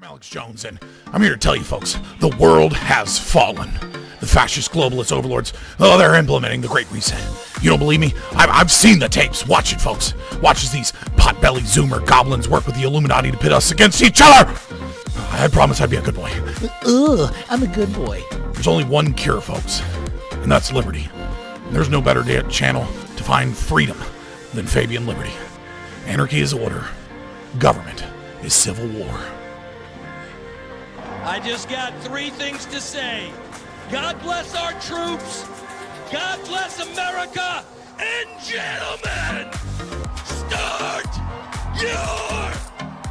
Alex Jones, and I'm here to tell you folks, the world has fallen. The fascist globalist overlords, they're implementing the Great Reset. You don't believe me? I've seen the tapes. Watch it, folks. Watch as these pot-bellied Zoomer goblins work with the Illuminati to pit us against each other. I promise I'd be a good boy. I'm a good boy. There's only one cure, folks, and that's liberty. And there's no better channel to find freedom than Fabian Liberty. Anarchy is order. Government is civil war. I just got three things to say. God bless our troops. God bless America. And gentlemen, start your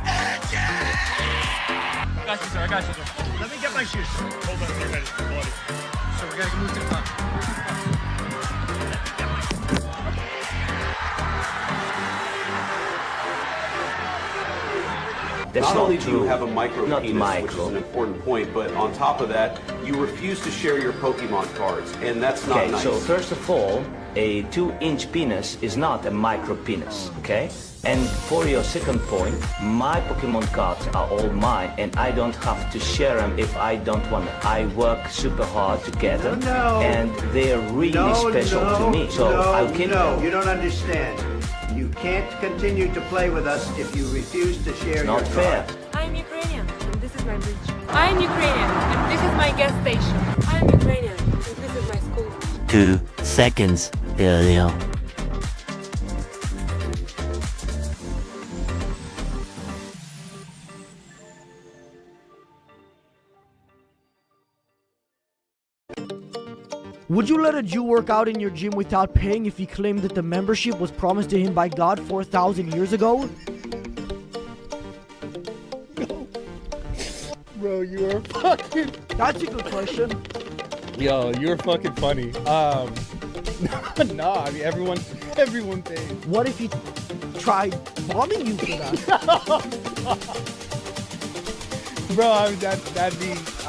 engine! I got you, sir. Let me get my shoes. Hold on, you're ready. Bloody. So we gotta move to the front. Not only do you have a micro penis, which is an important point, but on top of that, you refuse to share your Pokemon cards, and that's not nice. So first of all, a 2-inch penis is not a micro penis, okay? And for your second point, my Pokemon cards are all mine, and I don't have to share them if I don't want them. I work super hard together, and they're really special to me. So I'll keep them. You don't understand. You can't continue to play with us if you refuse to share your Not fair. I'm Ukrainian, and this is my bridge. I'm Ukrainian, and this is my gas station. I'm Ukrainian, and this is my school. 2 seconds earlier. Would you let a Jew work out in your gym without paying if he claimed that the membership was promised to him by God 4,000 years ago? Bro, you are fucking... That's a good question. Yo, you're fucking funny. No, I mean, everyone pays. What if he tried bombing you for that? Bro, I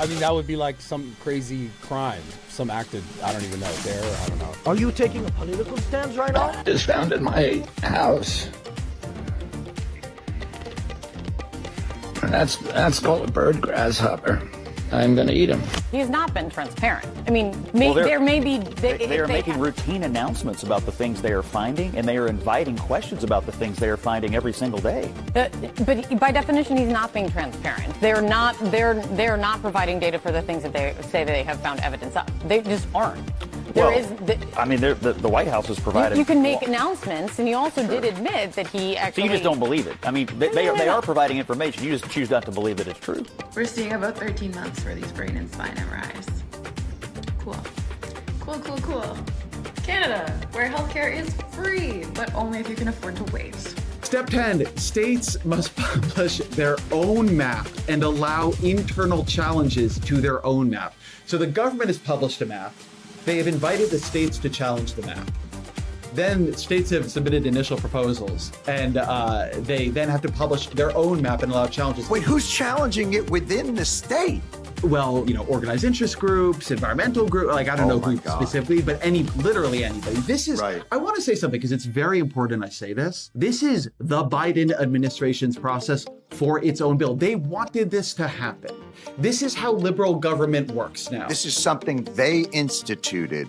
mean, that would be like some crazy crime. Some acted, I don't even know, terror, I don't know. Are you taking a political stance right now? Just found in my house. That's called a bird grasshopper. I'm gonna eat him. He's not been transparent. I mean, there may be... They are making routine announcements about the things they are finding, and they are inviting questions about the things they are finding every single day. But by definition, he's not being transparent. They're not providing data for the things that they say they have found evidence of. They just aren't. The White House has provided... You can make announcements, and he also did admit that he actually... So you just don't believe it. I mean, they are providing information. You just choose not to believe that it's true. We're seeing about 13 months for these brain and spine MRIs. Cool. Canada, where healthcare is free, but only if you can afford to wait. Step 10, states must publish their own map and allow internal challenges to their own map. So the government has published a map. They have invited the states to challenge the map. Then states have submitted initial proposals, and they then have to publish their own map and allow challenges. Wait, who's challenging it within the state? Well, organized interest groups, environmental groups, like I don't know who specifically, but literally anybody. This is, right. I want to say something because it's very important I say this. This is the Biden administration's process for its own bill. They wanted this to happen. This is how liberal government works now. This is something they instituted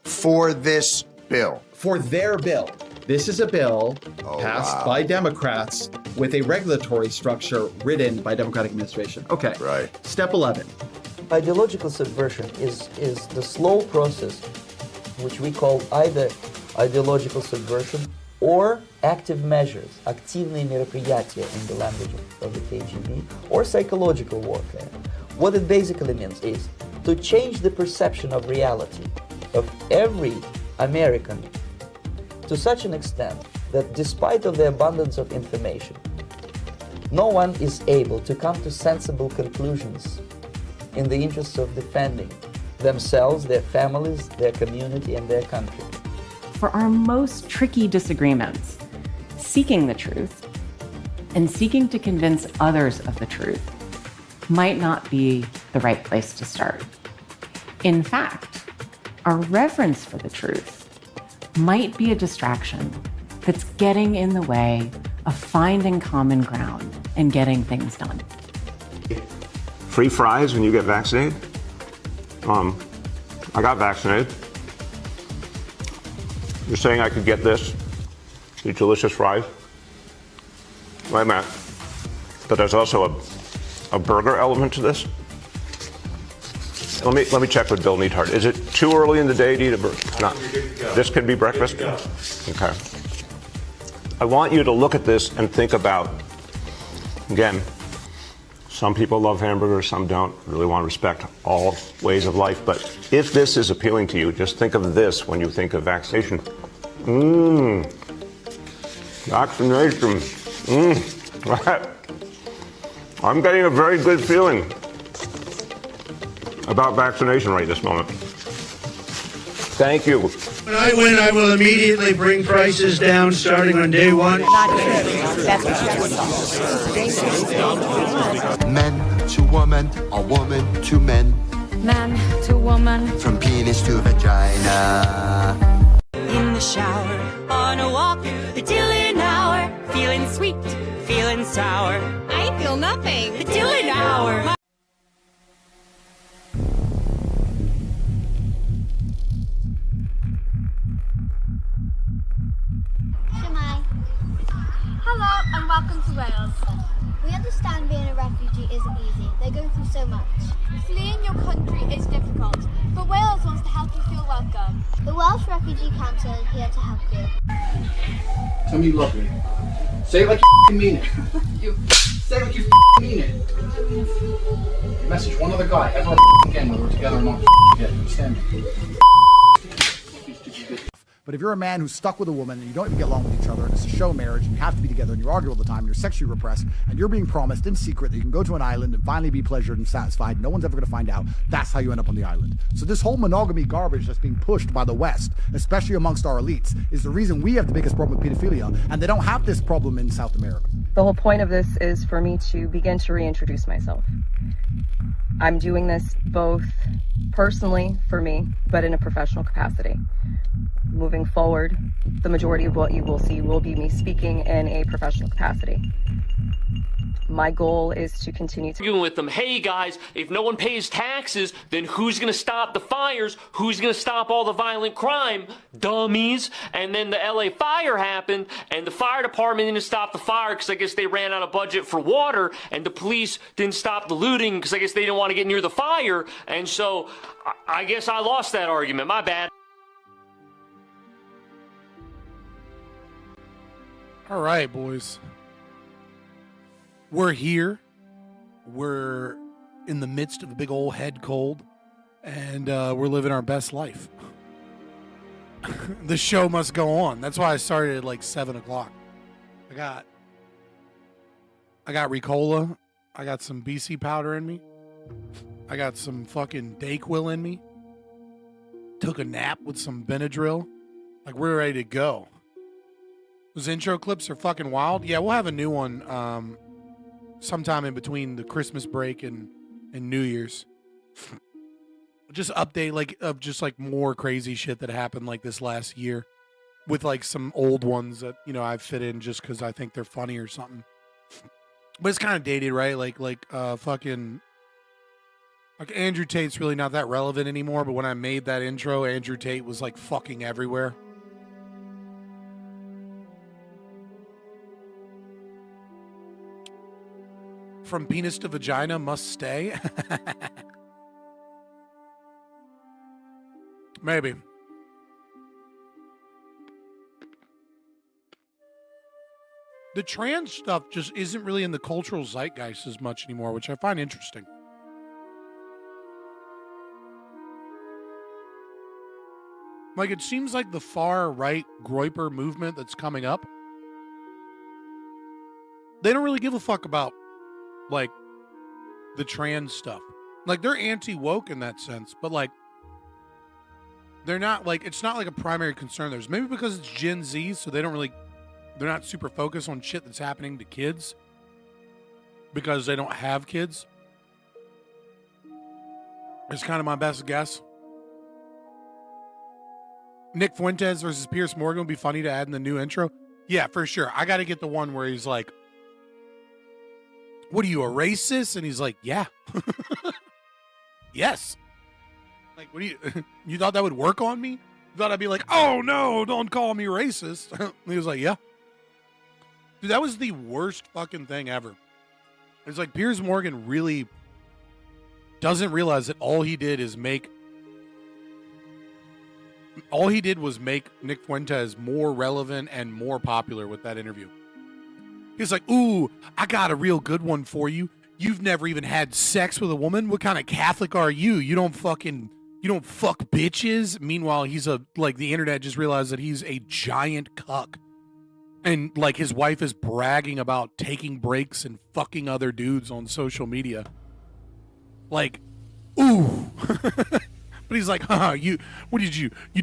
for this bill. For their bill. This is a bill passed by Democrats with a regulatory structure written by Democratic administration. Okay. Right. Step 11. Ideological subversion is the slow process which we call either ideological subversion or active measures, активные мероприятия in the language of the KGB, or psychological warfare. What it basically means is to change the perception of reality of every American to such an extent that despite of the abundance of information, no one is able to come to sensible conclusions in the interests of defending themselves, their families, their community, and their country. For our most tricky disagreements, seeking the truth and seeking to convince others of the truth might not be the right place to start. In fact, our reverence for the truth might be a distraction that's getting in the way of finding common ground and getting things done. free fries when you get vaccinated. I got vaccinated. You're saying I could get this, these delicious fries? Wait a minute. But there's also a burger element to this. Let me check with Bill Neathart. Is it too early in the day to eat a burger? No. This can be breakfast? Okay. I want you to look at this and think about, again, some people love hamburgers, some don't. Really want to respect all ways of life. But if this is appealing to you, just think of this when you think of vaccination. Vaccination. I'm getting a very good feeling about vaccination right this moment. Thank you. When I win, I will immediately bring prices down starting on day one. Men to woman, or woman to men. Man to woman. From penis to vagina. In the shower, on a walk, the Dylan hour. Feeling sweet, feeling sour. I feel nothing. The Dylan hour. Hello and welcome to Wales. We understand being a refugee isn't easy. They're going through so much. Fleeing your country is difficult, but Wales wants to help you feel welcome. The Welsh Refugee Council is here to help you. Tell me you love me. Say it like you mean it. Say it like you mean it. You message one other guy ever again whether we're together or not. Yeah, understand me? But if you're a man who's stuck with a woman and you don't even get along with each other and it's a show marriage and you have to be together and you argue all the time and you're sexually repressed and you're being promised in secret that you can go to an island and finally be pleasured and satisfied, no one's ever going to find out, that's how you end up on the island. So this whole monogamy garbage that's being pushed by the West, especially amongst our elites, is the reason we have the biggest problem with pedophilia, and they don't have this problem in South America. The whole point of this is for me to begin to reintroduce myself. I'm doing this both personally for me, but in a professional capacity. Moving forward, the majority of what you will see will be me speaking in a professional capacity. My goal is to continue to arguing with them. Hey guys, if no one pays taxes, then who's going to stop the fires? Who's going to stop all the violent crime? Dummies. And then the LA fire happened, and the fire department didn't stop the fire because I guess they ran out of budget for water, and the police didn't stop the looting because I guess they didn't want to get near the fire. And so I guess I lost that argument. My bad. All right, boys. We're here. We're in the midst of a big old head cold, and we're living our best life. The show must go on. That's why I started at like 7 o'clock. I got Ricola. I got some BC powder in me. I got some fucking Dayquil in me. Took a nap with some Benadryl. Like, we're ready to go. Those intro clips are fucking wild. Yeah, we'll have a new one sometime in between the Christmas break and New Year's. Just update of just more crazy shit that happened like this last year, with like some old ones that I fit in just because I think they're funny or something. But it's kind of dated, right? Like Andrew Tate's really not that relevant anymore. But when I made that intro, Andrew Tate was like fucking everywhere. From penis to vagina must stay. Maybe. The trans stuff just isn't really in the cultural zeitgeist as much anymore, which I find interesting. Like, it seems like the far right Groyper movement that's coming up, they don't really give a fuck about like the trans stuff. Like, they're anti-woke in that sense, but like they're not like, it's not like a primary concern theirs. Maybe because it's Gen Z, so they're not super focused on shit that's happening to kids because they don't have kids. It's kind of my best guess. Nick Fuentes versus Pierce Morgan would be funny to add in the new intro. Yeah, for sure. I got to get the one where he's like, what are you, a racist? And he's like, yeah. Yes. Like, what do you, you thought that would work on me? You thought I'd be like, oh no, don't call me racist. He was like, yeah. Dude, that was the worst fucking thing ever. It's like Piers Morgan really doesn't realize that all he did was make Nick Fuentes more relevant and more popular with that interview. He's like, ooh, I got a real good one for you. You've never even had sex with a woman? What kind of Catholic are you? You don't fuck bitches? Meanwhile, the internet just realized that he's a giant cuck. And like his wife is bragging about taking breaks and fucking other dudes on social media. Like, ooh. But he's like, you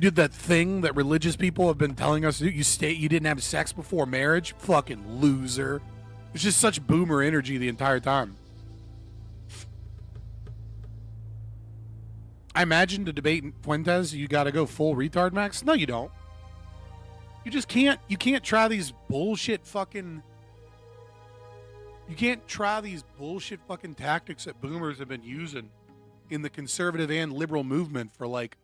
did that thing that religious people have been telling us to do? You didn't have sex before marriage? Fucking loser. It's just such boomer energy the entire time. I imagine to debate Fuentes, you gotta go full retard max. No, you don't. You just can't. You can't try these bullshit fucking. You can't try these bullshit fucking tactics that boomers have been using in the conservative and liberal movement for like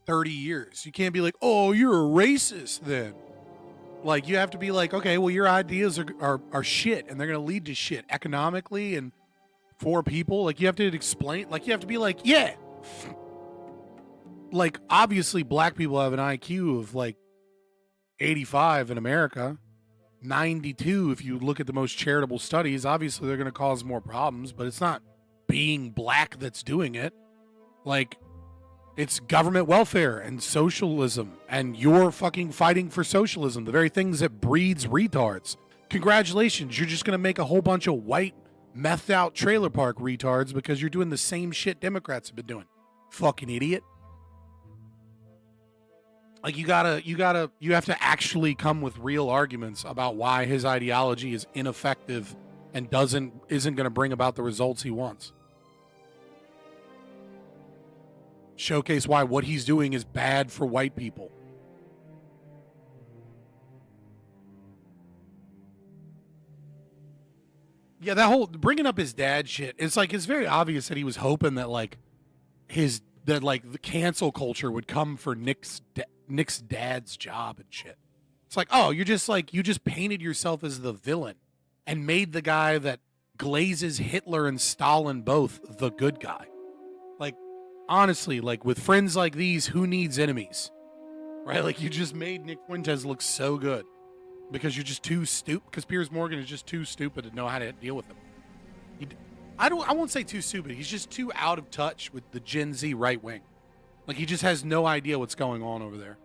30 years. You can't be like, oh, you're a racist then. Like, you have to be like, okay, well, your ideas are shit, and they're going to lead to shit economically and for people. Like, you have to explain, like, you have to be like, yeah. Like, obviously, black people have an IQ of like 85 in America, 92 if you look at the most charitable studies. Obviously, they're going to cause more problems, but it's not being black that's doing it. Like, it's government welfare and socialism, and you're fucking fighting for socialism, the very things that breeds retards. Congratulations, you're just going to make a whole bunch of white, methed out trailer park retards because you're doing the same shit Democrats have been doing. Fucking idiot. Like, you have to actually come with real arguments about why his ideology is ineffective and isn't going to bring about the results he wants. Showcase why what he's doing is bad for white people. Yeah, that whole bringing up his dad shit. It's like, it's very obvious that he was hoping that the cancel culture would come for Nick's dad's job and shit. It's like, oh, you just painted yourself as the villain and made the guy that glazes Hitler and Stalin both the good guy. Like, honestly, like, with friends like these, who needs enemies? Right? Like, you just made Nick Fuentes look so good because you're just too stupid. Because Piers Morgan is just too stupid to know how to deal with him. I won't say too stupid. He's just too out of touch with the Gen Z right wing. Like, he just has no idea what's going on over there.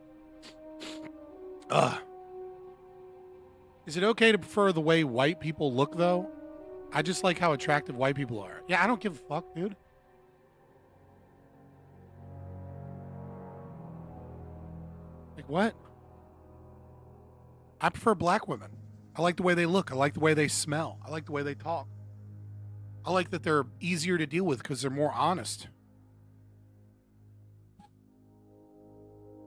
Is it okay to prefer the way white people look, though? I just like how attractive white people are. Yeah, I don't give a fuck, dude. Like, what? I prefer black women. I like the way they look. I like the way they smell. I like the way they talk. I like that they're easier to deal with because they're more honest.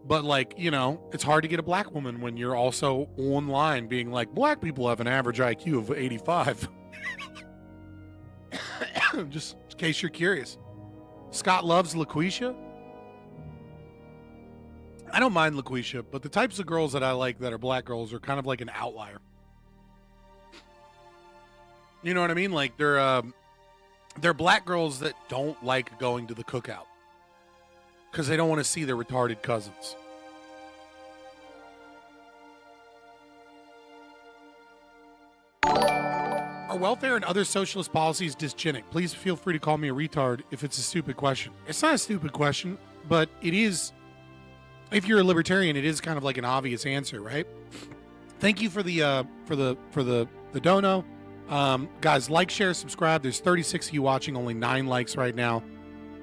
But, like, you know, it's hard to get a black woman when you're also online being like, black people have an average IQ of 85. Just in case you're curious. Scott loves LaQuisha. I don't mind LaQuisha, but the types of girls that I like that are black girls are kind of like an outlier. You know what I mean? Like, they're black girls that don't like going to the cookout because they don't want to see their retarded cousins. Are welfare and other socialist policies dysgenic? Please feel free to call me a retard if it's a stupid question. It's not a stupid question, but it is. If you're a libertarian, it is kind of like an obvious answer, right? Thank you for the dono. Guys, like, share, subscribe. There's 36 of you watching, only 9 likes right now.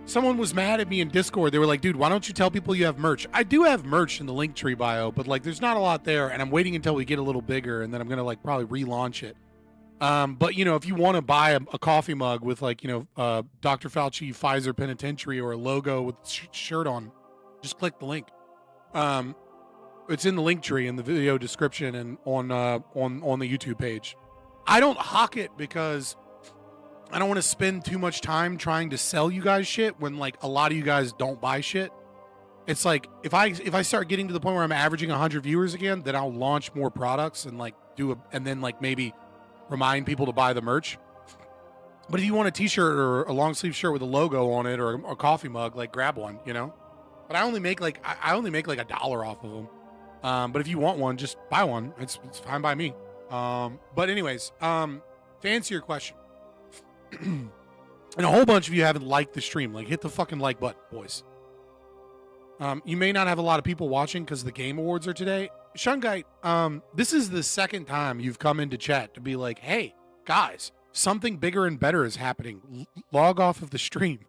Someone was mad at me in Discord. They were like, dude, why don't you tell people you have merch? I do have merch in the Linktree bio, but like, there's not a lot there, and I'm waiting until we get a little bigger, and then I'm gonna like probably relaunch it. But you know, if you want to buy a coffee mug with like, you know, Dr. Fauci, Pfizer Penitentiary, or a logo with shirt on, just click the link. It's in the Linktree in the video description and on the YouTube page. I don't hawk it because I don't want to spend too much time trying to sell you guys shit when like a lot of you guys don't buy shit. It's like if I start getting to the point where I'm averaging 100 viewers again, then I'll launch more products and like and then like maybe remind people to buy the merch. But if you want a t-shirt or a long sleeve shirt with a logo on it or a coffee mug, like grab one, you know. But I only make like $1 off of them. But if you want one, just buy one. It's fine by me. But anyways, to answer your question, and a whole bunch of you haven't liked the stream. Like, hit the fucking like button, boys. You may not have a lot of people watching because the Game Awards are today. Shungite, this is the second time you've come into chat to be like, hey, guys, something bigger and better is happening. Log off of the stream.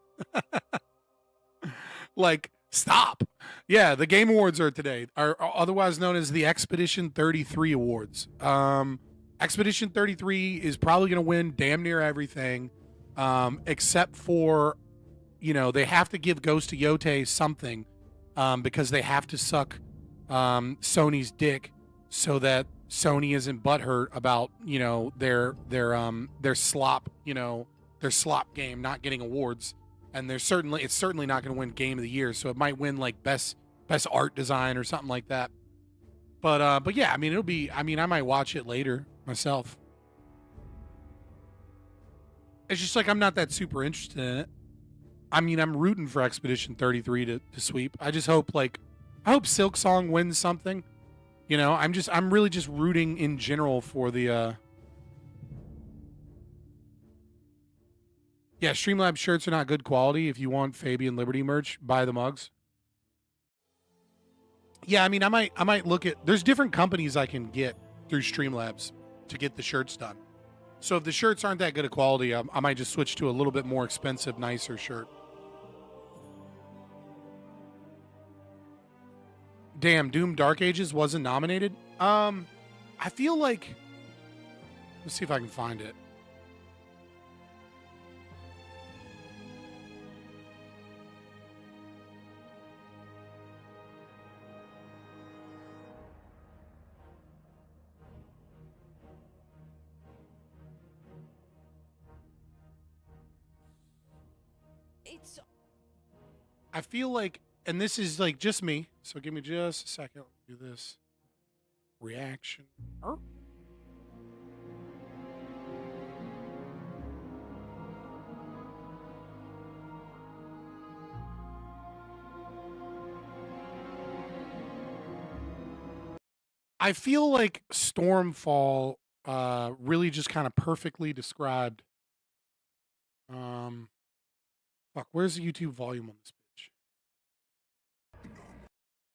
Like, stop. Yeah, the Game Awards are today, are otherwise known as the Expedition 33 Awards. Expedition 33 is probably going to win damn near everything, except for, you know, they have to give Ghost of Yote something, because they have to suck Sony's dick so that Sony isn't butthurt about, you know, their slop, you know, their slop game not getting awards. And it's certainly not going to win Game of the Year, so it might win like best art design or something like that. But yeah, I mean I might watch it later myself. It's just like I'm not that super interested in it. I mean, I'm rooting for Expedition 33 to sweep. I hope Silk Song wins something. You know, I'm really just rooting in general for the yeah, Streamlabs shirts are not good quality. If you want Fabian Liberty merch, buy the mugs. Yeah, I mean, I might look at, there's different companies I can get through Streamlabs to get the shirts done. So if the shirts aren't that good of quality, I might just switch to a little bit more expensive, nicer shirt. Damn, Doom Dark Ages wasn't nominated. I feel like, let's see if I can find it. I feel like, and this is like just me, so give me just a second. Do this reaction. Oh. I feel like Stormfall really just kind of perfectly described. Fuck, where's the YouTube volume on this bitch?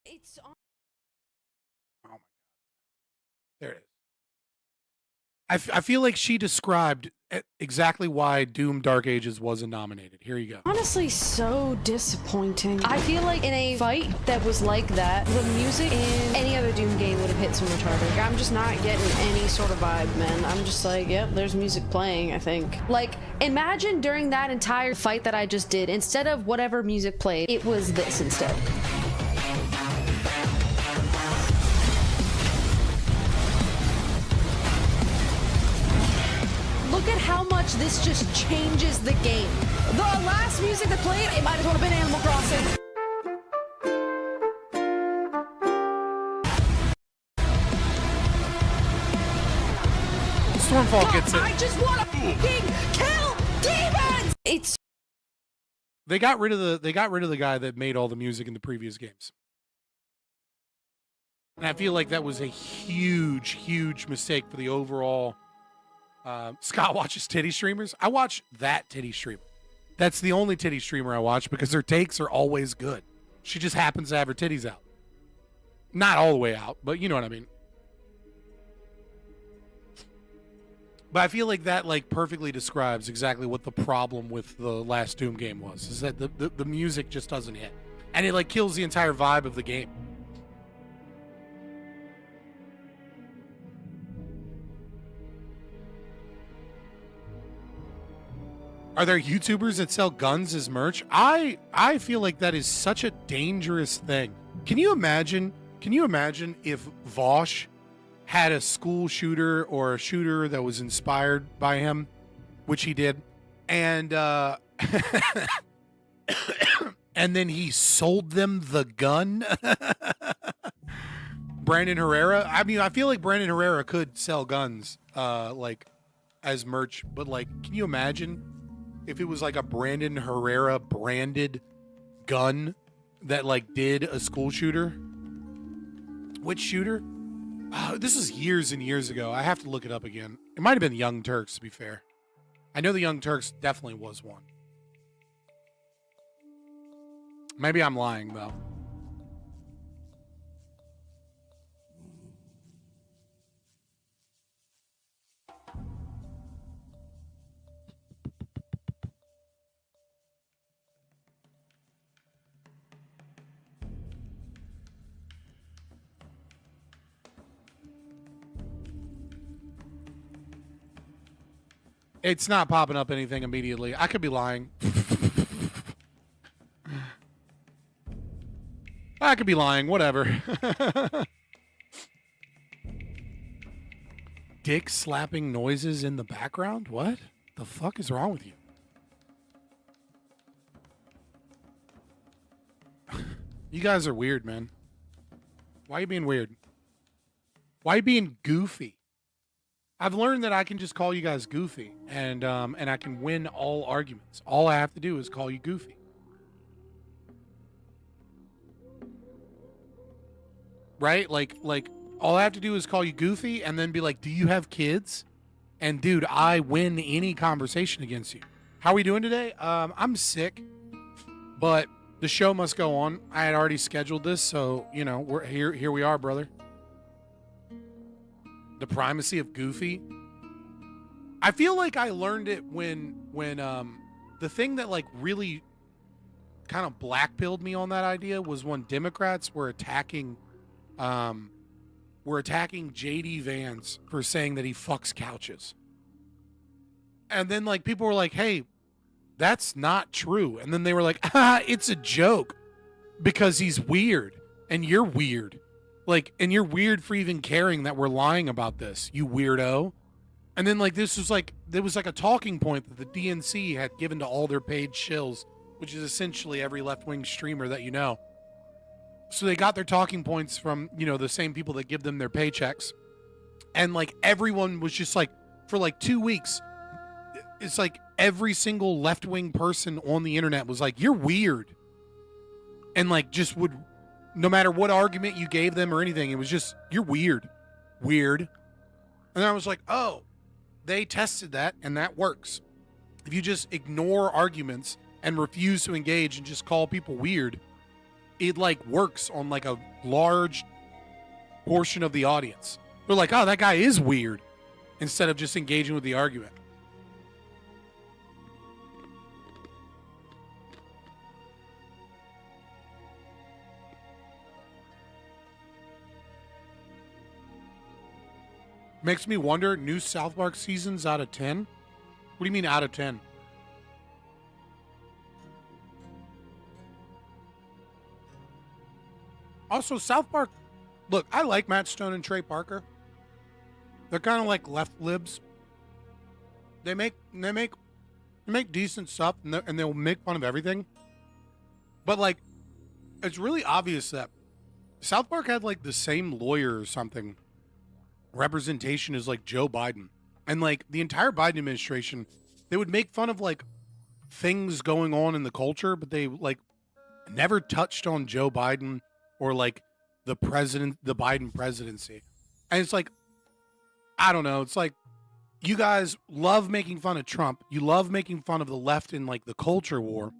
It's on. Oh my god. There it is. I feel like she described exactly why Doom Dark Ages wasn't nominated. Here you go. Honestly, so disappointing. I feel like in a fight that was like that, the music in any other Doom game would have hit so much harder. I'm just not getting any sort of vibe, man. I'm just like, yep, there's music playing, I think. Like, imagine during that entire fight that I just did, instead of whatever music played, it was this instead. Look at how much this just changes the game. The last music that played, it might as well have been Animal Crossing. Stormfall gets it. I just want to kill demons. It's They got rid of the guy that made all the music in the previous games. And I feel like that was a huge mistake for the overall. Scott watches titty streamers. I watch that titty streamer. That's the only titty streamer I watch because her takes are always good. She just happens to have her titties out. Not all the way out, but you know what I mean. But I feel like that like perfectly describes exactly what the problem with the last Doom game was. Is that the music just doesn't hit. And it like kills the entire vibe of the game. Are there YouTubers that sell guns as merch? I feel like that is such a dangerous thing. Can you imagine if Vosh had a school shooter or a shooter that was inspired by him, which he did, and and then he sold them the gun. Brandon Herrera. I mean, I feel like Brandon Herrera could sell guns, like as merch, but like, can you imagine if it was like a Brandon Herrera branded gun that like did a school shooter? Which shooter? This was years and years ago. I have to look it up again. It might have been Young Turks, to be fair. I know the Young Turks definitely was one. Maybe I'm lying, though. It's not popping up anything immediately. I could be lying. I could be lying. Whatever. Dick slapping noises in the background? What the fuck is wrong with you? You guys are weird, man. Why are you being weird? Why are you being goofy? I've learned that I can just call you guys goofy, and I can win all arguments. All I have to do is call you goofy. Right? Like all I have to do is call you goofy and then be like, do you have kids? And dude, I win any conversation against you. How are we doing today? I'm sick, but the show must go on. I had already scheduled this, so you know, we're here we are, brother. The primacy of goofy. I feel like I learned it when the thing that like really kind of blackpilled me on that idea was when Democrats were attacking JD Vance for saying that he fucks couches. And then like people were like, "Hey, that's not true." And then they were like, "It's a joke because he's weird and you're weird." Like, and you're weird for even caring that we're lying about this, you weirdo. And then, like, this was like, there was like a talking point that the DNC had given to all their paid shills, which is essentially every left-wing streamer that you know. So they got their talking points from, you know, the same people that give them their paychecks. And, like, everyone was just like, for like 2 weeks, it's like every single left-wing person on the internet was like, you're weird. And, like, just would... No matter what argument you gave them or anything, it was just, you're weird. Weird. And I was like, oh, they tested that and that works. If you just ignore arguments and refuse to engage and just call people weird, it like works on like a large portion of the audience. They're like, oh, that guy is weird, instead of just engaging with the argument. Makes me wonder, new South Park seasons out of 10? What do you mean out of 10? Also, South Park, look, I like Matt Stone and Trey Parker. They're kind of like left libs. They make decent stuff, and they'll make fun of everything. But like, it's really obvious that South Park had like the same lawyer or something. Representation is like Joe Biden, and like the entire Biden administration, they would make fun of like things going on in the culture, but they like never touched on Joe Biden or like the Biden presidency. And it's like, I don't know, it's like you guys love making fun of Trump, you love making fun of the left in like the culture war.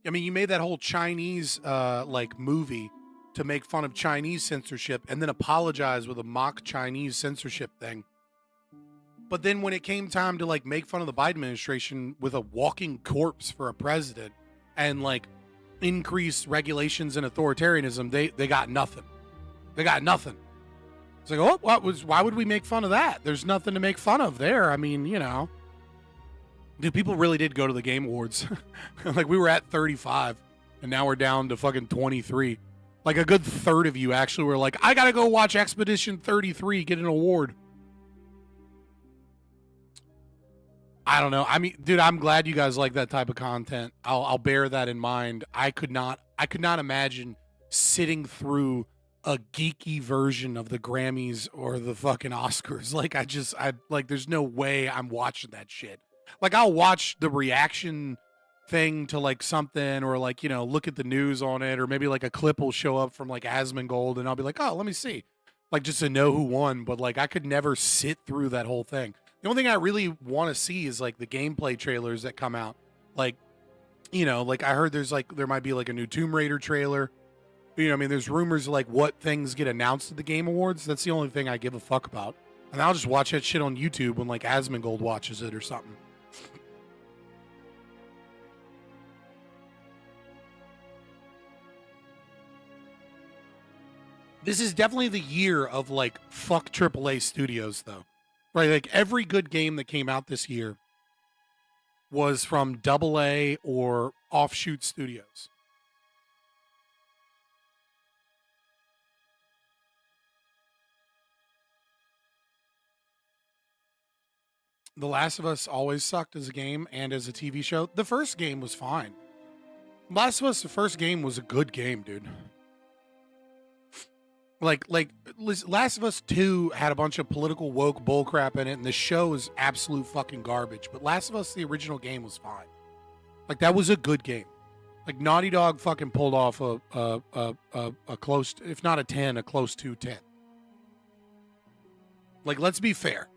I mean, you made that whole Chinese like movie to make fun of Chinese censorship and then apologize with a mock Chinese censorship thing. But then when it came time to like make fun of the Biden administration with a walking corpse for a president and like increase regulations and authoritarianism, they got nothing. They got nothing. It's like, oh, why would we make fun of that? There's nothing to make fun of there. I mean, you know, dude, people really did go to the Game Awards. Like we were at 35 and now we're down to fucking 23. Like a good third of you actually were like, I gotta go watch Expedition 33 get an award. I don't know. I mean, dude, I'm glad you guys like that type of content. I'll bear that in mind. I could not imagine sitting through a geeky version of the Grammys or the fucking Oscars. Like I like there's no way I'm watching that shit. Like I'll watch the reaction thing to like something or like, you know, look at the news on it or maybe like a clip will show up from like Asmongold and I'll be like, "Oh, let me see." Like just to know who won, but like I could never sit through that whole thing. The only thing I really want to see is like the gameplay trailers that come out. Like, you know, like I heard there might be like a new Tomb Raider trailer. You know, I mean, there's rumors like what things get announced at the Game Awards. That's the only thing I give a fuck about. And I'll just watch that shit on YouTube when like Asmongold watches it or something. This is definitely the year of like fuck AAA studios though. Right, like every good game that came out this year was from AA or offshoot studios. The Last of Us always sucked as a game and as a TV show. The first game was fine. Last of Us, the first game was a good game, dude. Like Last of Us 2 had a bunch of political woke bullcrap in it, and the show is absolute fucking garbage. But Last of Us, the original game, was fine. Like that was a good game. Like Naughty Dog fucking pulled off a close, if not a 10, a close to 10. Like let's be fair.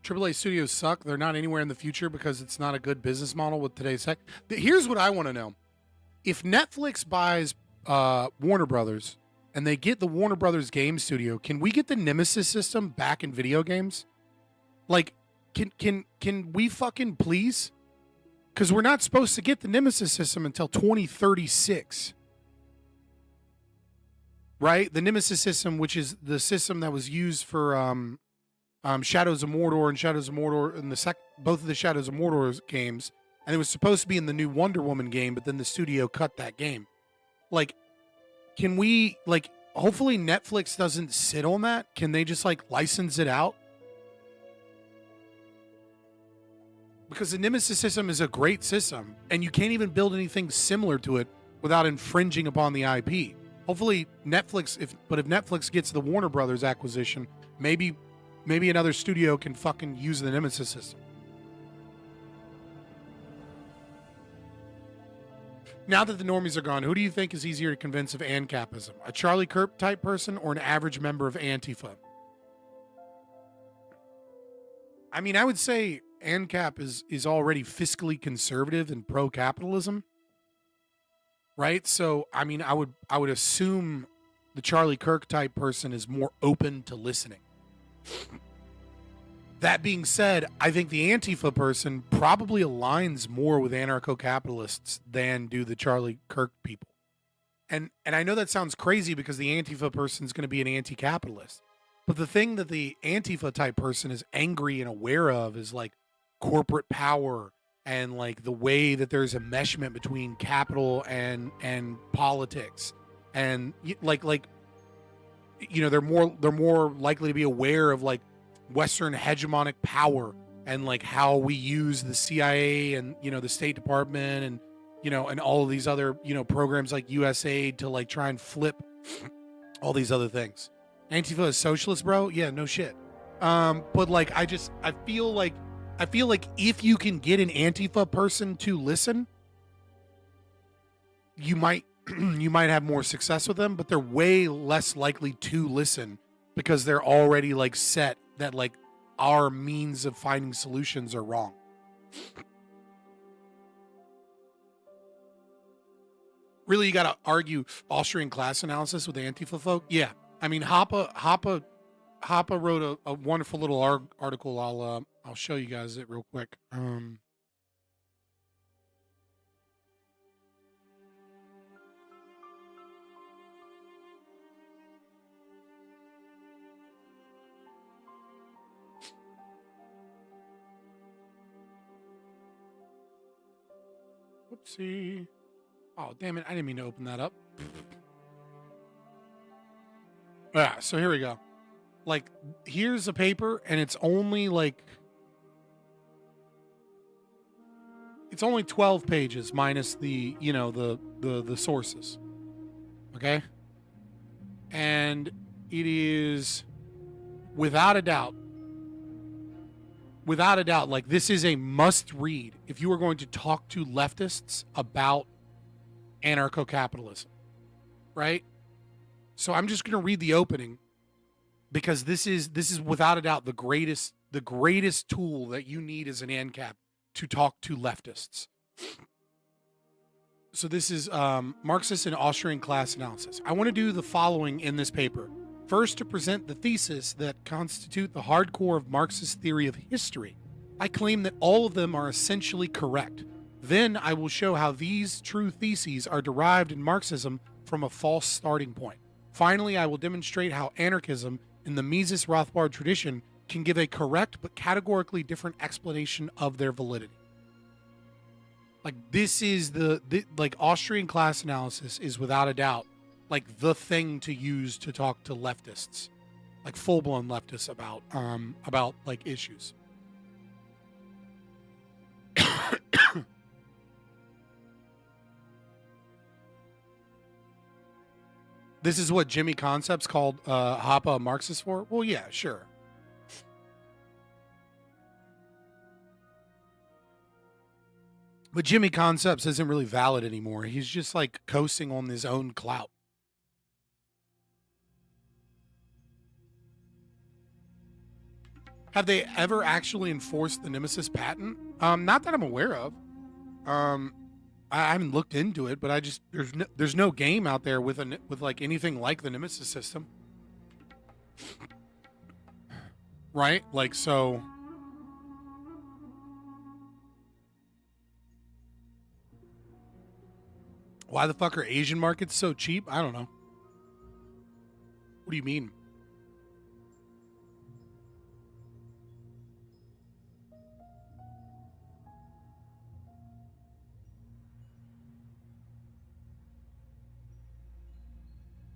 AAA studios suck. They're not anywhere in the future because it's not a good business model with today's tech. Here's what I want to know. If Netflix buys Warner Brothers and they get the Warner Brothers game studio, can we get the Nemesis system back in video games? Like, can we fucking please? Because we're not supposed to get the Nemesis system until 2036. Right? The Nemesis system, which is the system that was used for Shadows of Mordor and Shadows of Mordor and both of the Shadows of Mordor games, and it was supposed to be in the new Wonder Woman game, but then the studio cut that game. Like, can we, like, hopefully Netflix doesn't sit on that? Can they just like license it out? Because the Nemesis system is a great system, and you can't even build anything similar to it without infringing upon the IP. Hopefully Netflix, if Netflix gets the Warner Brothers acquisition, maybe another studio can fucking use the Nemesis system. Now that the normies are gone, who do you think is easier to convince of ANCAPism? A Charlie Kirk type person or an average member of Antifa? I mean, I would say ANCAP is already fiscally conservative and pro-capitalism. Right? So, I mean, I would assume the Charlie Kirk type person is more open to listening. That being said, I think the Antifa person probably aligns more with anarcho-capitalists than do the Charlie Kirk people. And I know that sounds crazy because the Antifa person is going to be an anti-capitalist. But the thing that the Antifa type person is angry and aware of is like corporate power and like the way that there's enmeshment between capital and politics. And like you know, they're more likely to be aware of like Western hegemonic power and like how we use the CIA and, you know, the State Department and, you know, and all of these other, you know, programs like USAID to like try and flip all these other things. Antifa is socialist, bro? Yeah, no shit. But like I feel like if you can get an Antifa person to listen, you might have more success with them, but they're way less likely to listen because they're already like set that like our means of finding solutions are wrong. Really, you got to argue Austrian class analysis with Antifa folk? Yeah. I mean, Hoppe wrote a wonderful little article. I'll show you guys it real quick. Whoopsie. Oh, damn it. I didn't mean to open that up. Yeah, so here we go. Like, here's a paper, and it's only like... It's only 12 pages minus the, you know, the sources. Okay? And it is, without a doubt, like, this is a must-read if you are going to talk to leftists about anarcho-capitalism. Right? So I'm just going to read the opening because this is without a doubt the greatest tool that you need as an ANCAP to talk to leftists. So this is Marxist and Austrian class analysis. I want to do the following in this paper. First, to present the thesis that constitute the hardcore of Marxist theory of history. I claim that all of them are essentially correct. Then I will show how these true theses are derived in Marxism from a false starting point. Finally, I will demonstrate how anarchism in the Mises Rothbard tradition can give a correct but categorically different explanation of their validity. Like, this is like, Austrian class analysis is without a doubt like the thing to use to talk to leftists, like full-blown leftists about like issues. This is what Jimmy Concepts called Hoppe a Marxist for? Well, yeah, sure. But Jimmy Concepts isn't really valid anymore. He's just like coasting on his own clout. Have they ever actually enforced the Nemesis patent? Not that I'm aware of. I haven't looked into it, but I just there's no game out there with like anything like the Nemesis system. Right? Like, so why the fuck are Asian markets so cheap? I don't know. What do you mean?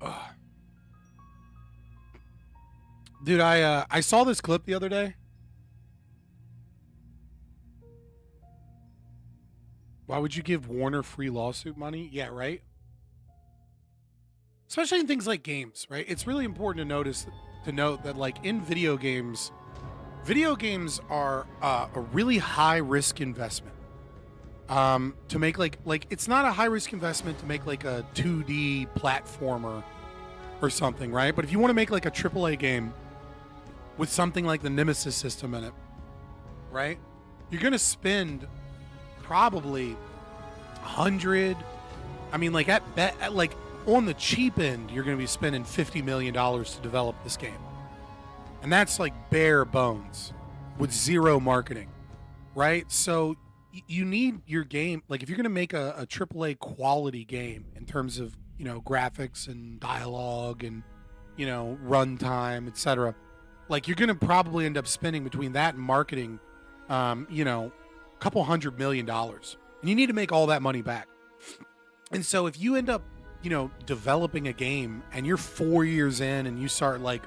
Ugh. Dude, I saw this clip the other day. Why would you give Warner free lawsuit money? Yeah, right? Especially in things like games, right? It's really important to note that, like, in video games are a really high risk investment. To make like it's not a high risk investment to make like a 2D platformer or something, right? But if you want to make like a AAA game with something like the Nemesis system in it, right? You're gonna spend probably 100. I mean, like like on the cheap end, you're gonna be spending $50 million to develop this game, and that's like bare bones with zero marketing, right? So you need your game, like if you're going to make a AAA quality game in terms of, you know, graphics and dialogue and, you know, runtime, etc. Like, you're going to probably end up spending between that and marketing, you know, a couple $100 million. And you need to make all that money back. And so if you end up, you know, developing a game and you're 4 years in and you start like,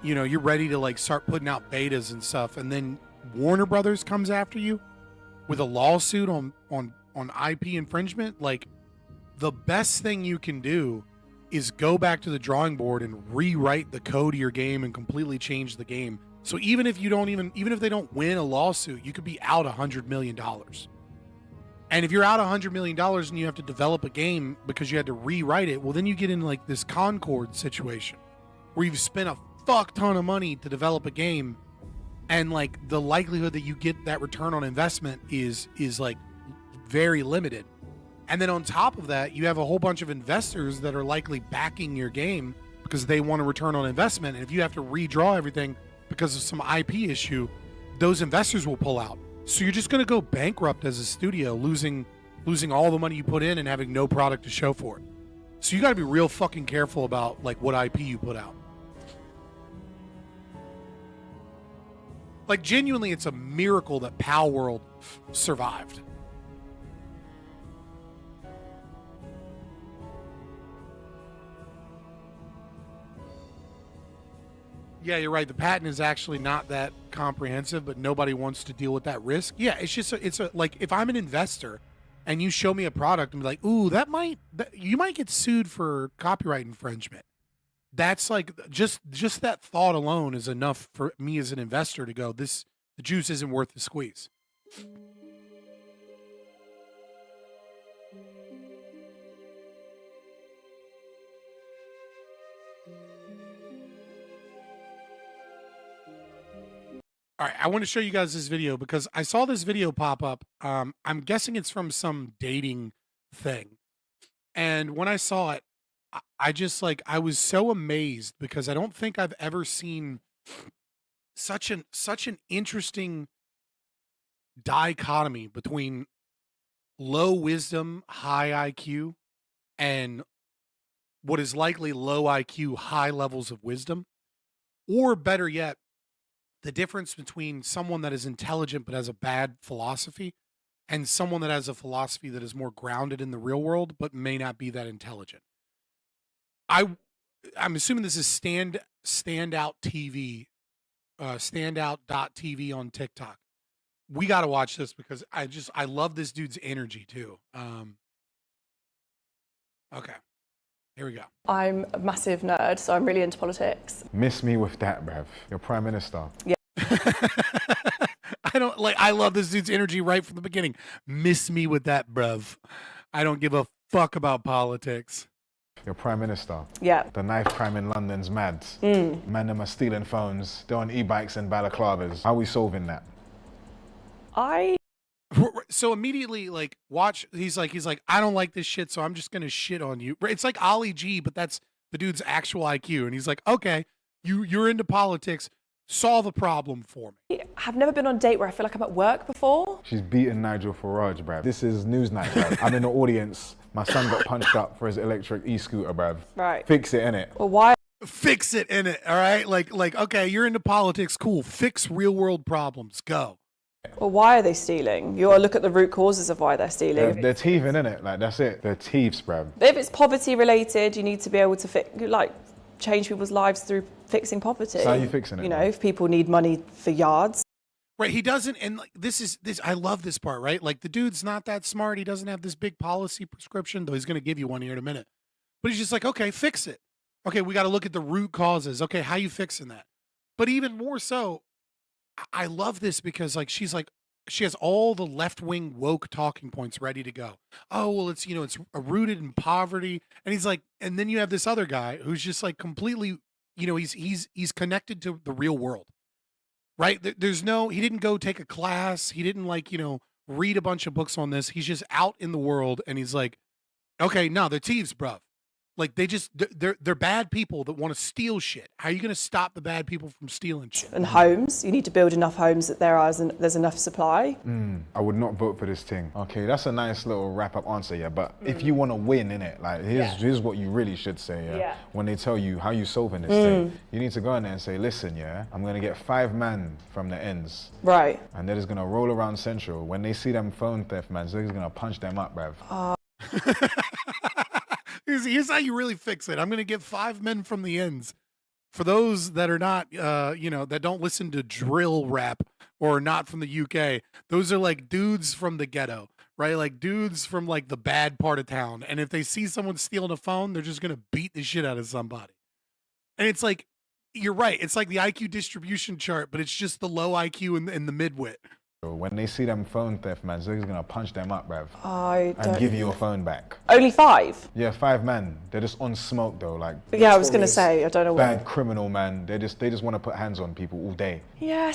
you know, you're ready to like start putting out betas and stuff, and then Warner Brothers comes after you with a lawsuit on IP infringement, like, the best thing you can do is go back to the drawing board and rewrite the code of your game and completely change the game. So even if they don't win a lawsuit, you could be out $100 million. And if you're out $100 million and you have to develop a game because you had to rewrite it, well, then you get in like this Concord situation where you've spent a fuck ton of money to develop a game, and like the likelihood that you get that return on investment is like very limited. And then on top of that, you have a whole bunch of investors that are likely backing your game because they want a return on investment. And if you have to redraw everything because of some IP issue, those investors will pull out. So you're just going to go bankrupt as a studio, losing all the money you put in and having no product to show for it. So you got to be real fucking careful about like what IP you put out. Like, genuinely, it's a miracle that Pal World survived. Yeah, you're right. The patent is actually not that comprehensive, but nobody wants to deal with that risk. Yeah, it's just like if I'm an investor and you show me a product and be like, ooh, you might get sued for copyright infringement. That's like just that thought alone is enough for me as an investor to go, the juice isn't worth the squeeze. All right, I want to show you guys this video because I saw this video pop up. I'm guessing it's from some dating thing. And when I saw it, I was so amazed because I don't think I've ever seen such an interesting dichotomy between low wisdom, high IQ, and what is likely low IQ, high levels of wisdom, or better yet, the difference between someone that is intelligent but has a bad philosophy and someone that has a philosophy that is more grounded in the real world but may not be that intelligent. I'm assuming this is standout TV, standout.tv on TikTok. We got to watch this because I love this dude's energy too. Okay. Here we go. I'm a massive nerd, so I'm really into politics. Miss me with that, bruv. Your prime minister. Yeah. I love this dude's energy right from the beginning. Miss me with that, bruv. I don't give a fuck about politics. Your prime minister. Yeah. The knife crime in London's mad. Mm. Man, them are stealing phones. They're on e-bikes and balaclavas. How are we solving that? So immediately, like, watch. He's like, I don't like this shit, so I'm just gonna shit on you. It's like Ollie G, but that's the dude's actual IQ, and he's like, okay, you're into politics. Solve a problem for me. I've never been on a date where I feel like I'm at work before. She's beating Nigel Farage, bruv. This is news night, bruv. I'm in the audience. My son got punched up for his electric e-scooter, bruv. Right. Fix it, innit? Well, why? Fix it, innit? All right, like, okay, you're into politics, cool. Fix real world problems. Go. Well, why are they stealing? You gotta look at the root causes of why they're stealing. They're thieving, innit? Like, that's it. They're thieves, bruv. If it's poverty related, you need to be able to change people's lives through fixing poverty. So how are you fixing it? You know, if people need money for yards. Right, he doesn't, and like this. I love this part, right? Like the dude's not that smart. He doesn't have this big policy prescription, though he's going to give you one here in a minute. But he's just like, okay, fix it. Okay, we got to look at the root causes. Okay, how you fixing that? But even more so, I love this because like she has all the left-wing woke talking points ready to go. Oh, well, it's rooted in poverty. And he's like, and then you have this other guy who's just like completely, he's connected to the real world, right? He didn't go take a class. He didn't read a bunch of books on this. He's just out in the world. And he's like, okay, no, they're thieves, bruv. Like they're bad people that want to steal shit. How are you going to stop the bad people from stealing shit? And homes, you need to build enough homes that there's enough supply. I would not vote for this thing. Okay, that's a nice little wrap-up answer, yeah. But if you want to win, innit, like here's what you really should say, yeah. When they tell you how you solving this thing, you need to go in there and say, listen, yeah, I'm gonna get 5 men from the ends, right? And they're just gonna roll around Central. When they see them phone theft man, they're just gonna punch them up, bruv. Here's how you really fix it. I'm going to get 5 men from the ends. For those that are not, that don't listen to drill rap or are not from the UK, those are like dudes from the ghetto, right? Like dudes from like the bad part of town. And if they see someone stealing a phone, they're just going to beat the shit out of somebody. And it's like, you're right. It's like the IQ distribution chart, but it's just the low IQ and the midwit. When they see them phone theft man, they're just gonna punch them up, bruv. And give you your phone back. Only 5? Yeah, 5 men. They're just on smoke though, like. Yeah, I was gonna say, I don't know bad criminal man. They just want to put hands on people all day. Yeah,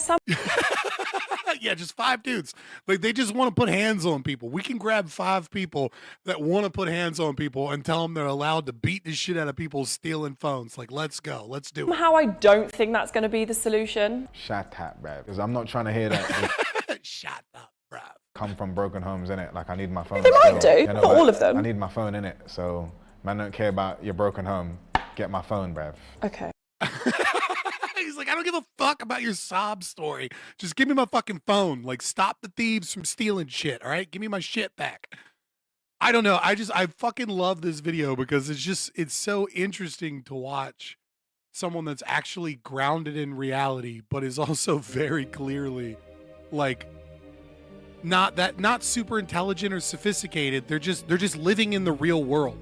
yeah, just 5 dudes. Like they just want to put hands on people. We can grab 5 people that want to put hands on people and tell them they're allowed to beat the shit out of people stealing phones. Like, let's go, let's do it. Somehow I don't think that's gonna be the solution. Shut up, bruv. Because I'm not trying to hear that. Shut up, bruv. Come from broken homes, innit? Like I need my phone. They might do, not all of them. I need my phone, innit? So man, don't care about your broken home. Get my phone, bruv. Okay. He's like, I don't give a fuck about your sob story. Just give me my fucking phone. Like, stop the thieves from stealing shit, all right? Give me my shit back. I don't know. I fucking love this video because it's so interesting to watch someone that's actually grounded in reality, but is also very clearly like not super intelligent or sophisticated. They're just living in the real world.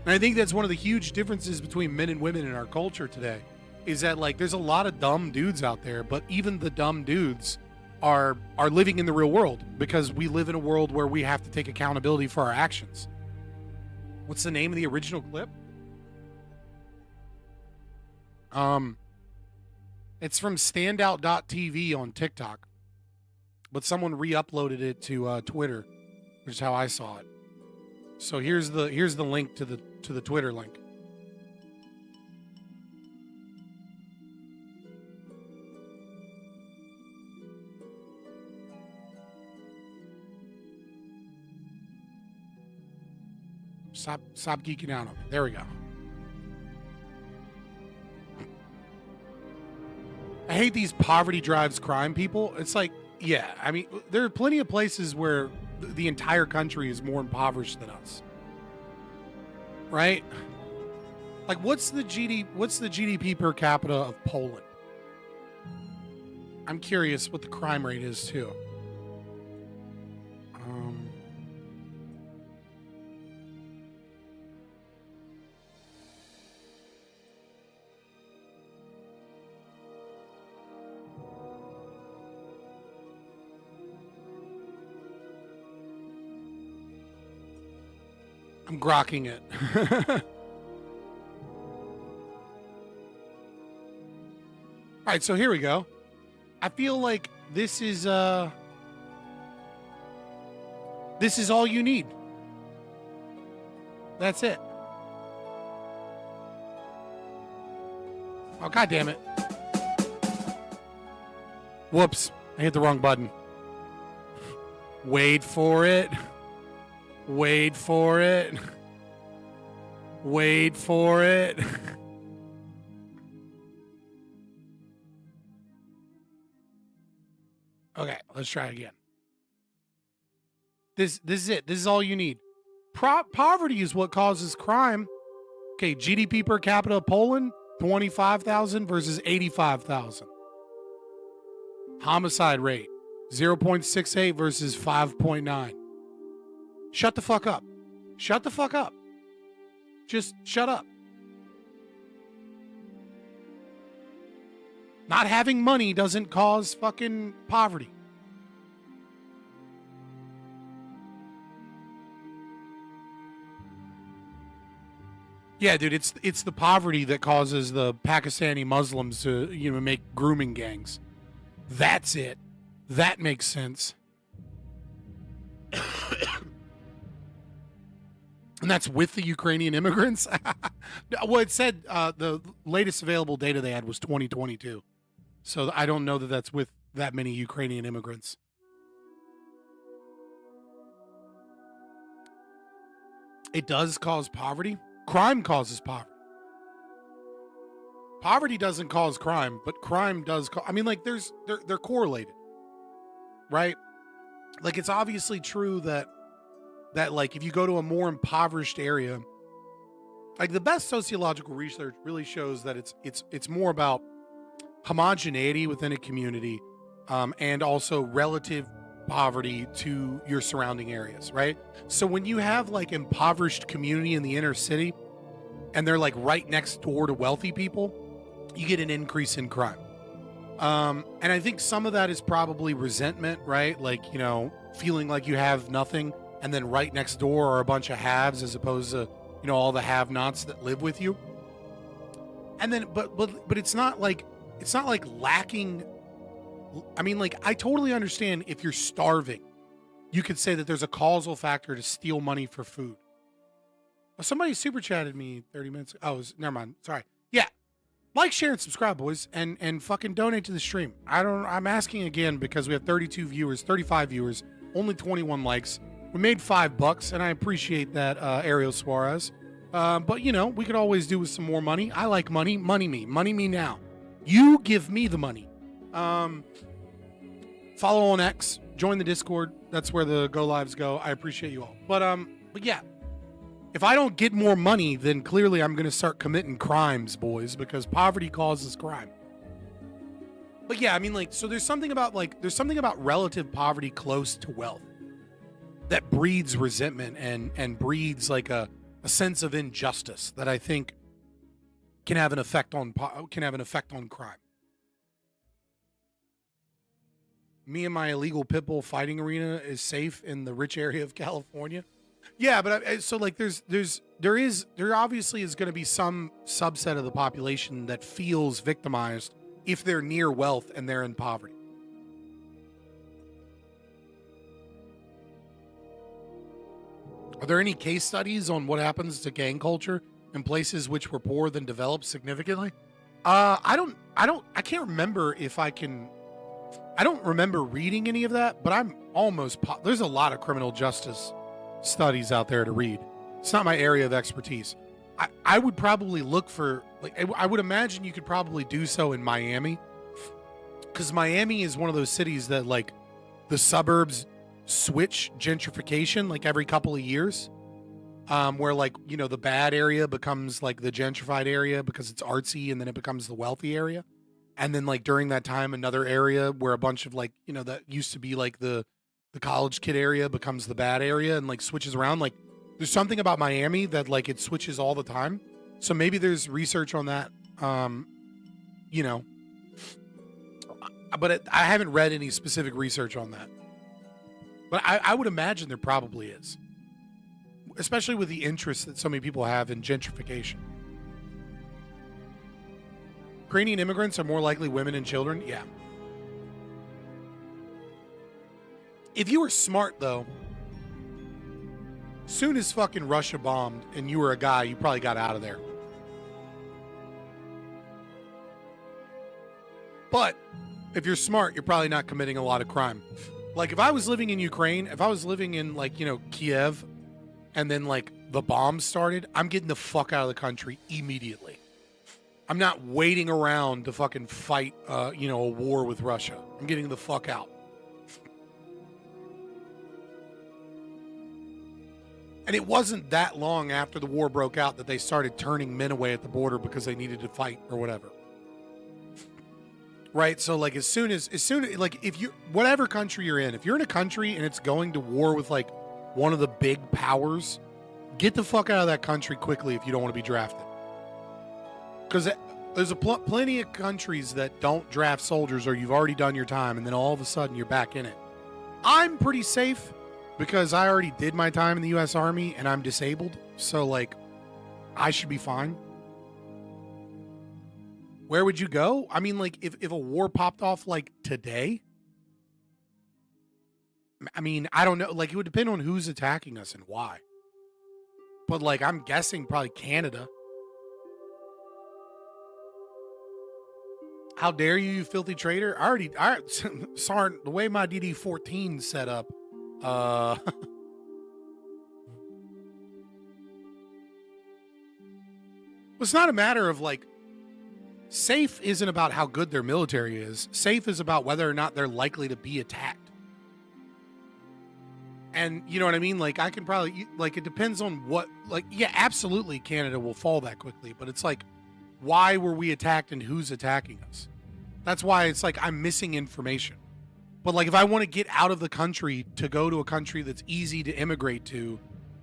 And I think that's one of the huge differences between men and women in our culture today, is that like there's a lot of dumb dudes out there, but even the dumb dudes are living in the real world, because we live in a world where we have to take accountability for our actions. What's the name of the original clip? It's from standout.tv on TikTok, but someone re-uploaded it to Twitter, which is how I saw it. So here's the link to the Twitter link. Stop geeking out on me. There we go. I hate these poverty drives crime people. It's like, yeah, I mean, there are plenty of places where the entire country is more impoverished than us. Right? Like, what's the GDP per capita of Poland? I'm curious what the crime rate is too. I'm grokking it. All right, so here we go. I feel like this is all you need. That's it. Oh, God damn it. Whoops. I hit the wrong button. Wait for it. Wait for it. Wait for it. Okay, let's try again. This is it. This is all you need. Poverty is what causes crime. Okay, GDP per capita of Poland, 25,000 versus 85,000. Homicide rate, 0.68 versus 5.9. Shut the fuck up. Shut the fuck up. Just shut up. Not having money doesn't cause fucking poverty. Yeah, dude, it's the poverty that causes the Pakistani Muslims to, make grooming gangs. That's it. That makes sense. And that's with the Ukrainian immigrants? Well, it said the latest available data they had was 2022. So I don't know that that's with that many Ukrainian immigrants. It does cause poverty. Crime causes poverty. Poverty doesn't cause crime, but crime does. They're correlated, right? Like, it's obviously true that like if you go to a more impoverished area, like the best sociological research really shows that it's more about homogeneity within a community, and also relative poverty to your surrounding areas, right? So when you have like impoverished community in the inner city and they're like right next door to wealthy people, you get an increase in crime. And I think some of that is probably resentment, right? Like, feeling like you have nothing, and then right next door are a bunch of haves as opposed to, all the have-nots that live with you. And then, but it's not like lacking. I mean, like, I totally understand if you're starving, you could say that there's a causal factor to steal money for food. Oh, somebody super chatted me 30 minutes. Oh, never mind. Sorry. Yeah. Like, share, and subscribe, boys, and fucking donate to the stream. I'm asking again because we have 35 viewers, only 21 likes. We made $5, and I appreciate that, Ariel Suarez. But we could always do with some more money. I like money. Money me now. You give me the money. Follow on X, join the Discord. That's where the go lives go. I appreciate you all. But yeah, if I don't get more money, then clearly I'm going to start committing crimes, boys, because poverty causes crime. But yeah, I mean, like, so there's something about relative poverty close to wealth that breeds resentment and breeds like a sense of injustice that I think can have an effect on crime. Me and my illegal pit bull fighting arena is safe in the rich area of California. Yeah, but so like there obviously is going to be some subset of the population that feels victimized if they're near wealth and they're in poverty. Are there any case studies on what happens to gang culture in places which were poor then developed significantly? I can't remember I don't remember reading any of that, but I'm almost there's a lot of criminal justice studies out there to read. It's not my area of expertise. I would probably look for, like, I would imagine you could probably do so in Miami, because Miami is one of those cities that, like, the suburbs switch gentrification like every couple of years, where, like, you know, the bad area becomes like the gentrified area because it's artsy, and then it becomes the wealthy area. And then, like, during that time, another area where a bunch of, like, you know, that used to be like the college kid area becomes the bad area and, like, switches around. Like, there's something about Miami that, like, it switches all the time. So maybe there's research on that, you know, but I haven't read any specific research on that. But I would imagine there probably is, especially with the interest that so many people have in gentrification. Ukrainian immigrants are more likely women and children. Yeah. If you were smart, though, soon as fucking Russia bombed and you were a guy, you probably got out of there. But if you're smart, you're probably not committing a lot of crime. Like, if I was living in Ukraine, if I was living in, like, you know, Kiev, and then, like, the bombs started, I'm getting the fuck out of the country immediately. I'm not waiting around to fucking fight, you know, a war with Russia. I'm getting the fuck out. And it wasn't that long after the war broke out that they started turning men away at the border because they needed to fight or whatever. Right? So, like, as soon as like, if you, whatever country you're in, if you're in a country and it's going to war with, like, one of the big powers, get the fuck out of that country quickly if you don't want to be drafted. Because there's plenty of countries that don't draft soldiers, or you've already done your time and then all of a sudden you're back in it. I'm pretty safe because I already did my time in the U.S. Army and I'm disabled. So, like, I should be fine. Where would you go? I mean, like, if a war popped off, like, today, I mean, I don't know. Like, it would depend on who's attacking us and why. But, like, I'm guessing probably Canada. How dare you, you filthy traitor? Sorry, the way my DD-14's set up, it's not a matter of, like, safe isn't about how good their military is. Safe is about whether or not they're likely to be attacked. And you know what I mean? Like, I can probably, like, it depends on what, like, yeah, absolutely Canada will fall that quickly, but it's like, why were we attacked and who's attacking us? That's why it's like I'm missing information. But, like, if I want to get out of the country to go to a country that's easy to immigrate to,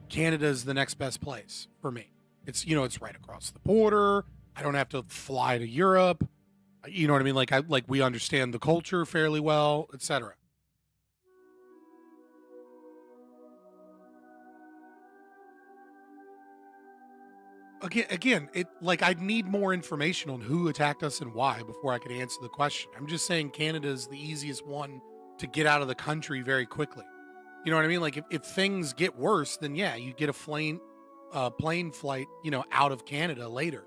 Canada's the next best place for me. It's, you know, it's right across the border. I don't have to fly to Europe. You know what I mean? Like, we understand the culture fairly well, etc. Again, it, like, I'd need more information on who attacked us and why before I could answer the question. I'm just saying Canada is the easiest one to get out of the country very quickly. You know what I mean? Like, if things get worse, then yeah, you get a plane flight, you know, out of Canada later,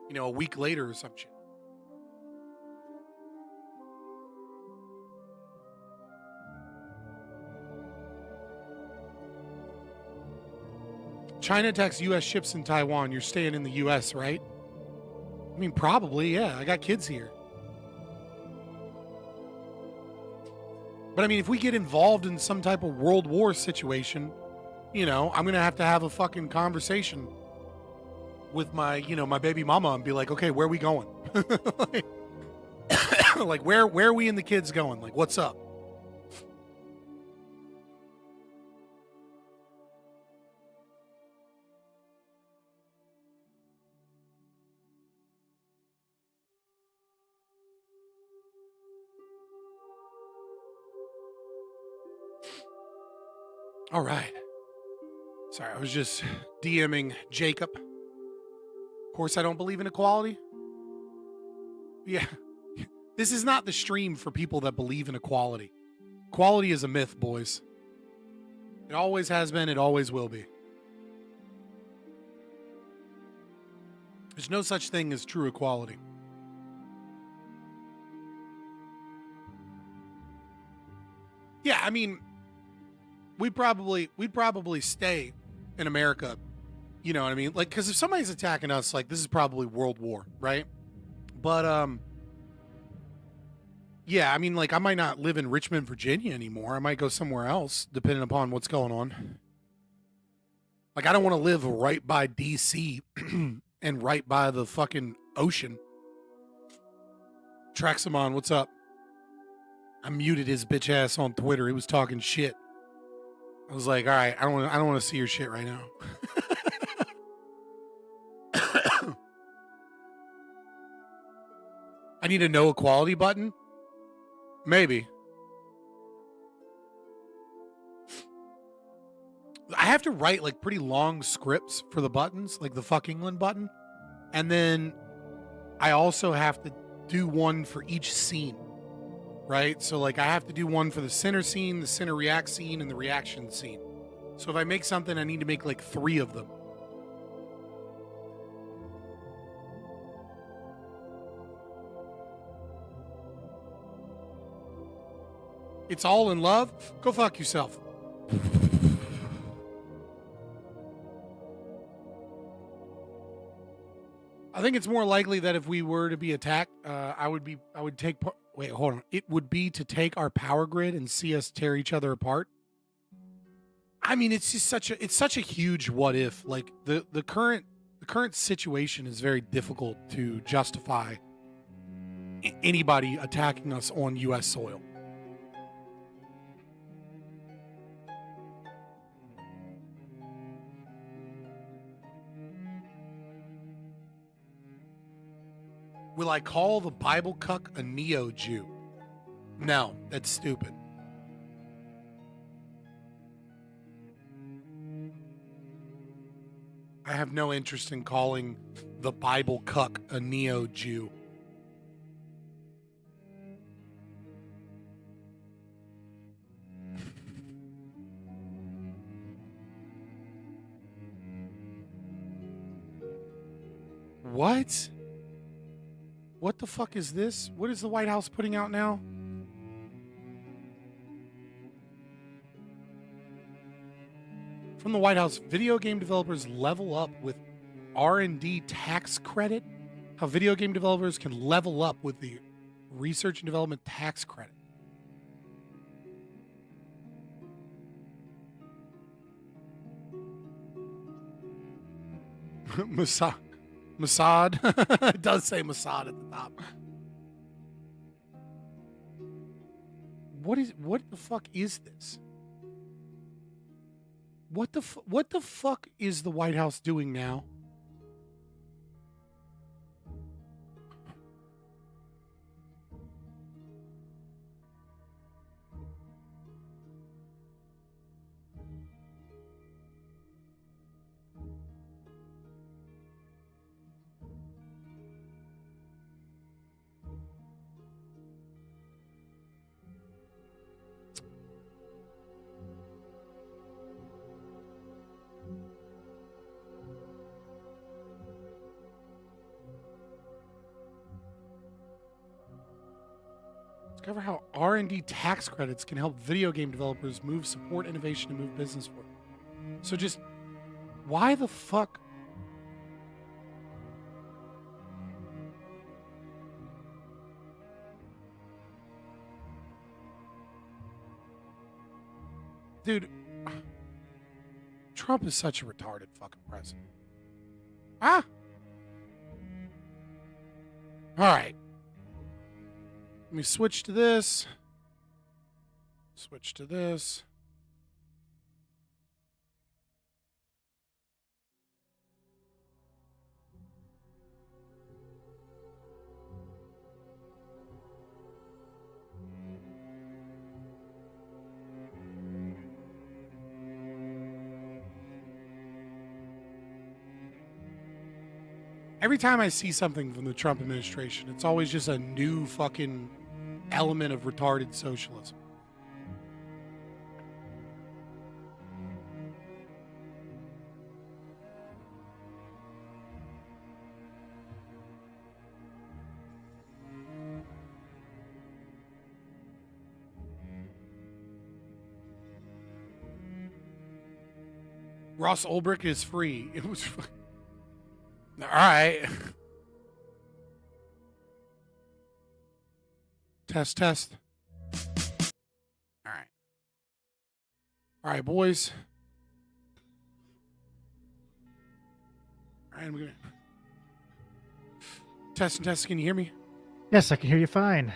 you know, a week later or some shit. China attacks U.S. ships in Taiwan. You're staying in the U.S., right? I mean, probably, yeah. I got kids here. But I mean, if we get involved in some type of world war situation, you know, I'm going to have a fucking conversation with my, you know, my baby mama and be like, okay, where are we going? Like, where are we and the kids going? Like, what's up? All right. Sorry, I was just DMing Jacob. Of course, I don't believe in equality. Yeah. This is not the stream for people that believe in equality. Equality is a myth, boys. It always has been, it always will be. There's no such thing as true equality. Yeah, I mean, we'd probably stay in America, you know what I mean? Like, because if somebody's attacking us, like, this is probably World War, right? But, yeah, I mean, like, I might not live in Richmond, Virginia anymore. I might go somewhere else, depending upon what's going on. Like, I don't want to live right by D.C. and right by the fucking ocean. Traxamon, what's up? I muted his bitch ass on Twitter. He was talking shit. I was like, all right, I don't want to see your shit right now. I need a no equality button? Maybe. I have to write like pretty long scripts for the buttons, like the fuck England button. And then I also have to do one for each scene. Right? So like I have to do one for the center scene, the center react scene, and the reaction scene. So if I make something, I need to make like 3 of them. It's all in love? Go fuck yourself. I think it's more likely that if we were to be attacked, I would take part. Wait, hold on. It would be to take our power grid and see us tear each other apart. I mean, it's just such a huge what if. Like the current situation is very difficult to justify anybody attacking us on U.S. soil. Will I call the Bible cuck a neo-Jew? No, that's stupid. I have no interest in calling the Bible cuck a neo-Jew. What? What the fuck is this? What is the White House putting out now? From the White House, video game developers level up with R&D tax credit. How video game developers can level up with the research and development tax credit. Mossad. It does say Mossad at the top. What the fuck is this? What the fuck is the White House doing now? Discover how R&D tax credits can help video game developers move, support innovation, and move business forward. So just, why the fuck? Dude, Trump is such a retarded fucking president. Ah. All right. Let me switch to this. Switch to this. Every time I see something from the Trump administration, it's always just a new fucking element of retarded socialism. Ross Ulbricht is free. It was... All right. Test. All right. All right, boys. All right, I'm gonna test. Can you hear me? Yes, I can hear you fine.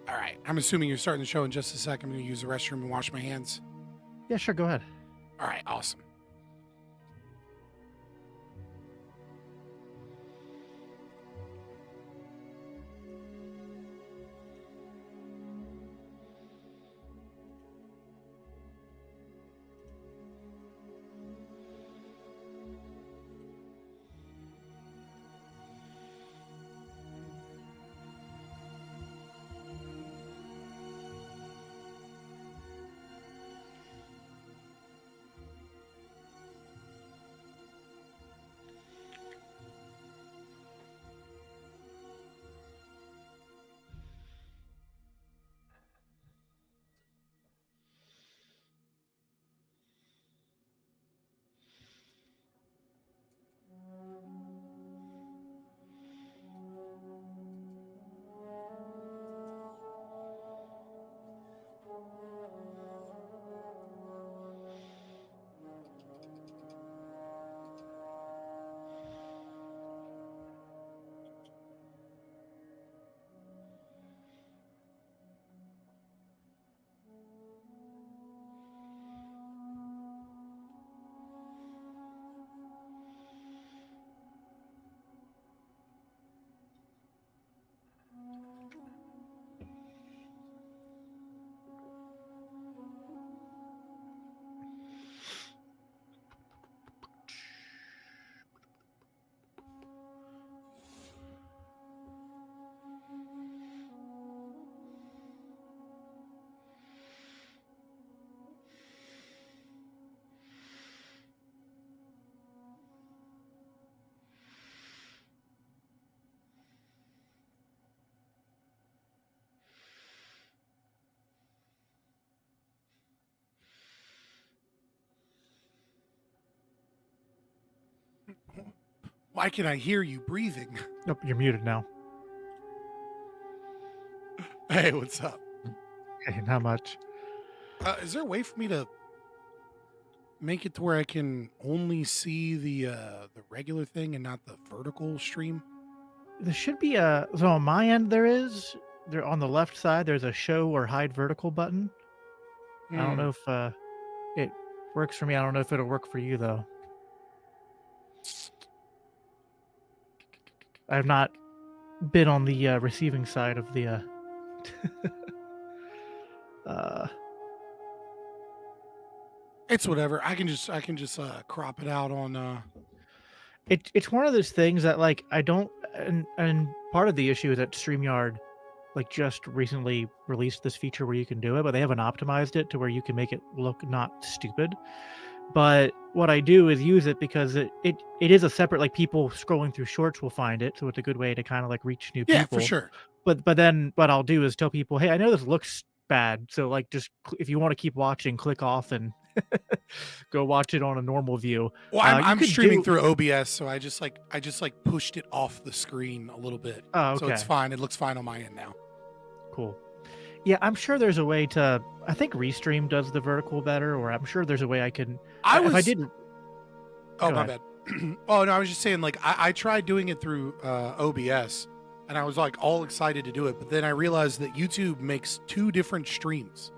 All right. I'm assuming you're starting the show in just a sec. I'm going to use the restroom and wash my hands. Yeah, sure. Go ahead. All right. Awesome. Why can I hear you breathing? Nope, you're muted now. Hey, what's up? Hey, not much. Is there a way for me to make it to where I can only see the regular thing and not the vertical stream? There should be a... So on my end there is. There on the left side, there's a show or hide vertical button. I don't know if it works for me. I don't know if it'll work for you, though. I've not been on the receiving side of the It's whatever. I can just crop it out on it's one of those things that like I don't and part of the issue is that StreamYard like just recently released this feature where you can do it, but they haven't optimized it to where you can make it look not stupid. But what I do is use it because it is a separate, like people scrolling through shorts will find it, so it's a good way to kind of like reach new people. Yeah, for sure. But then what I'll do is tell people, hey, I know this looks bad, so like just if you want to keep watching, click off and go watch it on a normal view. Well, I'm streaming through OBS, so I just pushed it off the screen a little bit. Oh, okay. So it's fine. It looks fine on my end now. Cool. Yeah, I'm sure there's a way to. I think Restream does the vertical better, or I'm sure there's a way I can. Oh, Go my ahead. bad. Oh, no, I was just saying, like, I tried doing it through OBS, and I was, like, all excited to do it. But then I realized that YouTube makes 2 different streams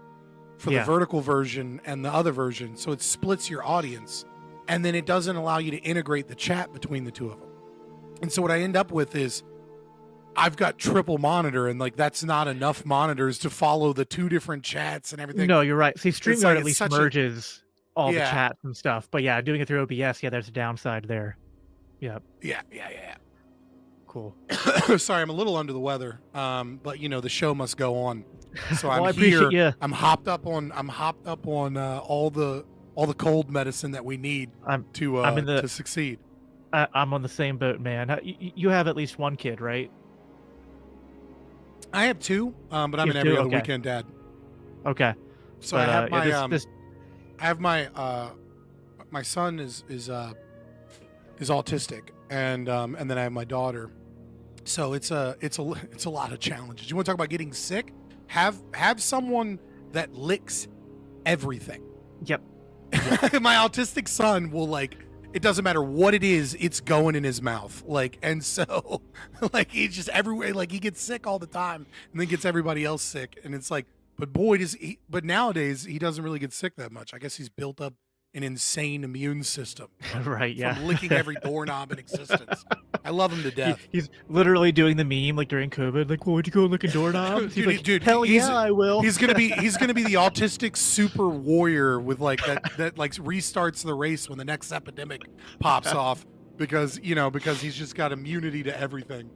for the vertical version and the other version. So it splits your audience, and then it doesn't allow you to integrate the chat between the 2 of them. And so what I end up with is I've got triple monitor, and, like, that's not enough monitors to follow the 2 different chats and everything. No, you're right. See, StreamYard like, at least merges all the chats and stuff. But yeah, doing it through OBS, there's a downside there. Yep. Yeah. Cool. Sorry, I'm a little under the weather, but the show must go on. So Well, I'm I appreciate here. you. I'm hopped up on all the cold medicine that we need to succeed. I'm on the same boat, man. You have at least one kid, right? I have 2, but I'm an every other weekend dad. Okay. So I have my my son is autistic, and then I have my daughter. So it's a lot of challenges. You want to talk about getting sick? Have someone that licks everything. Yep. My autistic son will, like, it doesn't matter what it is, it's going in his mouth. Like, and so like he's just everywhere, like he gets sick all the time and then gets everybody else sick. And it's like, but boy, but nowadays he doesn't really get sick that much. I guess he's built up an insane immune system. Right, yeah. From licking every doorknob in existence. I love him to death. He's literally doing the meme like during COVID, like, well, would you go lick a doorknob? He's like, dude, hell yeah, I will. He's gonna be the autistic super warrior with, like, that like restarts the race when the next epidemic pops off because he's just got immunity to everything.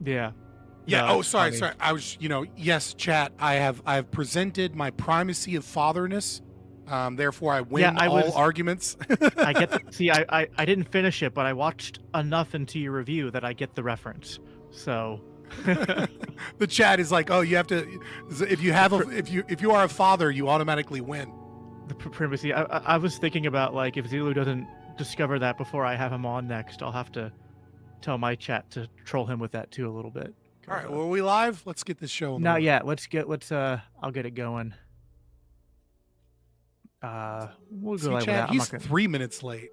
Yeah. Yeah. No, Sorry. I was, yes, chat. I have presented my primacy of fatherness. Therefore, I win all arguments. I get. See, I didn't finish it, but I watched enough into your review that I get the reference. So, the chat is like, oh, you have to. If you are a father, you automatically win. The primacy. I was thinking about, like, if Zulu doesn't discover that before I have him on next, I'll have to tell my chat to troll him with that too a little bit. All right. Well, are we live? Let's get this show. Not yet. I'll get it going. We'll go See, Chad, he's 3 minutes late.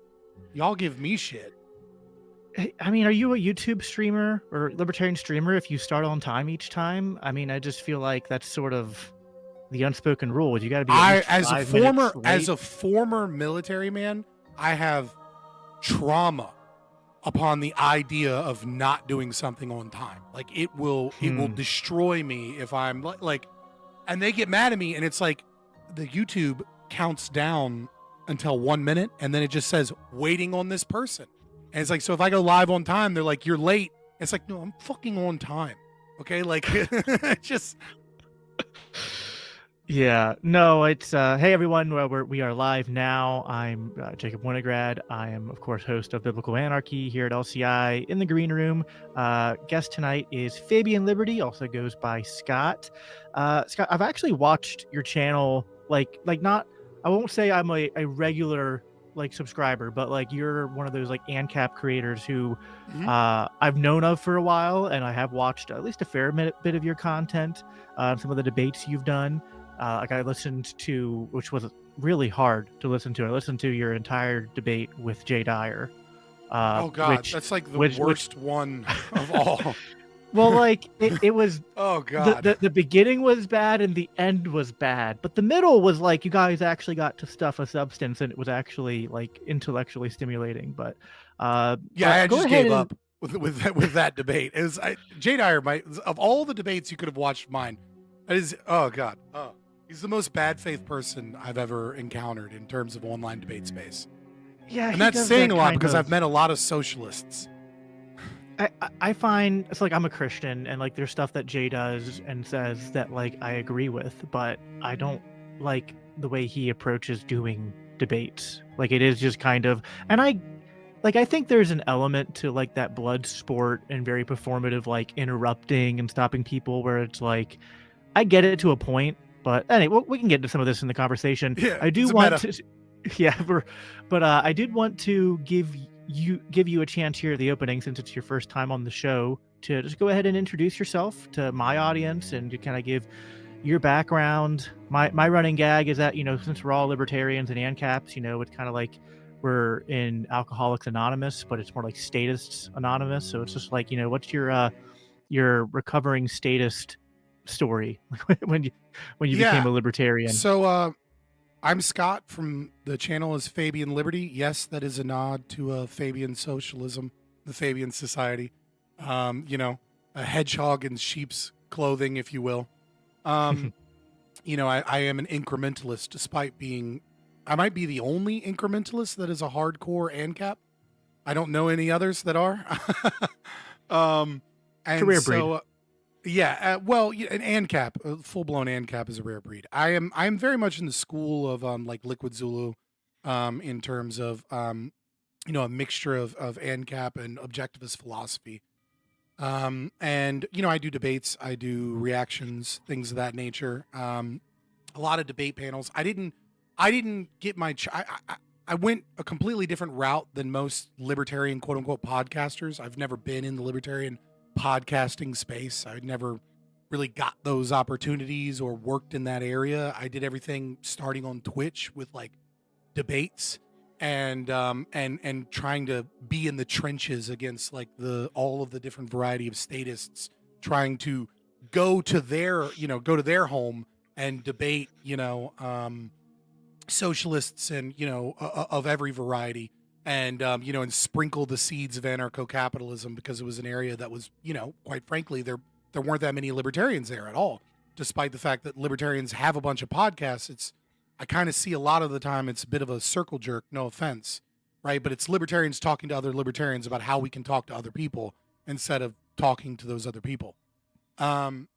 Y'all give me shit. I mean, are you a YouTube streamer or libertarian streamer if you start on time each time? I mean, I just feel like that's sort of the unspoken rule. You got to be. As a former military man, I have trauma upon the idea of not doing something on time. Like, it will destroy me if I'm like, and they get mad at me, and it's like the YouTube counts down until 1 minute, and then it just says waiting on this person, and it's like, so if I go live on time, they're like, you're late. It's like, no, I'm fucking on time. Okay, like, just yeah. No, it's hey everyone, we are live now. I'm Jacob Winograd. I am, of course, host of Biblical Anarchy here at LCI in the green room. Guest tonight is Fabian Liberty, also goes by Scott. Scott, I've actually watched your channel, like not, I won't say I'm a regular, like, subscriber, but, like, you're one of those, like, ANCAP creators who I've known of for a while, and I have watched at least a fair bit of your content, some of the debates you've done. Like, I listened to, which was really hard to listen to. I listened to your entire debate with Jay Dyer. Oh God, that's like the worst one of all. Well, like, it was. Oh God. The beginning was bad and the end was bad, but the middle was like you guys actually got to stuff a substance and it was actually, like, intellectually stimulating. But I just gave up with that debate. It was Jay Dyer. Of all the debates you could have watched, mine. That is. Oh God. Oh, he's the most bad faith person I've ever encountered in terms of online debate space. Yeah, and that's saying a lot because I've met a lot of socialists. I find it's like I'm a Christian, and, like, there's stuff that Jay does and says that, like, I agree with, but I don't like the way he approaches doing debates. Like, it is just kind of, and I think there's an element to, like, that blood sport and very performative, like, interrupting and stopping people where it's like, I get it to a point, but anyway, we can get into some of this in the conversation. Yeah, I do want to, yeah, but I did want to give you a chance here at the opening, since it's your first time on the show, to just go ahead and introduce yourself to my audience and to kind of give your background. My running gag is that, since we're all libertarians and ANCAPs, it's kind of like we're in Alcoholics Anonymous, but it's more like Statists Anonymous. So it's just like, what's your recovering statist story when you became a libertarian? So I'm Scott from the channel is Fabian Liberty. Yes, that is a nod to Fabian socialism, the Fabian Society. A hedgehog in sheep's clothing, if you will. I am an incrementalist, despite I might be the only incrementalist that is a hardcore ANCAP. I don't know any others that are. And it's a rare breed. So, an ANCAP, a full-blown ANCAP is a rare breed. I am very much in the school of like Liquid Zulu, in terms of a mixture of ANCAP and objectivist philosophy. I do debates, I do reactions, things of that nature. A lot of debate panels. I didn't get I went a completely different route than most libertarian quote unquote podcasters. I've never been in the libertarian podcasting space. I never really got those opportunities or worked in that area. I did everything starting on Twitch with like debates and trying to be in the trenches against like all of the different variety of statists, trying to go to their home and debate, socialists and, of every variety and sprinkle the seeds of anarcho-capitalism because it was an area that was, quite frankly, there weren't that many libertarians there at all, despite the fact that libertarians have a bunch of podcasts. I kind of see a lot of the time it's a bit of a circle jerk, no offense, right? But it's libertarians talking to other libertarians about how we can talk to other people instead of talking to those other people. And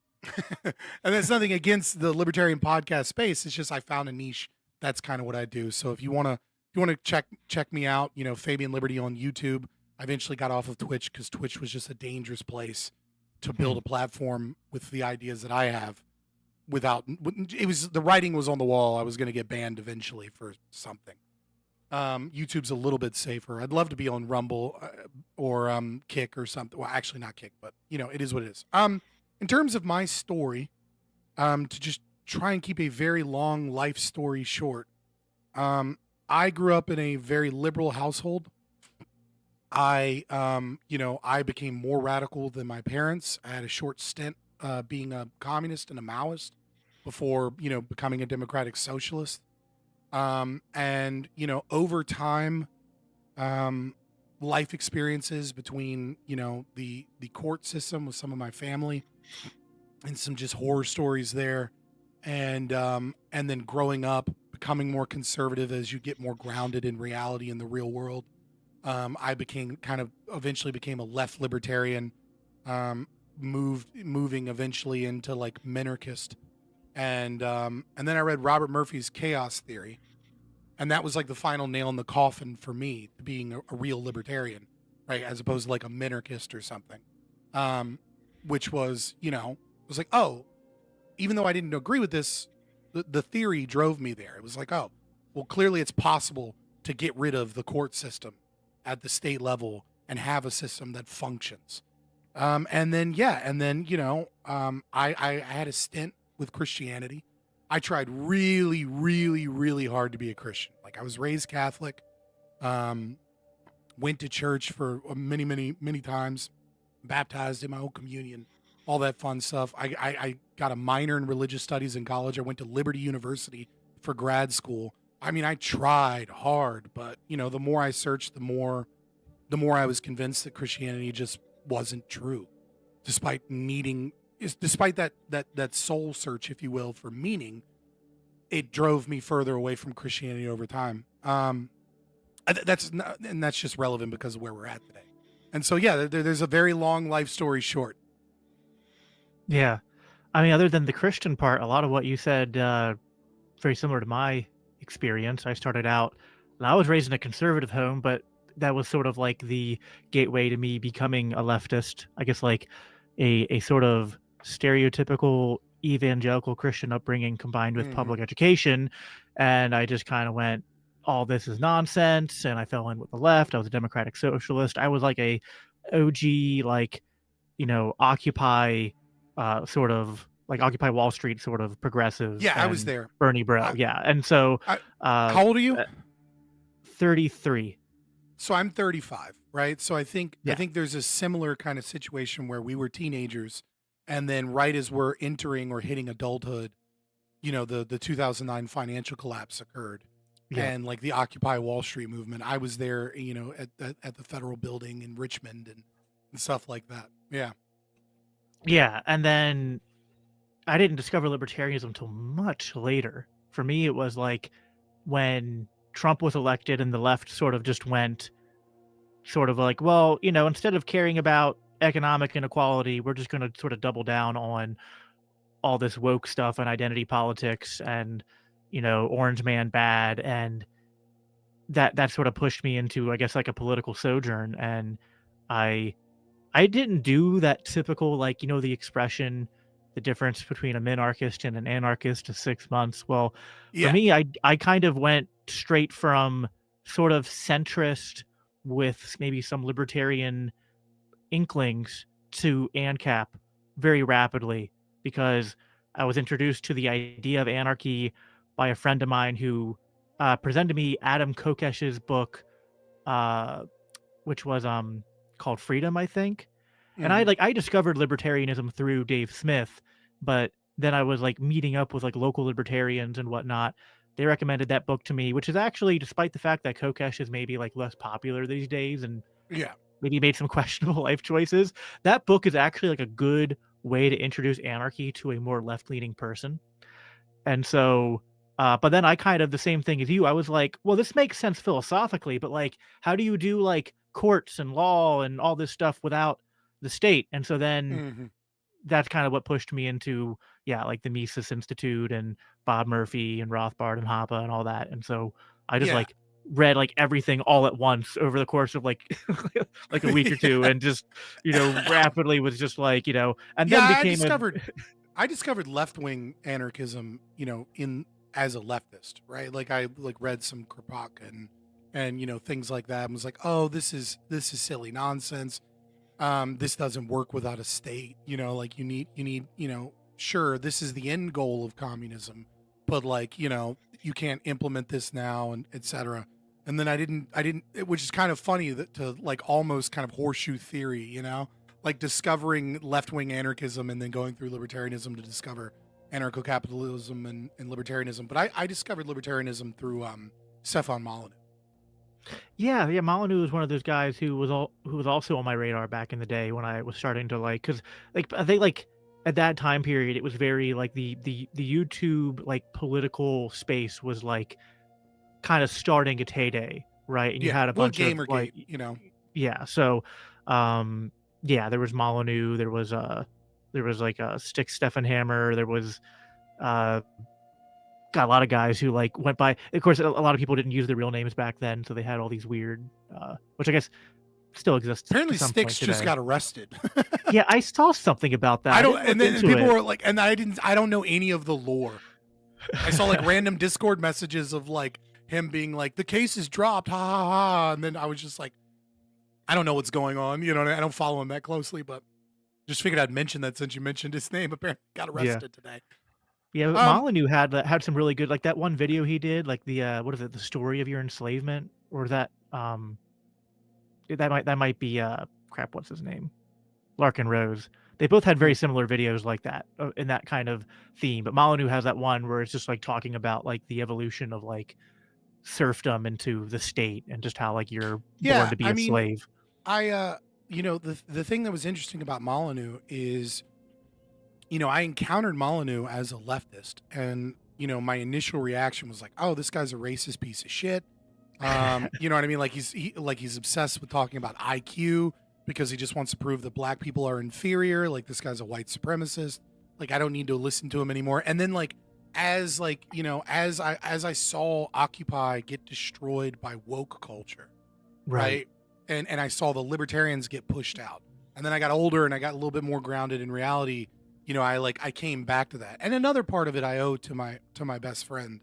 that's nothing against the libertarian podcast space. It's just I found a niche. That's kind of what I do. So if you want to check me out, Fabian Liberty on YouTube. I eventually got off of Twitch because Twitch was just a dangerous place to build a platform with the ideas that I have. The writing was on the wall. I was going to get banned eventually for something. YouTube's a little bit safer. I'd love to be on Rumble or Kick or something. Well, actually not Kick, but it is what it is. In terms of my story, to just try and keep a very long life story short, I grew up in a very liberal household. I became more radical than my parents. I had a short stint being a communist and a Maoist before, becoming a democratic socialist. Over time, life experiences between, the court system with some of my family and some just horror stories there. And then growing up, becoming more conservative as you get more grounded in reality in the real world. I eventually became a left libertarian, moving eventually into like minarchist. And then I read Robert Murphy's Chaos Theory. And that was like the final nail in the coffin for me to being a real libertarian, right? As opposed to like a minarchist or something. Which was, was like, oh, even though I didn't agree with this, the theory drove me there. It was like, oh, well, clearly it's possible to get rid of the court system at the state level and have a system that functions. I had a stint with Christianity. I tried really, really, really hard to be a Christian. Like I was raised Catholic, went to church for many, many, many times, baptized in my own communion, all that fun stuff. I got a minor in religious studies in college. I went to Liberty University for grad school. I mean, I tried hard, but the more I searched, the more I was convinced that Christianity just wasn't true, despite that soul search, if you will, for meaning. It drove me further away from Christianity over time. That's just relevant because of where we're at today. And so, yeah, there's a very long life story short. Yeah. I mean, other than the Christian part, a lot of what you said, very similar to my experience. I started out, and I was raised in a conservative home, but that was sort of like the gateway to me becoming a leftist. I guess like a sort of stereotypical evangelical Christian upbringing combined with public education. And I just kind of went, all this is nonsense. And I fell in with the left. I was a democratic socialist. I was like a OG, like, Occupy, sort of like Occupy Wall Street sort of progressive. Yeah, I was there. Bernie bro. Yeah. And so, how old are you? 33. So I'm 35, right? So I think there's a similar kind of situation where we were teenagers, and then right as we're entering or hitting adulthood, the 2009 financial collapse occurred, and like the Occupy Wall Street movement. I was there, at the federal building in Richmond and stuff like that. Yeah. Yeah, and then I didn't discover libertarianism until much later. For me, it was like when Trump was elected and the left sort of just went sort of like, well, instead of caring about economic inequality, we're just going to sort of double down on all this woke stuff and identity politics and, orange man bad. And that sort of pushed me into, I guess, like a political sojourn. And I didn't do that typical, like, the expression, the difference between a minarchist and an anarchist is 6 months. Well, for me, I kind of went straight from sort of centrist with maybe some libertarian inklings to ANCAP very rapidly, because I was introduced to the idea of anarchy by a friend of mine who presented me Adam Kokesh's book, which was called Freedom, I think. And I discovered libertarianism through Dave Smith, but then I was like meeting up with like local libertarians and whatnot. They recommended that book to me, which is actually, despite the fact that Kokesh is maybe like less popular these days and maybe made some questionable life choices, that book is actually like a good way to introduce anarchy to a more left-leaning person. And so, but then I kind of the same thing as you. I was like, well, this makes sense philosophically, but like, how do you do like courts and law and all this stuff without the state? And so then that's kind of what pushed me into, like the Mises Institute and Bob Murphy and Rothbard and Hoppe and all that. And so I just like read like everything all at once over the course of like like a week or two, and just rapidly was just like and then became I discovered left-wing anarchism as a leftist, right? Like I read some Kropotkin and things like that, and was like, oh, this is silly nonsense. This doesn't work without a state. Like you need sure, this is the end goal of communism, but like you can't implement this now, and etc. And then I didn't, which is kind of funny that to like almost kind of horseshoe theory, like discovering left-wing anarchism and then going through libertarianism to discover anarcho-capitalism and libertarianism. But I discovered libertarianism through Stefan Molyneux. Yeah, Molyneux was one of those guys who was also on my radar back in the day when I was starting to because like I think like at that time period it was very like the YouTube like political space was like kind of starting its heyday, right? And you had a bunch of like so there was Molyneux, there was like Stick Steffenhammer, there was got a lot of guys who like went by. Of course, a lot of people didn't use their real names back then, so they had all these weird, which I guess still exists. Apparently, Styx just got arrested. Yeah, I saw something about that. I don't, and then people were like, and I don't know any of the lore. I saw like random Discord messages of like him being like, the case is dropped, ha ha ha, and then I was just like, I don't know what's going on. I don't follow him that closely, but just figured I'd mention that since you mentioned his name. Apparently, got arrested today. Yeah, but Molyneux had some really good, like that one video he did, like the what is it, the story of your enslavement, or that that might be crap, what's his name, Larkin Rose. They both had very similar videos like that in that kind of theme. But Molyneux has that one where it's just like talking about like the evolution of like serfdom into the state and just how like you're born to be a slave. The thing that was interesting about Molyneux is, I encountered Molyneux as a leftist, and my initial reaction was like, oh, this guy's a racist piece of shit. You know what I mean? Like he's obsessed with talking about IQ because he just wants to prove that black people are inferior. Like this guy's a white supremacist. Like I don't need to listen to him anymore. And then as I saw Occupy get destroyed by woke culture, right? And I saw the libertarians get pushed out. And then I got older and I got a little bit more grounded in reality. I came back to that. And another part of it I owe to my best friend,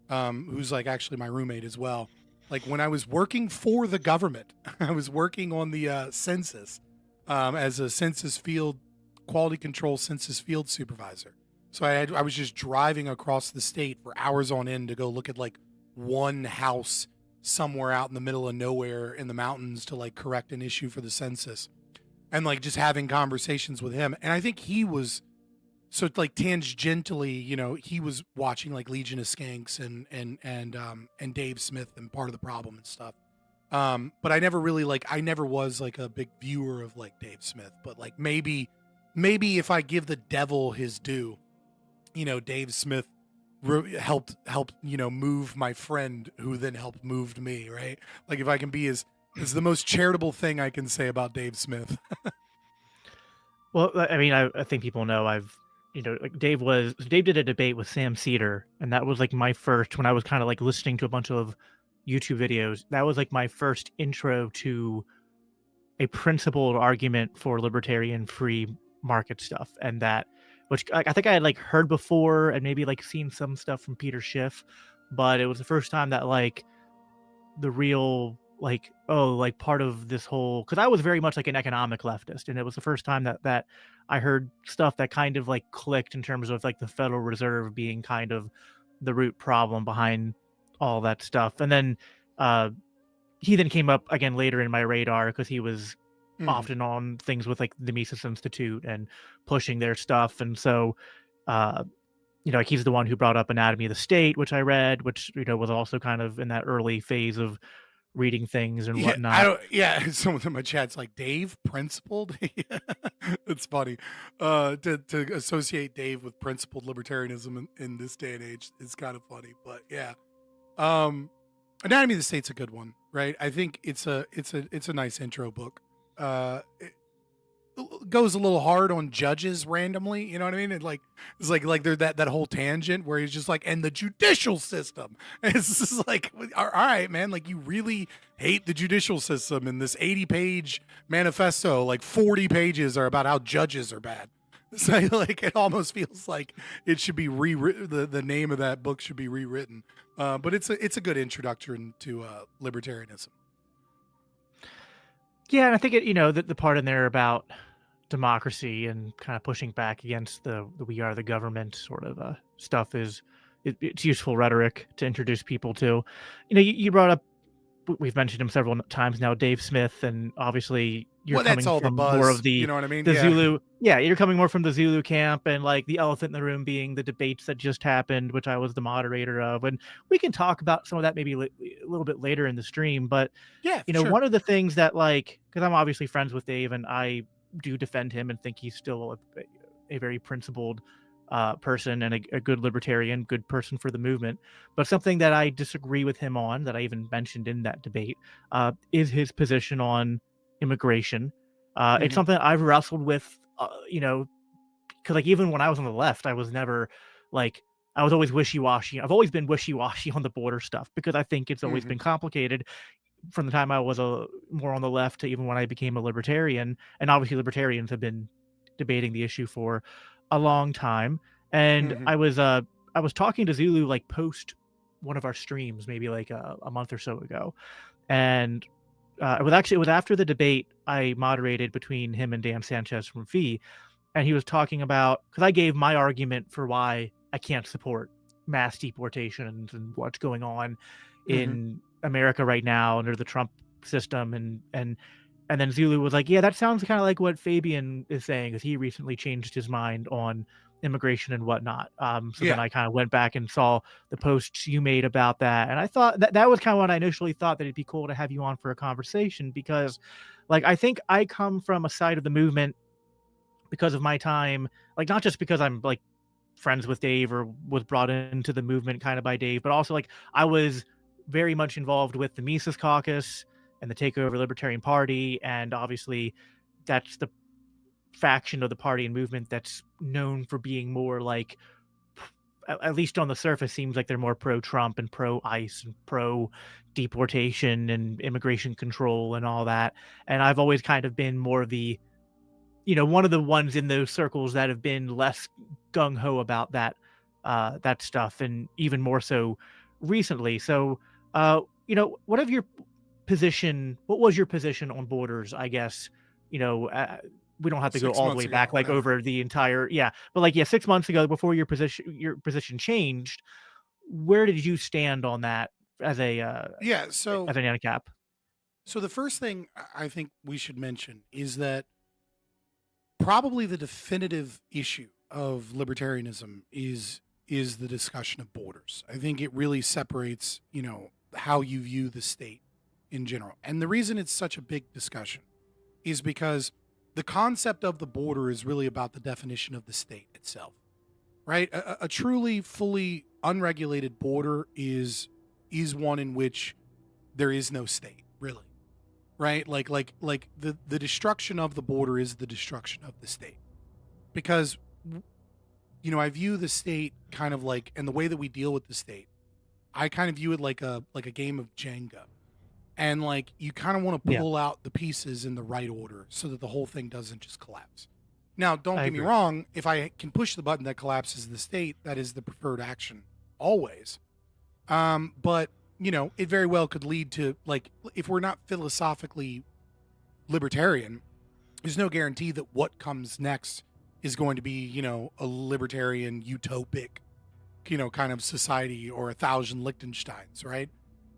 who's like actually my roommate as well. Like when I was working for the government, I was working on the census as a census field quality control census field supervisor. So I was just driving across the state for hours on end to go look at like one house somewhere out in the middle of nowhere in the mountains to like correct an issue for the census, and like just having conversations with him. And I think he was so like tangentially, you know, he was watching like Legion of Skanks and Dave Smith and Part of the Problem and stuff. But I never really I never was like a big viewer of like Dave Smith, but like maybe if I give the devil his due, you know, Dave Smith helped, you know, move my friend who then helped moved me, right? Like if I can be is the most charitable thing I can say about Dave Smith. Well, I mean, I think people know like Dave did a debate with Sam Cedar, and that was like my first, when I was kind of like listening to a bunch of YouTube videos, that was like my first intro to a principled argument for libertarian free market stuff. And that, which I think I had like heard before and maybe like seen some stuff from Peter Schiff, but it was the first time that like the real like, oh, like part of this whole, because I was very much like an economic leftist, and it was the first time that I heard stuff that kind of like clicked in terms of like the Federal Reserve being kind of the root problem behind all that stuff. And then he then came up again later in my radar because he was often on things with like the Mises Institute and pushing their stuff. And so you know, like he's the one who brought up Anatomy of the State, which I read, which, you know, was also kind of in that early phase of reading things and whatnot. Someone in my chat's like, Dave principled. It's funny to associate Dave with principled libertarianism in this day and age. It's kind of funny, but yeah. Anatomy of the State's a good one, right? I think it's a nice intro book. It goes a little hard on judges randomly, you know what I mean? It's like they're that whole tangent where he's just like, and the judicial system. And it's just like, all right, man, like you really hate the judicial system. In this 80-page manifesto, like 40 pages are about how judges are bad. So like it almost feels like it should be rewritten. The name of that book should be rewritten. But it's a good introduction to libertarianism. Yeah, and I think the part in there about democracy and kind of pushing back against the we are the government sort of stuff it's useful rhetoric to introduce people to. You brought up, we've mentioned him several times now, Dave Smith, and obviously you're coming from more of the, you know what I mean? Zulu. Yeah, you're coming more from the Zulu camp, and like the elephant in the room being the debates that just happened, which I was the moderator of, and we can talk about some of that maybe a little bit later in the stream. But yeah, sure. One of the things that, like, because I'm obviously friends with Dave, and I do defend him and think he's still a very principled person and a good libertarian, good person for the movement. But something that I disagree with him on, that I even mentioned in that debate, is his position on immigration. It's something I've wrestled with, because like even when I was on the left, I was never like, I was always wishy-washy. I've always been wishy-washy on the border stuff because I think it's always been complicated from the time I was more on the left to even when I became a libertarian. And obviously libertarians have been debating the issue for a long time. And I was talking to Zulu like post one of our streams, maybe like a month or so ago. And it was after the debate I moderated between him and Dan Sanchez from FEE. And he was talking about, because I gave my argument for why I can't support mass deportations and what's going on in America right now under the Trump system. And then Zulu was like, yeah, that sounds kind of like what Fabian is saying, because he recently changed his mind on immigration and whatnot. Then I kind of went back and saw the posts you made about that. And I thought that was kind of what I initially thought, that it'd be cool to have you on for a conversation, because like, I think I come from a side of the movement because of my time, like not just because I'm like friends with Dave or was brought into the movement kind of by Dave, but also like I was very much involved with the Mises Caucus and the Takeover Libertarian Party. And obviously that's the faction of the party and movement that's known for being more like, at least on the surface, seems like they're more pro-Trump and pro-ICE and pro-deportation and immigration control and all that. And I've always kind of been more of the, one of the ones in those circles that have been less gung-ho about that stuff, and even more so recently. So, what was your position on borders, I guess? We don't have to go all the way back, like over the entire, but like, 6 months ago, before your position changed, where did you stand on that as a So as an anti-cap. So the first thing I think we should mention is that probably the definitive issue of libertarianism is the discussion of borders. I think it really separates, how you view the state in general. And the reason it's such a big discussion is because the concept of the border is really about the definition of the state itself, right? A truly, fully unregulated border is one in which there is no state, really, right? Like the destruction of the border is the destruction of the state, because I view the state kind of like, and the way that we deal with the state, I kind of view it like a game of Jenga. And like you kind of want to pull out the pieces in the right order so that the whole thing doesn't just collapse. Now, don't get me wrong, if I can push the button that collapses the state, that is the preferred action always. But it very well could lead to, like, if we're not philosophically libertarian, there's no guarantee that what comes next is going to be, a libertarian utopic, kind of society or 1,000 Liechtensteins, right?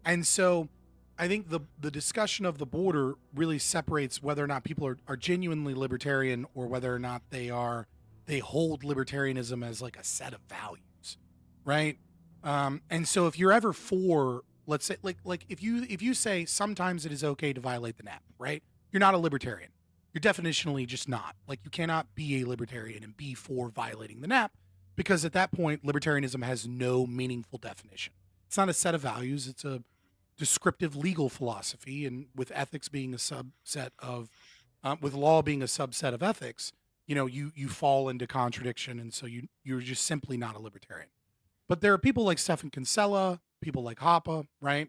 And so I think the discussion of the border really separates whether or not people are genuinely libertarian or whether or not they hold libertarianism as like a set of values, right? And so if you're ever for, let's say, like if you say sometimes it is okay to violate the NAP, right? You're not a libertarian. You're definitionally just not. Like, you cannot be a libertarian and be for violating the NAP, because at that point, libertarianism has no meaningful definition. It's not a set of values. It's a descriptive legal philosophy, and with ethics being a subset of, with law being a subset of ethics, you fall into contradiction, and so you're just simply not a libertarian. But there are people like Stefan Kinsella, people like Hoppe, right,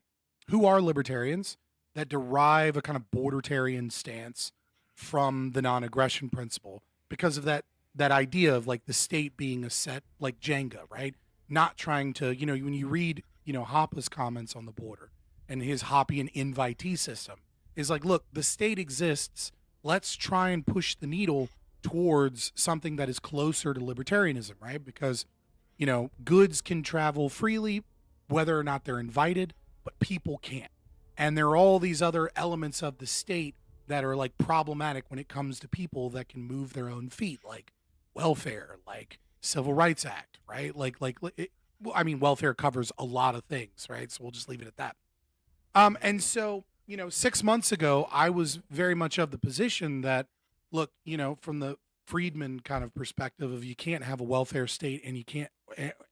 who are libertarians that derive a kind of bordertarian stance from the non-aggression principle because of that idea of like the state being a set like Jenga, right? Not trying to, when you read, Hoppe's comments on the border and his Hoppian invitee system is like, look, the state exists. Let's try and push the needle towards something that is closer to libertarianism, right? Because, goods can travel freely, whether or not they're invited, but people can't. And there are all these other elements of the state that are like problematic when it comes to people that can move their own feet, like welfare, like Civil Rights Act, right? Welfare covers a lot of things, right? So we'll just leave it at that. And so, 6 months ago, I was very much of the position that, look, from the Friedman kind of perspective of you can't have a welfare state and you can't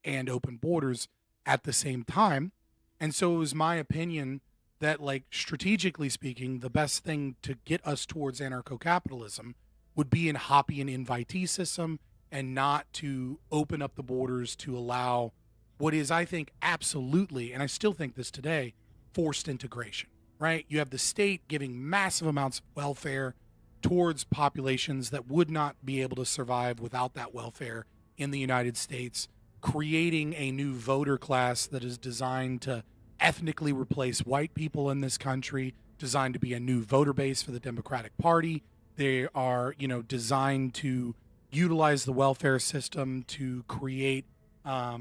and open borders at the same time. And so it was my opinion that, like, strategically speaking, the best thing to get us towards anarcho-capitalism would be an Hoppian invitee system, and not to open up the borders to allow what is, I think, absolutely, and I still think this today, forced integration, right? You have the state giving massive amounts of welfare towards populations that would not be able to survive without that welfare in the United States, creating a new voter class that is designed to ethnically replace white people in this country, designed to be a new voter base for the Democratic Party. They are, designed to utilize the welfare system to create, a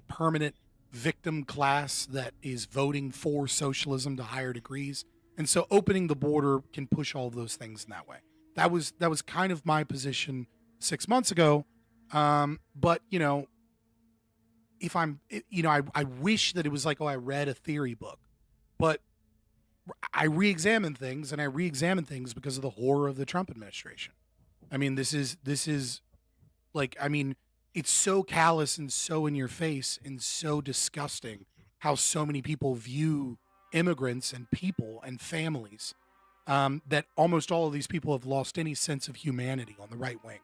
permanent victim class that is voting for socialism to higher degrees. And so opening the border can push all of those things in that way. That was kind of my position 6 months ago. But, if I wish that it was like, I read a theory book, but I re-examine things, and I re-examine things because of the horror of the Trump administration. I mean, this is like, it's so callous and so in your face and so disgusting how so many people view immigrants and people and families, that almost all of these people have lost any sense of humanity on the right wing.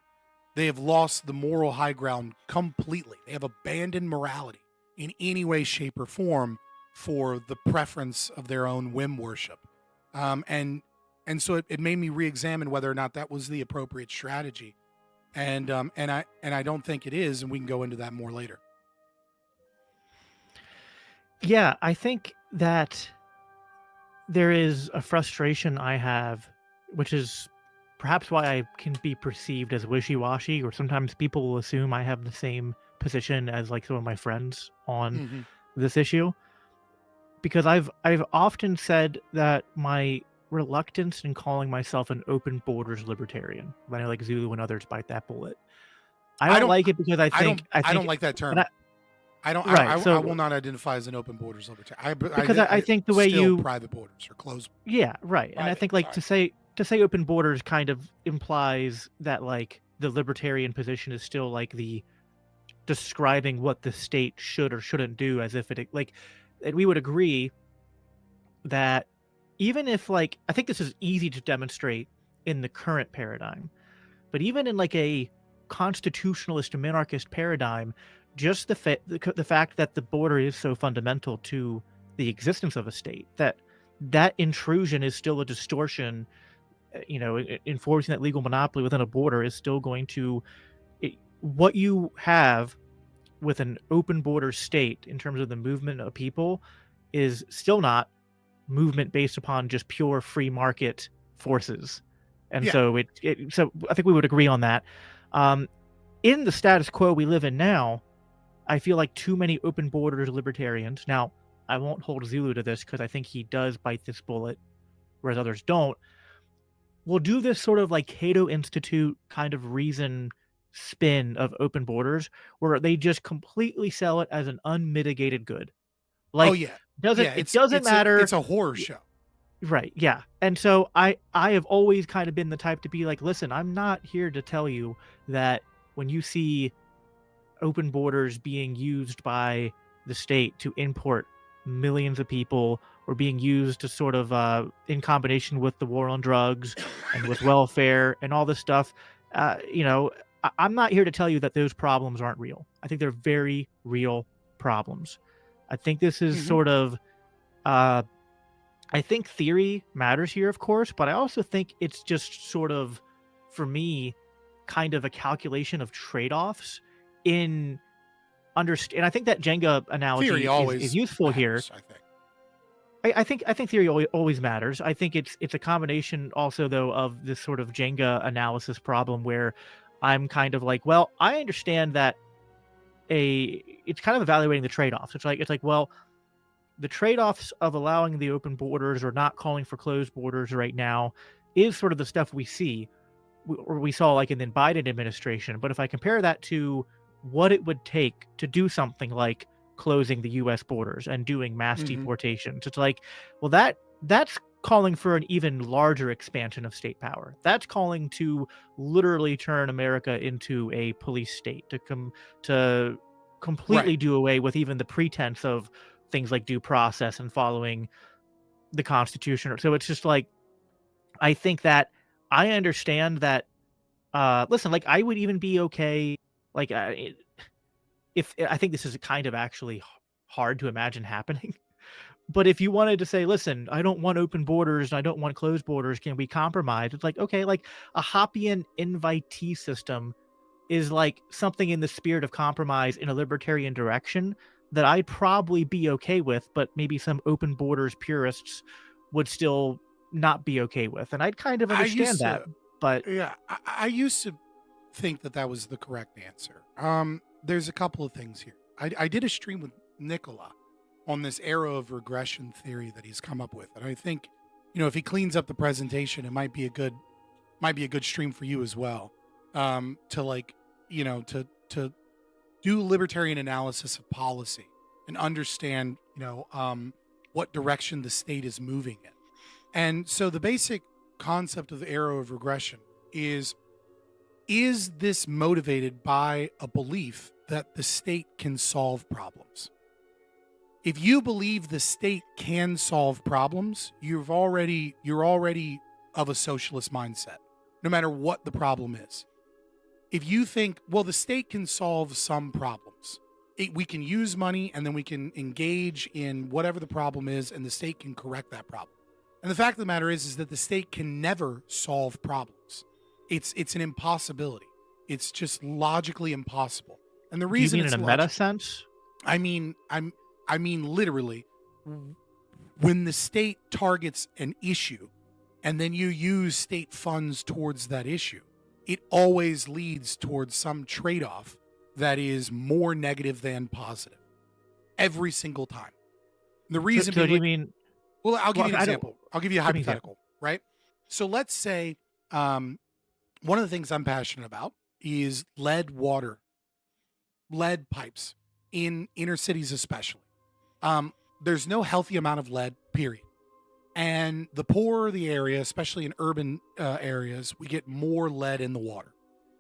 They have lost the moral high ground completely. They have abandoned morality in any way, shape, or form for the preference of their own whim worship. And so it made me re-examine whether or not that was the appropriate strategy. And I don't think it is, and we can go into that more later. Yeah, I think that there is a frustration I have, which is perhaps why I can be perceived as wishy-washy, or sometimes people will assume I have the same position as like some of my friends on this issue, because I've often said that my reluctance in calling myself an open borders libertarian, when I like Zulu and others bite that bullet. I don't like it because I think I don't like that term. I don't. Right, I will not identify as an open borders libertarian. Because I think the way still you private borders or closed. Yeah, right. And I think like to say open borders kind of implies that like the libertarian position is still like the describing what the state should or shouldn't do, as if it like, and we would agree that even if like, I think this is easy to demonstrate in the current paradigm, but even in like a constitutionalist minarchist paradigm, just the fact that the border is so fundamental to the existence of a state, that intrusion is still a distortion, enforcing that legal monopoly within a border is still going to, what you have with an open border state in terms of the movement of people is still not movement based upon just pure free market forces. And so so I think we would agree on that. In the status quo we live in now, I feel like too many open borders libertarians. Now, I won't hold Zulu to this because I think he does bite this bullet, whereas others don't. Will do this sort of like Cato Institute kind of reason spin of open borders, where they just completely sell it as an unmitigated good. Like, it doesn't matter. It's a horror show. Right. Yeah. And so I have always kind of been the type to be like, listen, I'm not here to tell you that when you see open borders being used by the state to import millions of people, or being used to sort of in combination with the war on drugs and with welfare and all this stuff, I'm not here to tell you that those problems aren't real. I think they're very real problems. I think this is sort of I think theory matters here, of course, but I also think it's just sort of, for me, kind of a calculation of trade-offs in understand. I think that Jenga analogy is useful here. I think theory always matters. I think it's a combination also, though, of this sort of Jenga analysis problem where I'm kind of like, well, I understand that it's kind of evaluating the trade-offs. It's like, well, the trade-offs of allowing the open borders or not calling for closed borders right now is sort of the stuff we see, or we saw like in the Biden administration. But if I compare that to what it would take to do something like closing the U.S. borders and doing mass deportations, it's like, well, that's calling for an even larger expansion of state power. That's calling to literally turn America into a police state, to completely do away with even the pretense of things like due process and following the Constitution. So it's just like, I think that I understand that. Listen, like I would even be okay. Like if I think this is kind of actually hard to imagine happening. But if you wanted to say, listen, I don't want open borders and I don't want closed borders, can we compromise? It's like, okay, like a Hoppian invitee system is like something in the spirit of compromise in a libertarian direction that I'd probably be okay with, but maybe some open borders purists would still not be okay with. And I'd kind of understand that. But yeah, I used to think that was the correct answer. There's a couple of things here. I did a stream with Nicola on this era of regression theory that he's come up with. And I think, if he cleans up the presentation, it might be a good stream for you as well. To do libertarian analysis of policy and understand, what direction the state is moving in. And so the basic concept of the arrow of regression is this motivated by a belief that the state can solve problems? If you believe the state can solve problems, you're already of a socialist mindset, no matter what the problem is. If you think, well, the state can solve some problems, we can use money and then we can engage in whatever the problem is and the state can correct that problem. And the fact of the matter is that the state can never solve problems. It's an impossibility. It's just logically impossible. And the reason you mean in a meta sense? I mean literally, when the state targets an issue and then you use state funds towards that issue, it always leads towards some trade-off that is more negative than positive. every single time. The reason So do you mean? Well, I'll give you an I don't- example. I'll give you a Give me an example. hypothetical, right? So let's say one of the things I'm passionate about is lead pipes in inner cities especially. There's no healthy amount of lead, period. And the poorer the area, especially in urban areas, we get more lead in the water.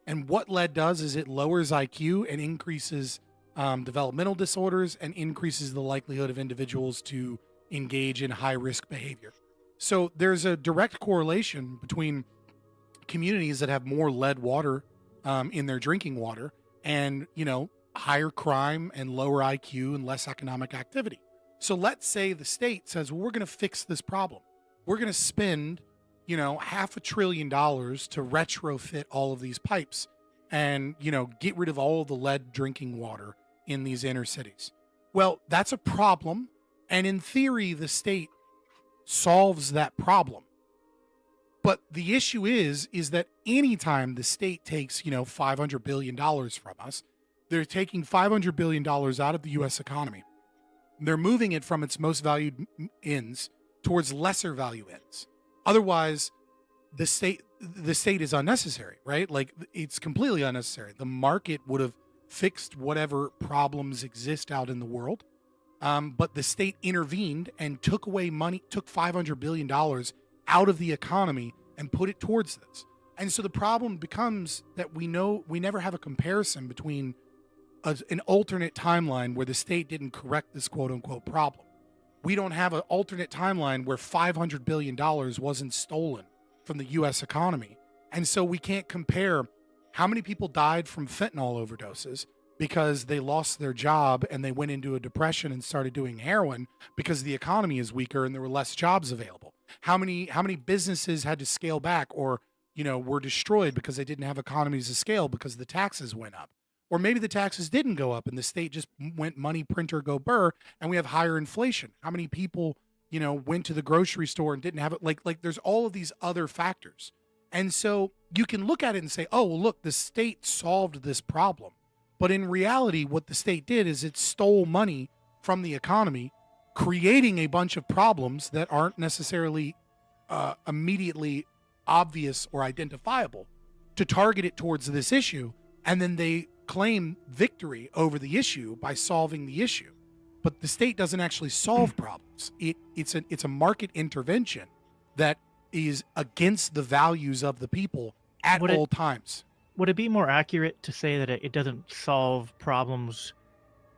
And what lead does is it lowers IQ and increases developmental disorders and increases the likelihood of individuals to engage in high-risk behavior. So there's a direct correlation between communities that have more lead water in their drinking water and, higher crime and lower IQ and less economic activity. So let's say the state says, well, we're going to fix this problem. We're going to spend, $500 billion to retrofit all of these pipes and, get rid of all of the lead drinking water in these inner cities. Well, that's a problem. And in theory, the state solves that problem. But the issue is that anytime the state takes, $500 billion from us, they're taking $500 billion out of the U.S. economy. They're moving it from its most valued ends towards lesser value ends. Otherwise, the state is unnecessary, right? Like, it's completely unnecessary. The market would have fixed whatever problems exist out in the world. But the state intervened and took away money, took $500 billion out of the economy and put it towards this. And so the problem becomes that we never have a comparison between an alternate timeline where the state didn't correct this quote unquote problem. We don't have an alternate timeline where $500 billion wasn't stolen from the U.S. economy. And so we can't compare how many people died from fentanyl overdoses because they lost their job and they went into a depression and started doing heroin because the economy is weaker and there were less jobs available. How many businesses had to scale back or, were destroyed because they didn't have economies of scale because the taxes went up. Or maybe the taxes didn't go up and the state just went money printer go burr and we have higher inflation. How many people, went to the grocery store and didn't have it? Like there's all of these other factors. And so you can look at it and say, oh, well, look, the state solved this problem. But in reality, what the state did is it stole money from the economy, creating a bunch of problems that aren't necessarily immediately obvious or identifiable to target it towards this issue. And then they claim victory over the issue by solving the issue. But the state doesn't actually solve problems. It's a market intervention that is against the values of the people at all times. Would it be more accurate to say that it doesn't solve problems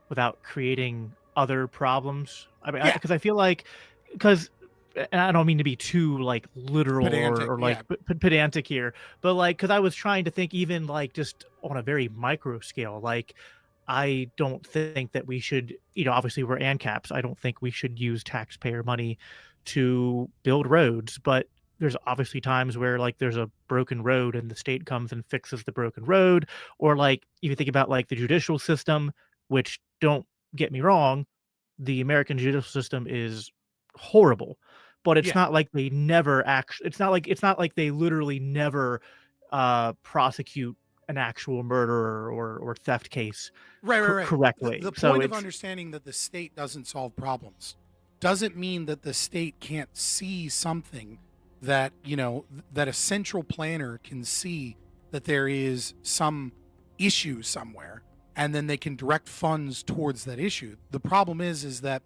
without creating other problems? I mean, because I feel like, and I don't mean to be too literal Pedantic, or pedantic here, but because I was trying to think even just on a very micro scale, I don't think that we should, obviously we're ANCAPs. I don't think we should use taxpayer money to build roads, but there's obviously times where there's a broken road and the state comes and fixes the broken road. Or you think about the judicial system, which, don't get me wrong, the American judicial system is horrible, but it's not like they never it's not like they literally never prosecute an actual murder or theft case right. correctly. The point of understanding that the state doesn't solve problems doesn't mean that the state can't see something that, that a central planner can see that there is some issue somewhere and then they can direct funds towards that issue. The problem is that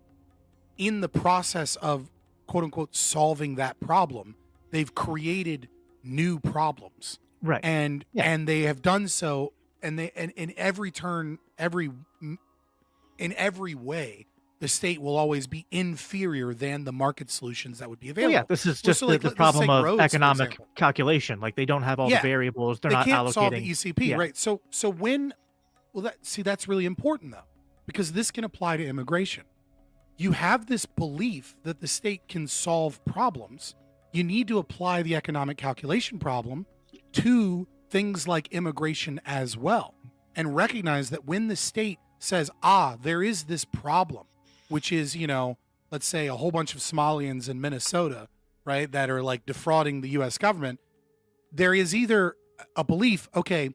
in the process of quote unquote solving that problem, they've created new problems. Right. And they have done so and in every turn, in every way, the state will always be inferior than the market solutions that would be available. Well, yeah, this is just the problem of roads, economic calculation. They don't have all the variables. They're not can't allocating. Solve the ECP, right? So that's really important though, because this can apply to immigration. You have this belief that the state can solve problems. You need to apply the economic calculation problem to things like immigration as well, and recognize that when the state says, there is this problem, which is, let's say a whole bunch of Somalians in Minnesota, right, that are defrauding the U.S. government, there is either a belief, okay,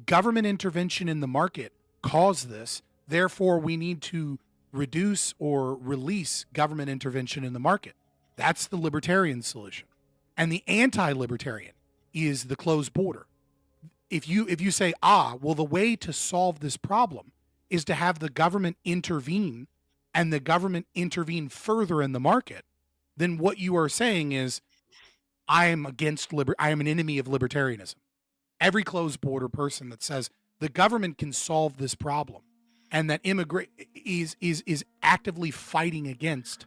government intervention in the market caused this, therefore we need to reduce or release government intervention in the market. That's the libertarian solution. And the anti-libertarian is the closed border. If you say, well, the way to solve this problem is to have the government intervene, and the government intervene further in the market, then what you are saying is, I am an enemy of libertarianism. Every closed border person that says the government can solve this problem and that is actively fighting against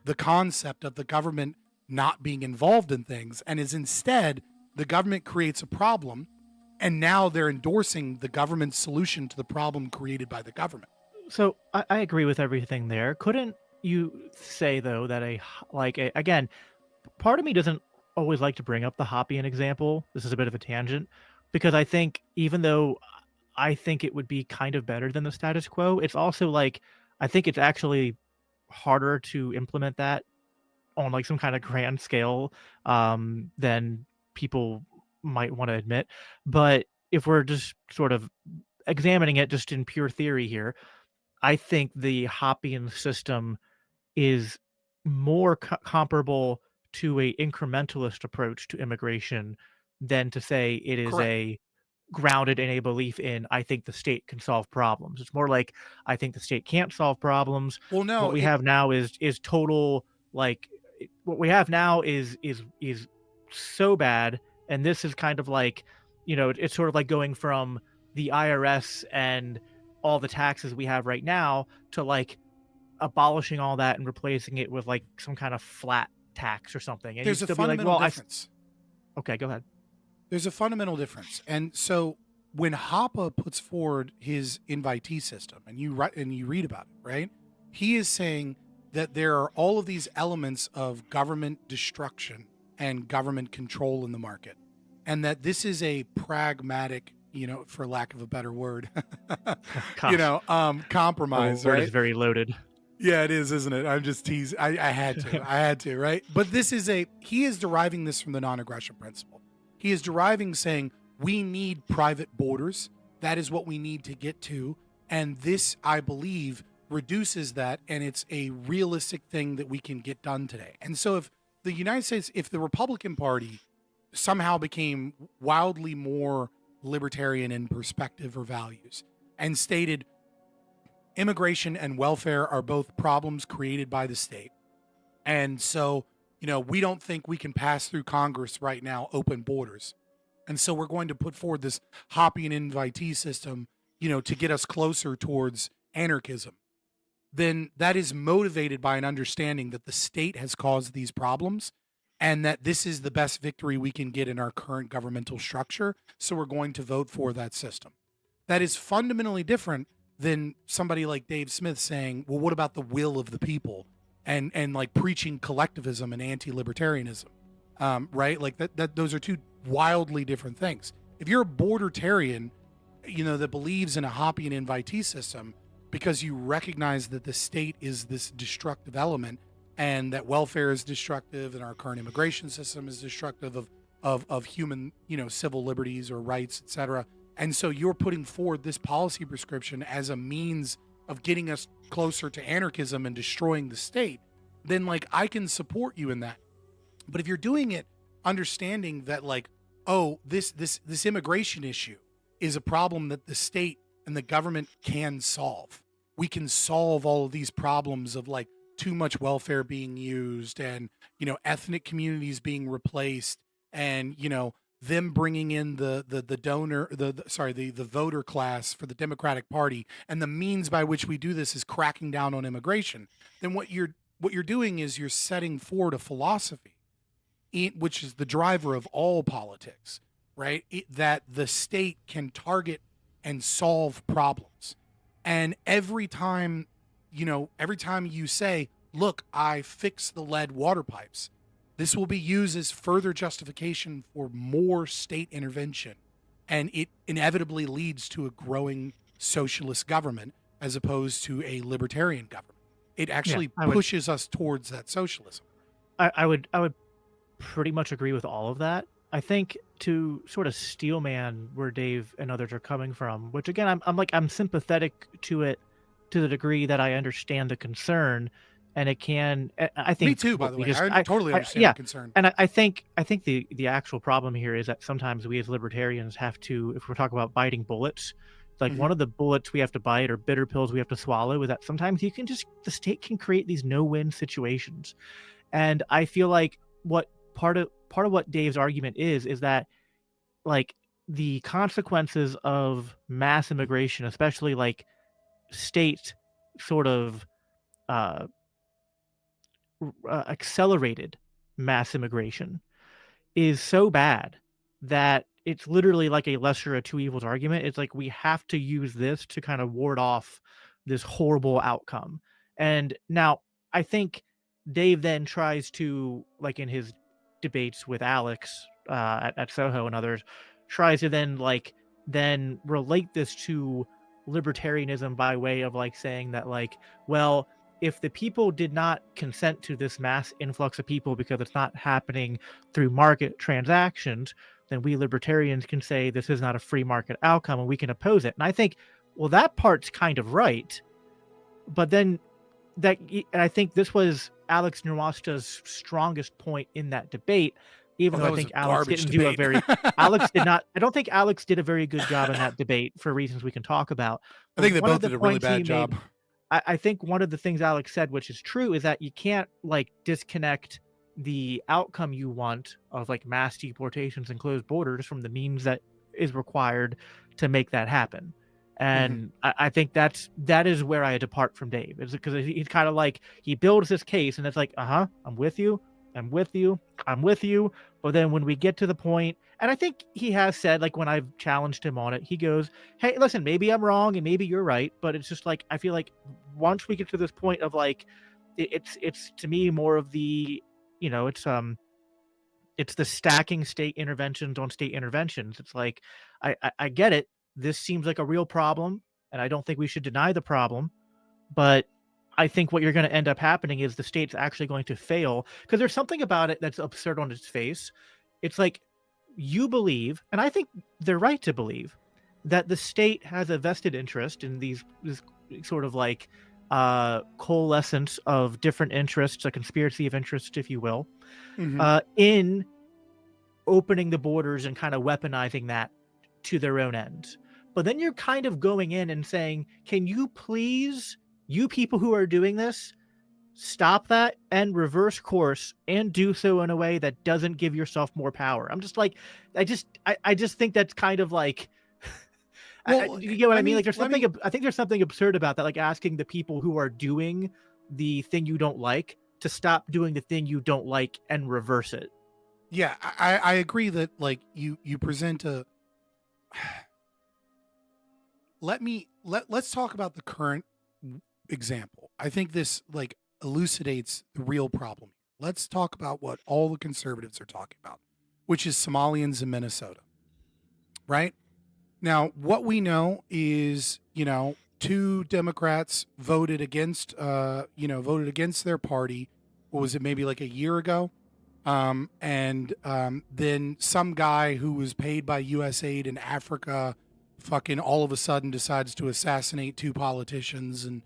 the concept of the government not being involved in things, and is instead the government creates a problem, and now they're endorsing the government's solution to the problem created by the government. So I agree with everything there. Couldn't you say though that again, part of me doesn't always like to bring up the Hoppian example. This is a bit of a tangent, because I think even though I think it would be kind of better than the status quo, it's also like, I think it's actually harder to implement that on like some kind of grand scale than people might want to admit. But if we're just sort of examining it just in pure theory here, I think the Hoppian system is more comparable to a incrementalist approach to immigration than to say it is a grounded in a belief in, I think the state can solve problems. It's more like, I think the state can't solve problems. Well, no, what we have now is total, like, what we have now is so bad. And this is kind of like, it's sort of like going from the IRS and all the taxes we have right now to like abolishing all that and replacing it with like some kind of flat tax or something. And there's a fundamental difference. Okay, go ahead. There's a fundamental difference. And so when Hoppe puts forward his invitee system, and you read about it, right? He is saying that there are all of these elements of government destruction and government control in the market, and that this is a pragmatic, for lack of a better word, compromise. The word right? is very loaded. Yeah, it is, isn't it? I'm just teasing. I had to, right? But he is deriving this from the non-aggression principle. He is deriving saying, we need private borders. That is what we need to get to. And this, I believe, reduces that, and it's a realistic thing that we can get done today. And so if the United States, if the Republican Party somehow became wildly more libertarian in perspective or values and stated immigration and welfare are both problems created by the state, and so, we don't think we can pass through Congress right now open borders, and so we're going to put forward this Hoppian invitee system, to get us closer towards anarchism, then that is motivated by an understanding that the state has caused these problems and that this is the best victory we can get in our current governmental structure. So we're going to vote for that system. That is fundamentally different than somebody like Dave Smith saying, well, what about the will of the people? And like preaching collectivism and anti-libertarianism, right? Like that those are two wildly different things. If you're a bordertarian, that believes in a Hoppian invitee system because you recognize that the state is this destructive element and that welfare is destructive and our current immigration system is destructive of human, civil liberties or rights, etc. And so you're putting forward this policy prescription as a means of getting us closer to anarchism and destroying the state, then like I can support you in that. But if you're doing it understanding that like, oh, this immigration issue is a problem that the state and the government can solve. We can solve all of these problems of like too much welfare being used and, ethnic communities being replaced and, them bringing in the voter class for the Democratic Party, and the means by which we do this is cracking down on immigration. Then what you're doing is you're setting forward a philosophy, which is the driver of all politics, right? That the state can target and solve problems, and every time you say, "Look, I fixed the lead water pipes," this will be used as further justification for more state intervention, and it inevitably leads to a growing socialist government as opposed to a libertarian government. It actually pushes us towards that socialism. I would pretty much agree with all of that. I think to sort of steelman where Dave and others are coming from, which again I'm sympathetic to it to the degree that I understand the concern, and it can. I think Me too, by what the we way. just- I totally understand yeah, the concern. and I think the actual problem here is that sometimes we as libertarians have to, if we're talking about biting bullets, like Mm-hmm. one of the bullets we have to bite or bitter pills we have to swallow is that sometimes the state can create these no-win situations, and I feel like what part of what Dave's argument is that like the consequences of mass immigration, especially like state sort of uh, accelerated mass immigration, is so bad that it's literally like a lesser of two evils argument. It's like we have to use this to kind of ward off this horrible outcome. And now I think Dave then tries to, like in his debates with Alex at Soho and others, tries to then relate this to libertarianism by way of like saying that like, well, if the people did not consent to this mass influx of people because it's not happening through market transactions, then we libertarians can say this is not a free market outcome and we can oppose it. And I think, well, that part's kind of right. But then and I think this was Alex Nowak's strongest point in that debate, even though I think Alex didn't do a very Alex did not. I don't think Alex did a very good job in that debate for reasons we can talk about. I think they One of both the did a really points he bad job. made- I think one of the things Alex said, which is true, is that you can't like disconnect the outcome you want of like mass deportations and closed borders from the means that is required to make that happen. And I think that is where I depart from Dave. It's because he's kind of like, he builds this case and it's like, I'm with you. But then when we get to the point, and I think he has said, like when I've challenged him on it, he goes, hey, listen, maybe I'm wrong and maybe you're right. But it's just like, I feel like once we get to this point of like, it's to me more of the, it's the stacking state interventions on state interventions. It's like, I get it. This seems like a real problem, and I don't think we should deny the problem. But I think what you're going to end up happening is the state's actually going to fail, because there's something about it that's absurd on its face. It's like you believe, and I think they're right to believe, that the state has a vested interest in this sort of like coalescence of different interests, a conspiracy of interest, if you will, in opening the borders and kind of weaponizing that to their own ends. But then you're kind of going in and saying, can you please, you people who are doing this, stop that and reverse course and do so in a way that doesn't give yourself more power. I'm just like, I just think that's kind of like, Well, you get what I mean? Like there's something, I think there's something absurd about that. Like asking the people who are doing the thing you don't like to stop doing the thing you don't like and reverse it. Yeah, I agree that like you present a. Let's talk about the current example. I think this like elucidates the real problem. Let's talk about what all the conservatives are talking about, which is Somalians in Minnesota. Right? Now, what we know is, two Democrats voted against their party. What was it? Maybe like a year ago. And then some guy who was paid by USAID in Africa fucking all of a sudden decides to assassinate two politicians, and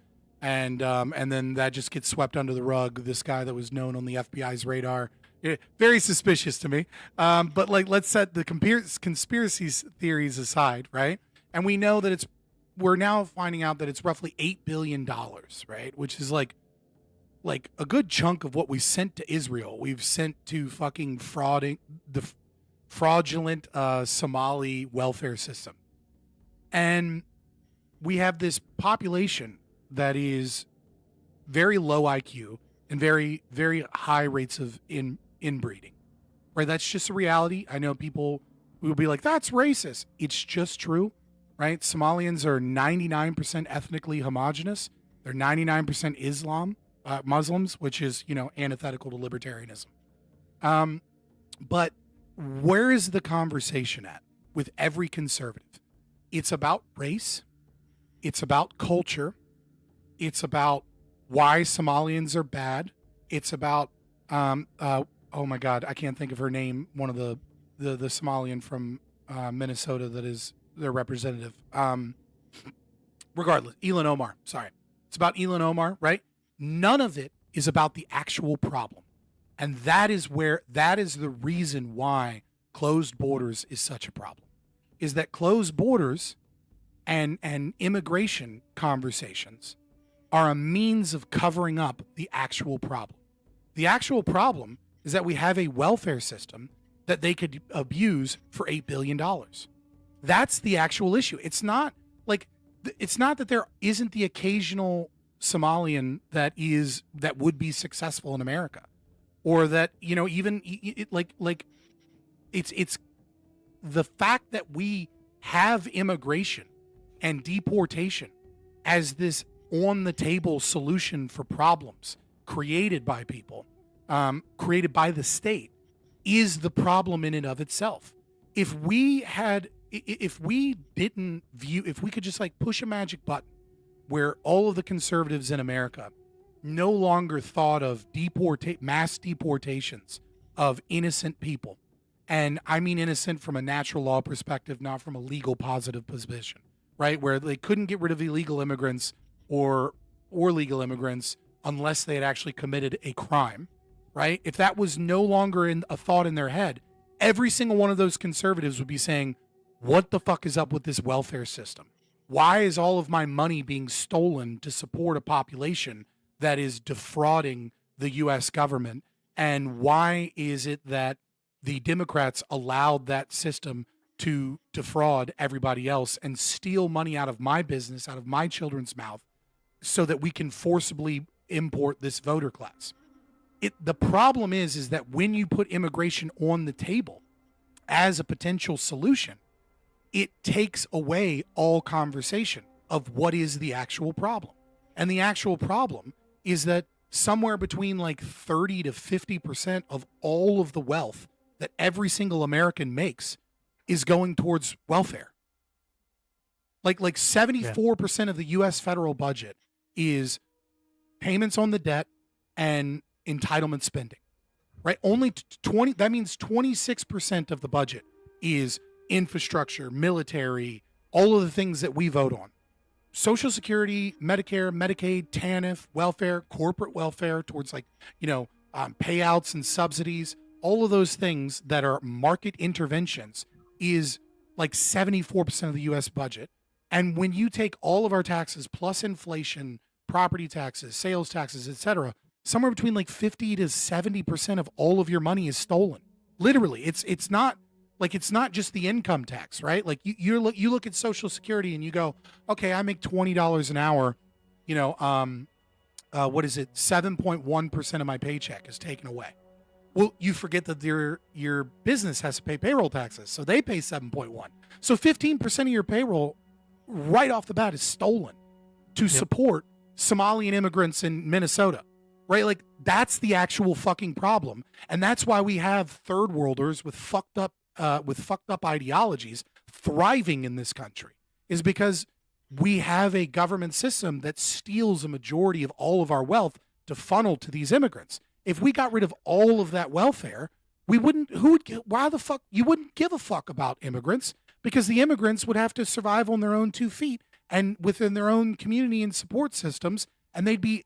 then that just gets swept under the rug. This guy that was known on the FBI's radar. Very suspicious to me. But like, let's set the conspiracy theories aside, right? And we know that we're now finding out that it's roughly $8 billion, right? Which is like a good chunk of what we sent to Israel. We've sent to fucking the fraudulent Somali welfare system. And we have this population that is very low IQ and very, very high rates of inbreeding, right? That's just a reality. I know people will be like, that's racist. It's just true, right? Somalians are 99% ethnically homogenous. They're 99% Muslims, which is, antithetical to libertarianism. But where is the conversation at with every conservative? It's about race. It's about culture. It's about why Somalians are bad. It's about, oh my God, I can't think of her name. One of the Somalian from Minnesota that is their representative. Regardless, Elon Omar, sorry. It's about Elon Omar, right? None of it is about the actual problem. And that is the reason why closed borders is such a problem, is that closed borders and immigration conversations are a means of covering up the actual problem. The actual problem is that we have a welfare system that they could abuse for $8 billion. That's the actual issue. It's not that there isn't the occasional Somalian that would be successful in America, or that, it's the fact that we have immigration and deportation as this on the table solution for problems created by people, created by the state, is the problem in and of itself. If we could just push a magic button where all of the conservatives in America no longer thought of mass deportations of innocent people, and I mean innocent from a natural law perspective, not from a legal positive position, right? Where they couldn't get rid of illegal immigrants or legal immigrants unless they had actually committed a crime, right? If that was no longer a thought in their head, every single one of those conservatives would be saying, what the fuck is up with this welfare system? Why is all of my money being stolen to support a population that is defrauding the U.S. government? And why is it that the Democrats allowed that system to defraud everybody else and steal money out of my business, out of my children's mouth, so that we can forcibly import this voter class? The problem is that when you put immigration on the table as a potential solution, it takes away all conversation of what is the actual problem. And the actual problem is that somewhere between 30 to 50% of all of the wealth that every single American makes is going towards welfare. Like 74% of the U.S. federal budget is payments on the debt and entitlement spending, right? Only 20, that means 26% of the budget is infrastructure, military, all of the things that we vote on. Social Security, Medicare, Medicaid, TANF, welfare, corporate welfare towards payouts and subsidies, all of those things that are market interventions is 74% of the U.S. budget. And when you take all of our taxes plus inflation, property taxes, sales taxes, etc., somewhere between 50 to 70% of all of your money is stolen. Literally, it's not just the income tax, right? You look at Social Security and you go, okay, I make $20 an hour, what is it? 7.1% of my paycheck is taken away. Well, you forget that your business has to pay payroll taxes, so they pay 7.1. So 15% of your payroll right off the bat is stolen to support Somalian immigrants in Minnesota, right? That's the actual fucking problem. And that's why we have third worlders with fucked up ideologies thriving in this country, is because we have a government system that steals a majority of all of our wealth to funnel to these immigrants. If we got rid of all of that welfare, you wouldn't give a fuck about immigrants, because the immigrants would have to survive on their own 2 feet and within their own community and support systems, and they'd be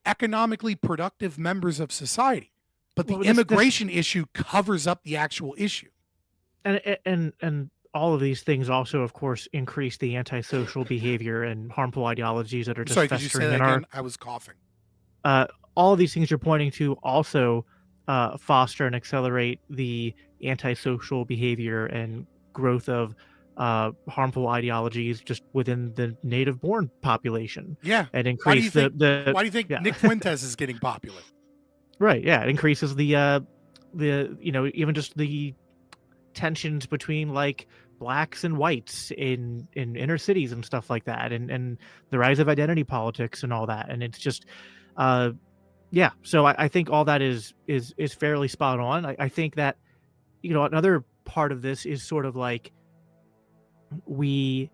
economically productive members of society. But the immigration issue covers up the actual issue. And all of these things also, of course, increase the antisocial behavior and harmful ideologies that are just Sorry, could you say festering that in again? I was coughing. All of these things you're pointing to also foster and accelerate the antisocial behavior and growth of harmful ideologies just within the native-born population. Yeah, and increase why do you think Nick Fuentes is getting popular? Right. Yeah, it increases the even just the tensions between blacks and whites in inner cities and stuff like that, and the rise of identity politics and all that. And it's just so I think all that is fairly spot on. I think that another part of this is sort of we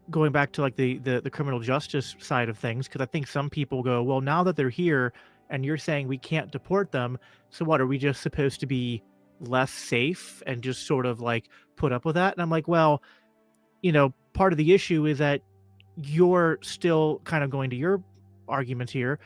going back to the criminal justice side of things, because I think some people go, well, now that they're here and you're saying we can't deport them, so what, are we just supposed to be less safe and just sort of put up with that? And I'm like, well, part of the issue is that you're still kind of going to your arguments here.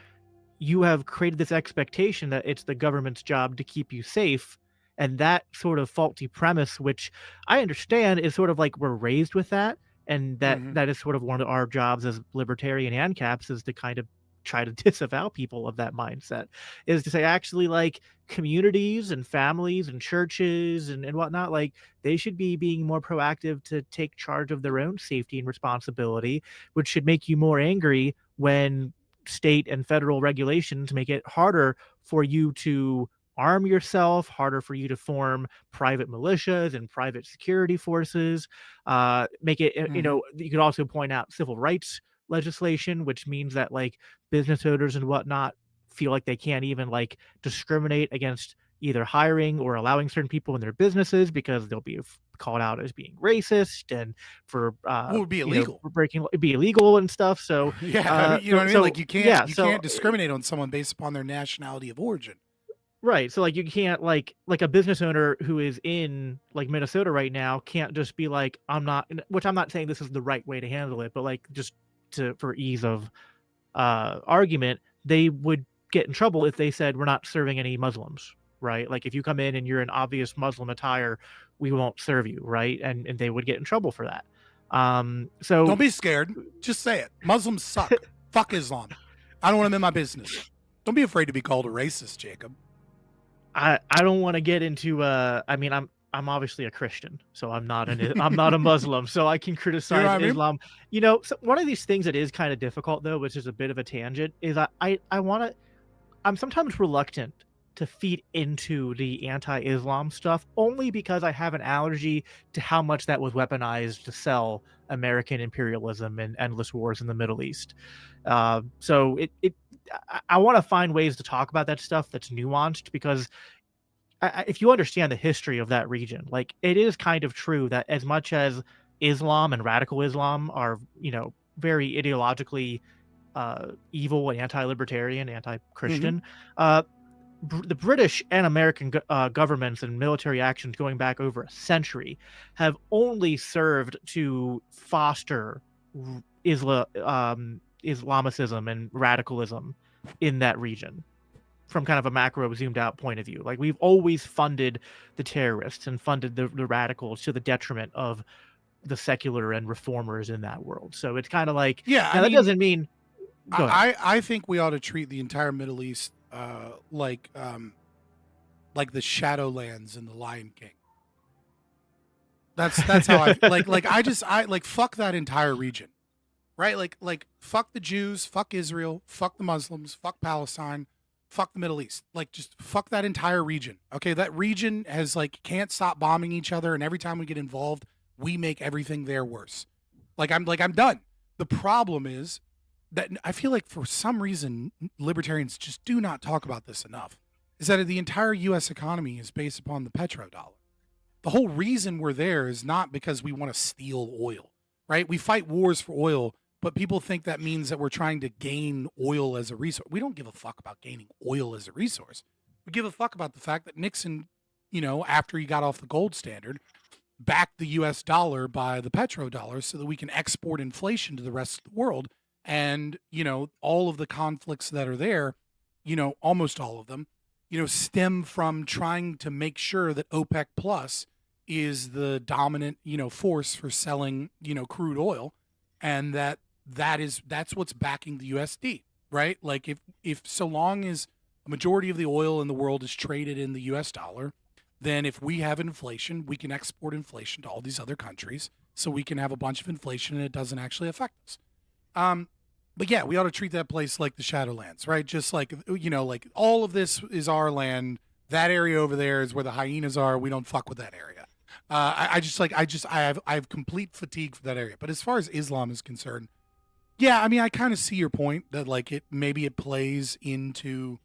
You have created this expectation that it's the government's job to keep you safe. And that sort of faulty premise, which I understand is sort of like we're raised with that. And that is sort of one of our jobs as libertarian ANCAPs is to kind of try to disavow people of that mindset, is to say actually like communities and families and churches and whatnot, like they should be being more proactive to take charge of their own safety and responsibility, which should make you more angry when state and federal regulations make it harder for you to arm yourself, harder for you to form private militias and private security forces, make it, you know, you could also point out civil rights legislation, which means that like business owners and whatnot feel like they can't even like discriminate against either hiring or allowing certain people in their businesses because they'll be called out as being racist and for it would be illegal. For breaking, it'd be illegal and stuff. So yeah, you know what I mean? Like you can't so, can't discriminate on someone based upon their nationality of origin. Right. So like you can't like a business owner who is in like Minnesota right now can't just be like, I'm not, which I'm not saying this is the right way to handle it, but like just for ease of argument, they would get in trouble if they said we're not serving any Muslims, right? Like if you come in and you're in obvious Muslim attire, we won't serve you, right? And they would get in trouble for that. So don't be scared. Just say it. Muslims suck. Fuck Islam. I don't want them in my business. Don't be afraid to be called a racist, Jacob. I don't want to get into I mean I'm obviously a Christian, so I'm not a Muslim, so I can criticize Islam. You know, so one of these things that is kind of difficult though, which is a bit of a tangent, is I'm sometimes reluctant to feed into the anti-Islam stuff only because I have an allergy to how much that was weaponized to sell American imperialism and endless wars in the Middle East. So I want to find ways to talk about that stuff that's nuanced because if you understand the history of that region, like it is kind of true that as much as Islam and radical Islam are, you know, very ideologically evil and anti-libertarian, anti-Christian, the British and American governments and military actions going back over a century have only served to foster Islamicism and radicalism in that region from kind of a macro zoomed out point of view. Like we've always funded the terrorists and funded the radicals to the detriment of the secular and reformers in that world. So it's kind of like, that doesn't mean. I think we ought to treat the entire Middle East like the Shadowlands in the Lion King. That's how I like fuck that entire region. Right? Like fuck the Jews, fuck Israel, fuck the Muslims, fuck Palestine, fuck the Middle East. Like just fuck that entire region. Okay, that region has like can't stop bombing each other, and every time we get involved, we make everything there worse. I'm done. The problem is that I feel like for some reason libertarians just do not talk about this enough. Is that the entire US economy is based upon the petrodollar. The whole reason we're there is not because we want to steal oil, right? We fight wars for oil, but people think that means that we're trying to gain oil as a resource. We don't give a fuck about gaining oil as a resource. We give a fuck about the fact that Nixon, you know, after he got off the gold standard, backed the US dollar by the petrodollar so that we can export inflation to the rest of the world. And, you know, all of the conflicts that are there, you know, almost all of them, you know, stem from trying to make sure that OPEC Plus is the dominant, you know, force for selling, you know, crude oil. And that's what's backing the USD, right? Like if so long as a majority of the oil in the world is traded in the US dollar, then if we have inflation, we can export inflation to all these other countries. So we can have a bunch of inflation and it doesn't actually affect us. But yeah, we ought to treat that place like the Shadowlands, right? Just like, you know, like all of this is our land. That area over there is where the hyenas are. We don't fuck with that area. I have complete fatigue for that area. But as far as Islam is concerned, yeah, I mean, I kind of see your point that like it plays into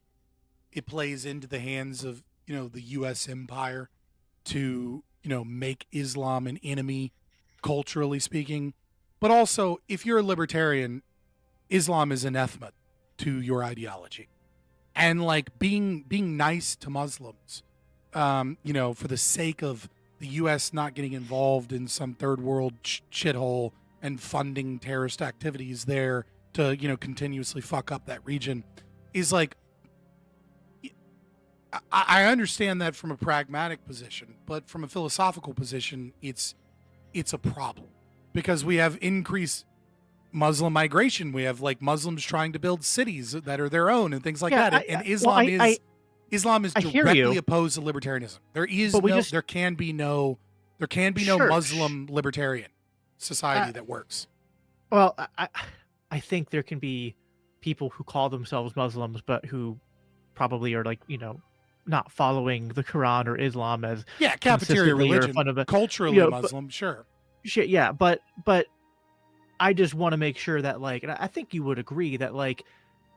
the hands of, you know, the U.S. empire to, you know, make Islam an enemy, culturally speaking. But also, if you're a libertarian, Islam is anathema to your ideology. And like being nice to Muslims, you know, for the sake of the U.S. not getting involved in some third world shithole and funding terrorist activities there to, continuously fuck up that region, is like, I understand that from a pragmatic position, but from a philosophical position, it's a problem because we have increased Muslim migration. We have like Muslims trying to build cities that are their own and things like that. And Islam is directly opposed to libertarianism. There can be no Muslim libertarian society that works. Well, I think there can be people who call themselves Muslims, but who probably are like, not following the Quran or Islam as cafeteria religion, culturally Muslim, sure. Yeah, but I just want to make sure that like, and I think you would agree that like,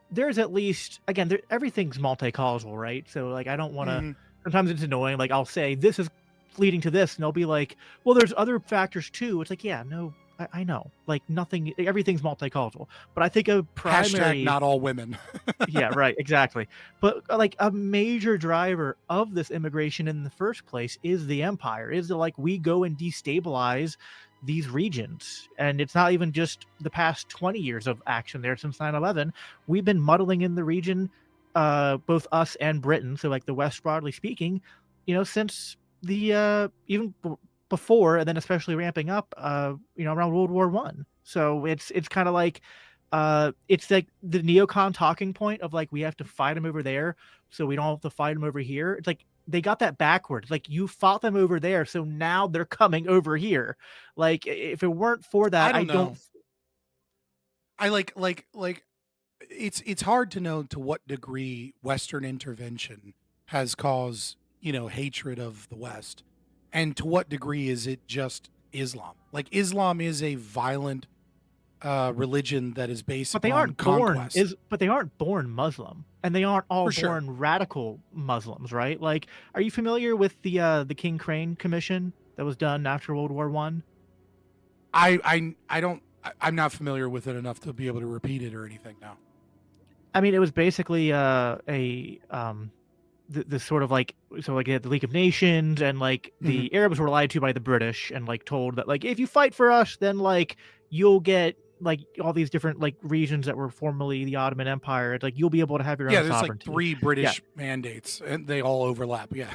there's at least, again, everything's multi-causal, right? So like, I don't want to. Sometimes it's annoying. Like I'll say this is leading to this, and they'll be like, well, there's other factors too. It's like, yeah, no. I know, like nothing, everything's multicultural, but I think a primary # not all women. Yeah, right, exactly. But like a major driver of this immigration in the first place is the empire. Is that like we go and destabilize these regions, and it's not even just the past 20 years of action there since 9/11. We've been muddling in the region, both us and Britain. So like the West, broadly speaking, since the even before, and then especially ramping up, around World War One. So it's kind of like, it's like the neocon talking point of like, we have to fight them over there, so we don't have to fight them over here. It's like, they got that backwards. Like you fought them over there, so now they're coming over here. Like if it weren't for that, I don't. It's hard to know to what degree Western intervention has caused, hatred of the West. And to what degree is it just Islam? Like Islam is a violent religion that is based upon conquest. But they aren't born Muslim, and they aren't all born radical Muslims, right? Like, are you familiar with the King Crane Commission that was done after World War One? I'm not familiar with it enough to be able to repeat it or anything now. I mean, it was basically the sort of like, so like the League of Nations, and like the Arabs were lied to by the British and like told that like, if you fight for us, then like you'll get like all these different like regions that were formerly the Ottoman Empire. It's like you'll be able to have your own there's sovereignty. Like 3 British mandates, and they all overlap. Yeah.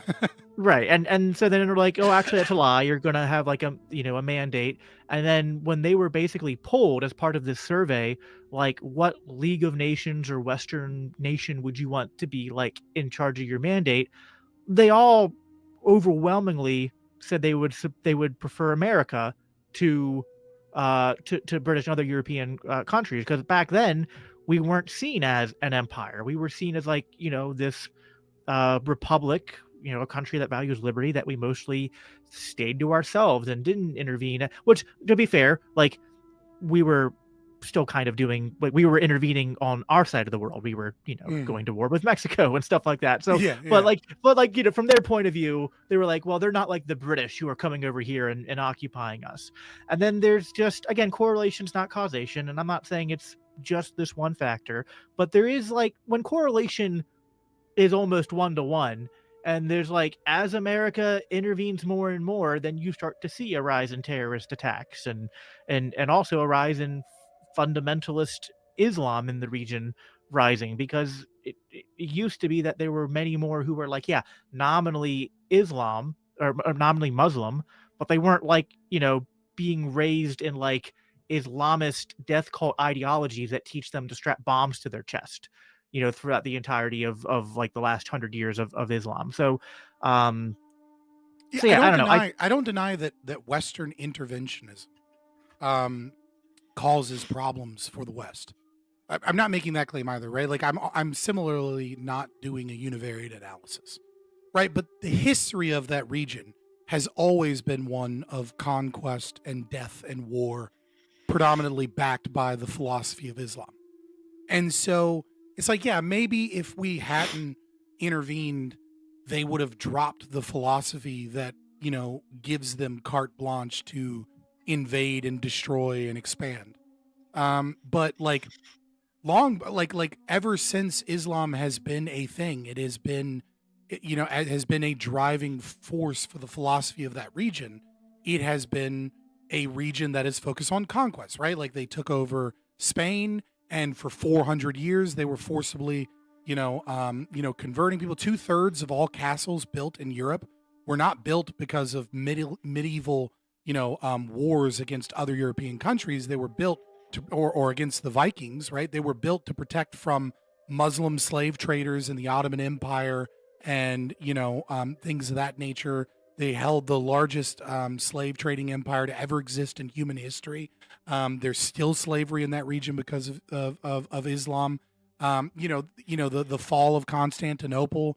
Right. And so then they're like, oh, actually that's a lie. You're going to have like a mandate. And then when they were basically polled as part of this survey, like what League of Nations or Western nation would you want to be like in charge of your mandate? They all overwhelmingly said they would prefer America to British and other European countries, because back then we weren't seen as an empire. We were seen as like, this republic, a country that values liberty, that we mostly stayed to ourselves and didn't intervene, which, to be fair, like we were still kind of doing, like we were intervening on our side of the world. We were, going to war with Mexico and stuff like that. So, but from their point of view, they were like, well, they're not like the British who are coming over here and occupying us. And then there's just, again, correlation's not causation. And I'm not saying it's just this one factor, but there is like, when correlation is almost 1-to-1, and there's like, as America intervenes more and more, then you start to see a rise in terrorist attacks and also a rise in fundamentalist Islam in the region rising, because it used to be that there were many more who were like, nominally Islam or nominally Muslim, but they weren't like, being raised in like Islamist death cult ideologies that teach them to strap bombs to their chest, throughout the entirety of like the last 100 years of Islam. So, I don't know. I don't deny that Western interventionism causes problems for the West. I'm not making that claim either, right? Like I'm similarly not doing a univariate analysis, right? But the history of that region has always been one of conquest and death and war, predominantly backed by the philosophy of Islam. And so it's like, maybe if we hadn't intervened, they would have dropped the philosophy that, gives them carte blanche to invade and destroy and expand. But like ever since Islam has been a thing, it has been, it has been a driving force for the philosophy of that region. It has been a region that is focused on conquest, right? Like they took over Spain, and for 400 years they were forcibly, converting people. 2/3 of all castles built in Europe were not built because of medieval, wars against other European countries. They were built or against the Vikings, right? They were built to protect from Muslim slave traders in the Ottoman Empire and, things of that nature. They held the largest slave trading empire to ever exist in human history. There's still slavery in that region because of Islam. The fall of Constantinople,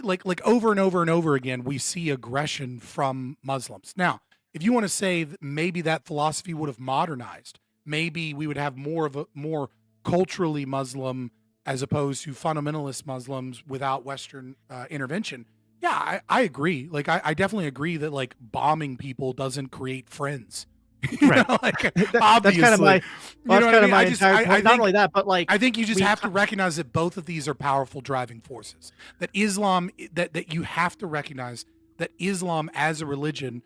like over and over and over again, we see aggression from Muslims. Now, if you want to say that maybe that philosophy would have modernized, maybe we would have more culturally Muslim as opposed to fundamentalist Muslims without Western intervention. Yeah, I agree. Like, I definitely agree that like bombing people doesn't create friends. Right. Obviously, that's kind of my. Well, that's kind of my entire point. Not think, only that, but like I think you just have to recognize that both of these are powerful driving forces. That Islam, that you have to recognize that Islam as a religion,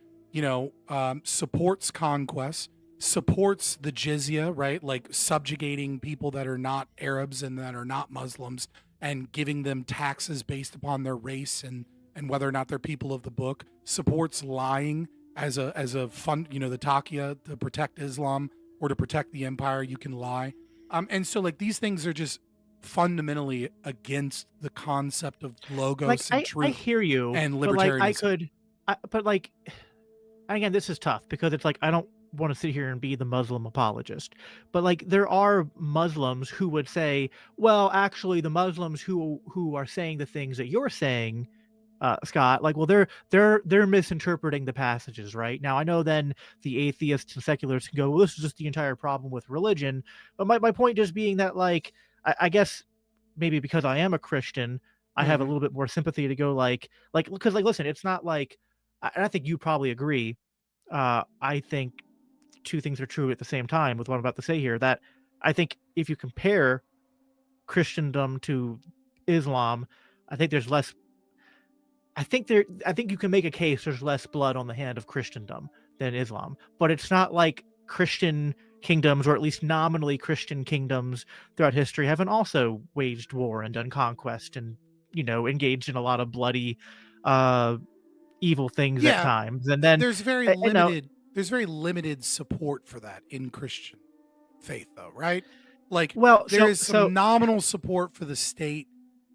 supports conquest, supports the jizya, right? Like subjugating people that are not Arabs and that are not Muslims, and giving them taxes based upon their race and whether or not they're people of the book. Supports lying as a fund, the taqiyya, to protect Islam or to protect the empire, you can lie. And so like these things are just fundamentally against the concept of logos and truth. I hear you, and but like libertarianism. but like, again, this is tough because it's like I don't want to sit here and be the Muslim apologist, but like there are Muslims who would say, well, actually, the Muslims who are saying the things that you're saying, Scott, like, well, they're misinterpreting the passages, right? Now, I know then the atheists and secularists can go, well, this is just the entire problem with religion. But my point just being that, like, I guess maybe because I am a Christian, I have a little bit more sympathy to go because like, listen, it's not like, and I think you probably agree. I think two things are true at the same time with what I'm about to say here, that I think if you compare Christendom to Islam, I think there's less. I think you can make a case there's less blood on the hand of Christendom than Islam, but it's not like Christian kingdoms, or at least nominally Christian kingdoms throughout history, haven't also waged war and done conquest and engaged in a lot of bloody, evil things at times. And then there's very limited support for that in Christian faith, though, right? Like, there is some nominal support for the state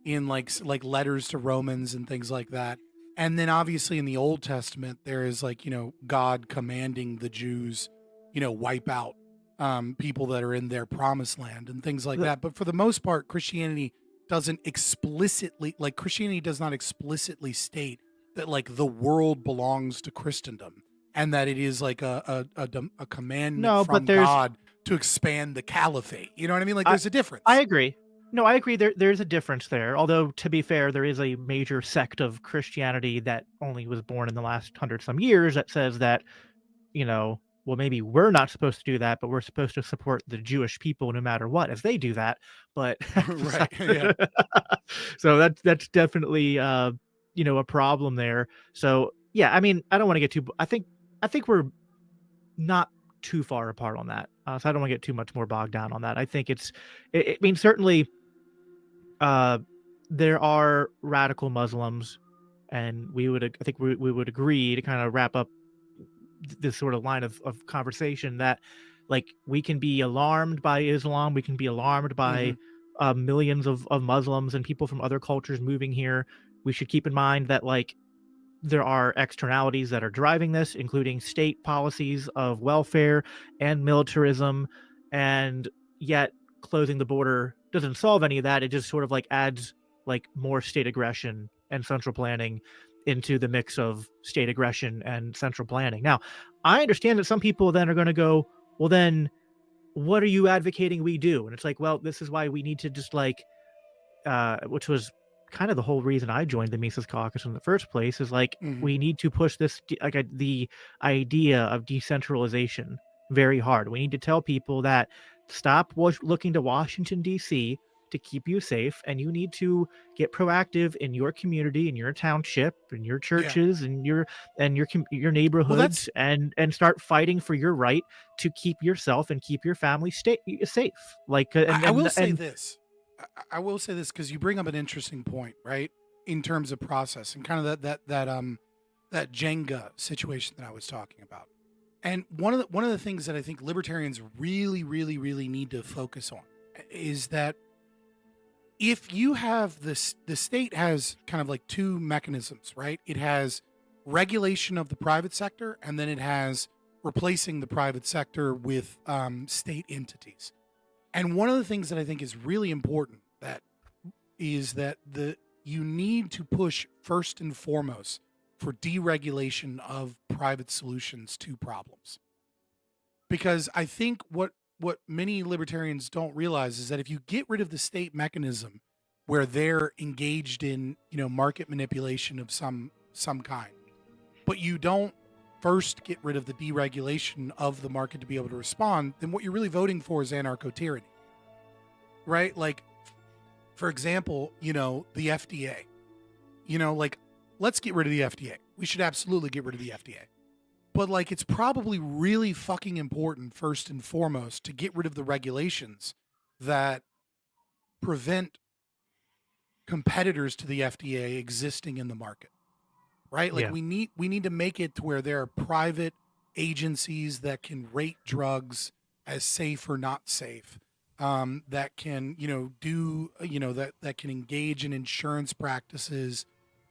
in like letters to Romans and things like that. And then obviously in the Old Testament, there is like, God commanding the Jews, wipe out people that are in their promised land and things like that. But for the most part, Christianity does not explicitly state that like the world belongs to Christendom and that it is like a commandment from God to expand the caliphate. You know what I mean? Like there's a difference. I agree. No, I agree. There's a difference there. Although, to be fair, there is a major sect of Christianity that only was born in the last 100-some years that says that, well, maybe we're not supposed to do that, but we're supposed to support the Jewish people no matter what, as they do that. But right, yeah. So that's definitely a problem there. So yeah, I mean, I don't want to get too. I think we're not too far apart on that. So I don't want to get too much more bogged down on that. I think I mean, certainly there are radical Muslims, and I think we would agree to kind of wrap up this sort of line of conversation that like we can be alarmed by Islam. We can be alarmed by millions of Muslims and people from other cultures moving here. We should keep in mind that like there are externalities that are driving this, including state policies of welfare and militarism, and yet closing the border doesn't solve any of that. It just sort of like adds like more state aggression and central planning into the mix of state aggression and central planning. Now, I understand that some people then are going to go, well, then what are you advocating we do? And it's like, well, this is why we need to just like, which was kind of the whole reason I joined the Mises Caucus in the first place, is like we need to push this the idea of decentralization very hard. We need to tell people that stop looking to Washington, D.C. to keep you safe, and you need to get proactive in your community, in your township, in your churches, and your neighborhoods, and start fighting for your right to keep yourself and keep your family safe. Like, I will say this. I will say this because you bring up an interesting point, right? In terms of process and kind of that Jenga situation that I was talking about. And one of the things that I think libertarians really, really, really need to focus on is that if you have this, the state has kind of like two mechanisms, right? It has regulation of the private sector, and then it has replacing the private sector with state entities. And one of the things that I think is really important is that you need to push first and foremost for deregulation of private solutions to problems. Because I think what many libertarians don't realize is that if you get rid of the state mechanism where they're engaged in, market manipulation of some kind, but you don't first get rid of the deregulation of the market to be able to respond, then what you're really voting for is anarcho-tyranny. Right? Like, for example, the FDA. Let's get rid of the FDA. We should absolutely get rid of the FDA. But it's probably really fucking important first and foremost to get rid of the regulations that prevent competitors to the FDA existing in the market. Right? We need to make it to where there are private agencies that can rate drugs as safe or not safe. That can, that can engage in insurance practices,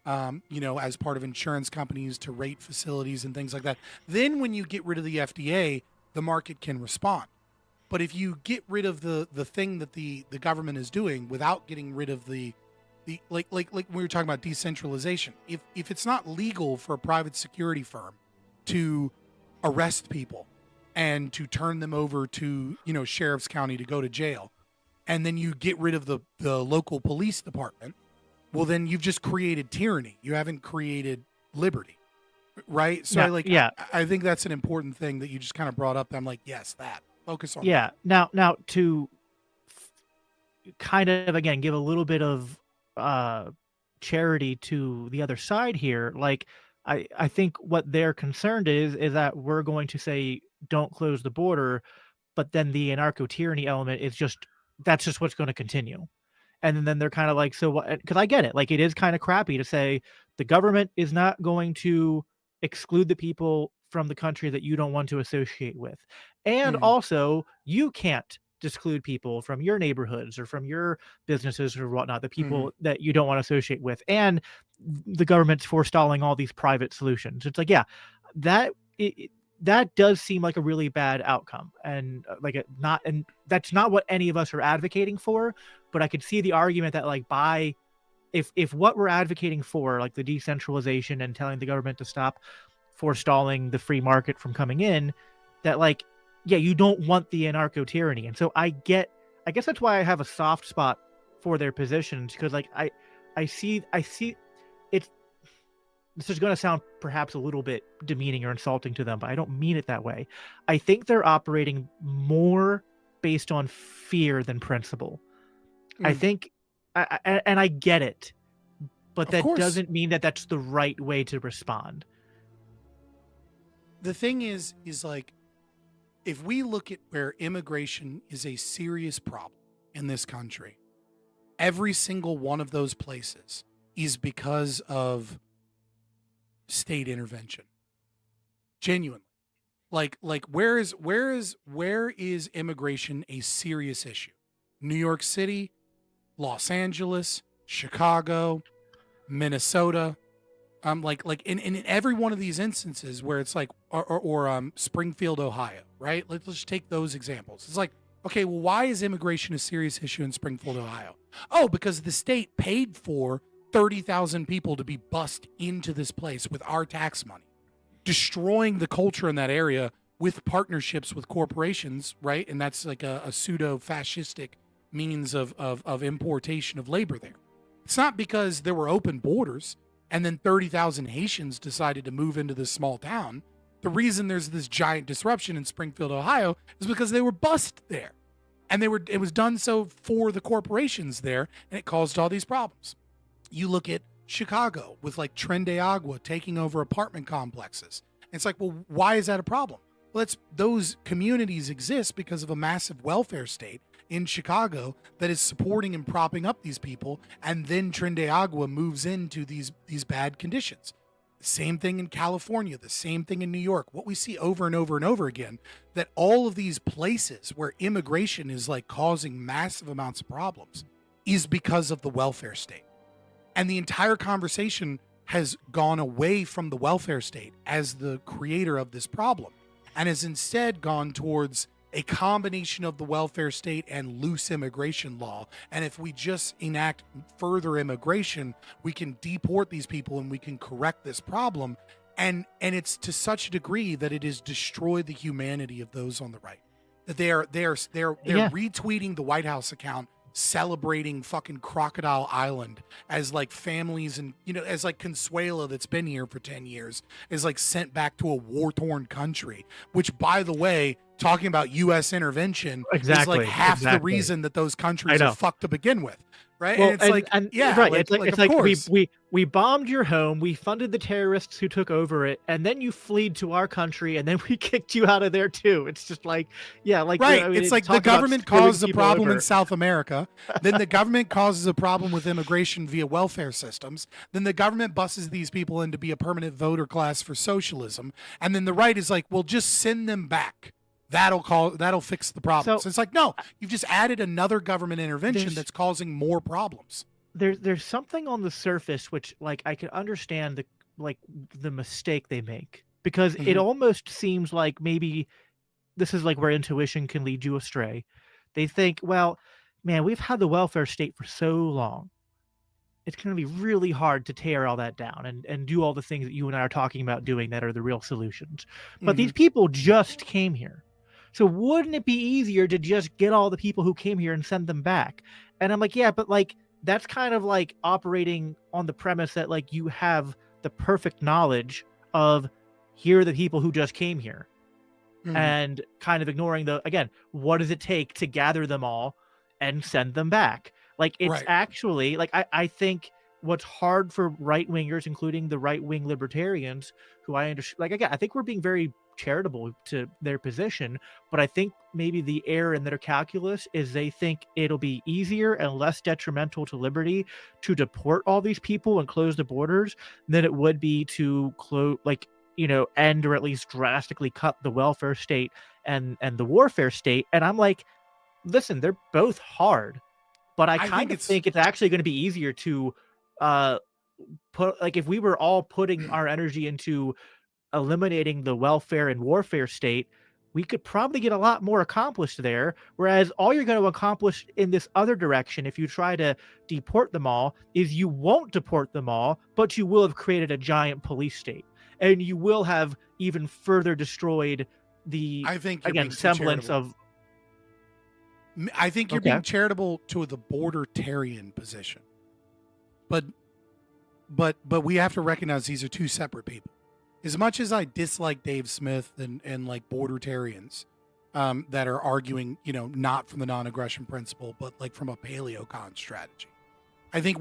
as part of insurance companies to rate facilities and things like that. Then when you get rid of the FDA, the market can respond. But if you get rid of the thing that the government is doing without getting rid of the like when we were talking about decentralization, if it's not legal for a private security firm to arrest people and to turn them over to, sheriff's county to go to jail, and then you get rid of the local police department, well, then you've just created tyranny. You haven't created liberty, right? So I think that's an important thing that you just kind of brought up. I'm like, yes, that. Focus on that. Now to kind of, again, give a little bit of charity to the other side here, I think what they're concerned is that we're going to say, don't close the border, but then the anarcho-tyranny element is that's just what's going to continue. And then they're kind of like, so what? Because I get it. It is kind of crappy to say the government is not going to exclude the people from the country that you don't want to associate with. And also, you can't exclude people from your neighborhoods or from your businesses or whatnot, the people that you don't want to associate with. And the government's forestalling all these private solutions. It's that does seem like a really bad outcome, and and that's not what any of us are advocating for. But I could see the argument that if what we're advocating for, the decentralization and telling the government to stop forestalling the free market from coming in, that you don't want the anarcho-tyranny. And so I guess that's why I have a soft spot for their positions, because I see it's. This is going to sound perhaps a little bit demeaning or insulting to them, but I don't mean it that way. I think they're operating more based on fear than principle. I think, and I get it, but that doesn't mean that that's the right way to respond. The thing is if we look at where immigration is a serious problem in this country, every single one of those places is because of state intervention. Genuinely. Where is immigration a serious issue? New York City, Los Angeles, Chicago, Minnesota, in every one of these instances where it's or Springfield, Ohio, right? Let's just take those examples. It's okay, well, why is immigration a serious issue in Springfield, Ohio? Oh, because the state paid for 30,000 people to be bussed into this place with our tax money, destroying the culture in that area with partnerships with corporations, right? And that's a pseudo-fascistic means of importation of labor there. It's not because there were open borders and then 30,000 Haitians decided to move into this small town. The reason there's this giant disruption in Springfield, Ohio is because they were bussed there. And it was done so for the corporations there, and it caused all these problems. You look at Chicago with like Tren de Agua taking over apartment complexes. And it's like, well, why is that a problem? Well, those communities exist because of a massive welfare state in Chicago that is supporting and propping up these people, and then Tren de Agua moves into these bad conditions. Same thing in California, the same thing in New York. What we see over and over and over again, that all of these places where immigration is like causing massive amounts of problems is because of the welfare state. And the entire conversation has gone away from the welfare state as the creator of this problem, and has instead gone towards a combination of the welfare state and loose immigration law. And if we just enact further immigration, we can deport these people and we can correct this problem. And it's to such a degree that it has destroyed the humanity of those on the right. That they're retweeting the White House account celebrating fucking Crocodile Island as like families, and as like Consuela that's been here for 10 years is like sent back to a war-torn country, which, by the way, talking about U.S. intervention is like half the reason that those countries are fucked to begin with, right? Well, and it's right. It's like we bombed your home, we funded the terrorists who took over it, and then you fled to our country, and then we kicked you out of there too. It's just like, right. It's like the government causes a problem in South America, then the government causes a problem with immigration via welfare systems, then the government buses these people in to be a permanent voter class for socialism, and then the right is like, well, just send them back. That'll fix the problem. So it's like, no, you've just added another government intervention that's causing more problems. There's something on the surface which, like, I can understand the mistake they make, because it almost seems like maybe this is like where intuition can lead you astray. They think, well, man, we've had the welfare state for so long. It's going to be really hard to tear all that down and do all the things that you and I are talking about doing that are the real solutions. But these people just came here. So wouldn't it be easier to just get all the people who came here and send them back? And I'm like, yeah, but like, that's kind of like operating on the premise that like you have the perfect knowledge of here are the people who just came here, and kind of ignoring again, what does it take to gather them all and send them back? Like, it's actually like, I think what's hard for right wingers, including the right wing libertarians, who I understand, like, again, I think we're being very charitable to their position, but I think maybe the error in their calculus is they think it'll be easier and less detrimental to liberty to deport all these people and close the borders than it would be to end or at least drastically cut the welfare state and the warfare state. And I'm like, listen, they're both hard, but I kind of think it's actually going to be easier to put, like, if we were all putting our energy into eliminating the welfare and warfare state, we could probably get a lot more accomplished there. Whereas all you're going to accomplish in this other direction, if you try to deport them all, is you won't deport them all, but you will have created a giant police state, and you will have even further destroyed the, semblance of. I think you're being charitable to the bordertarian position, but we have to recognize these are two separate people. As much as I dislike Dave Smith and like bordertarians that are arguing, not from the non-aggression principle, but like from a paleocon strategy, I think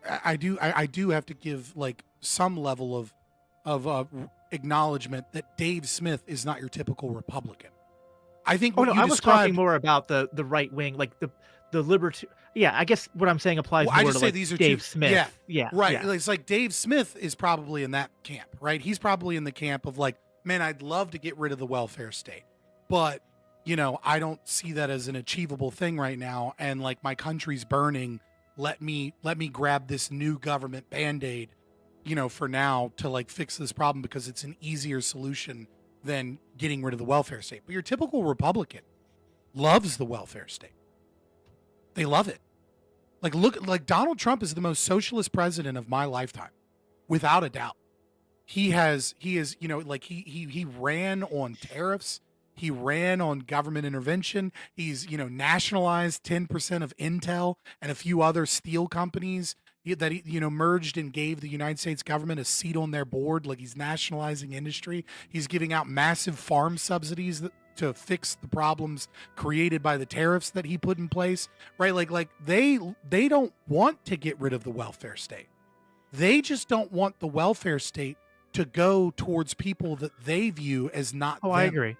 I do have to give like some level of acknowledgement that Dave Smith is not your typical Republican. I think I was talking more about the right wing, like the liberty. Yeah, I guess what I'm saying applies more to like these are Dave Smith. Yeah, right. Yeah. It's like Dave Smith is probably in that camp, right? He's probably in the camp of like, man, I'd love to get rid of the welfare state, but I don't see that as an achievable thing right now. And like, my country's burning. Let me grab this new government Band-Aid, for now to like fix this problem because it's an easier solution than getting rid of the welfare state. But your typical Republican loves the welfare state. They love it. Like Donald Trump is the most socialist president of my lifetime, without a doubt. He is, he ran on tariffs. He ran on government intervention. He's, nationalized 10% of Intel and a few other steel companies. merged and gave the United States government a seat on their board. Like, he's nationalizing industry. He's giving out massive farm subsidies to fix the problems created by the tariffs that he put in place, right? Like they don't want to get rid of the welfare state. They just don't want the welfare state to go towards people that they view as not them. I agree.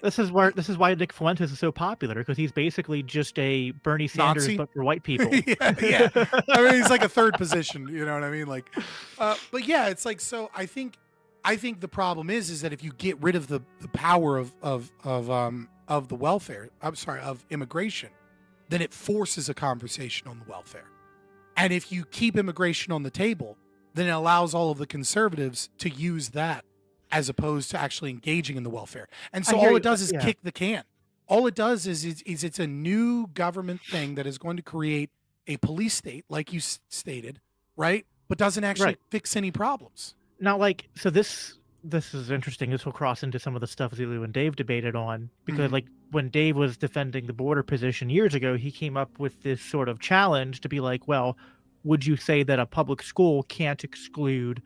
This is why Nick Fuentes is so popular, because he's basically just a Bernie Sanders Nazi? but for white people. yeah. I mean, he's like a third position, you know what I mean? Like, but yeah, it's like, so I think the problem is that if you get rid of the power of the welfare, of immigration, then it forces a conversation on the welfare. And if you keep immigration on the table, then it allows all of the conservatives to use that as opposed to actually engaging in the welfare. And so all it does is kick the can. All it does is it's a new government thing that is going to create a police state, like you stated, right? But doesn't actually fix any problems. Now, like, so this is interesting. This will cross into some of the stuff Zulu and Dave debated on, because like when Dave was defending the border position years ago, he came up with this sort of challenge to be like, well, would you say that a public school can't exclude,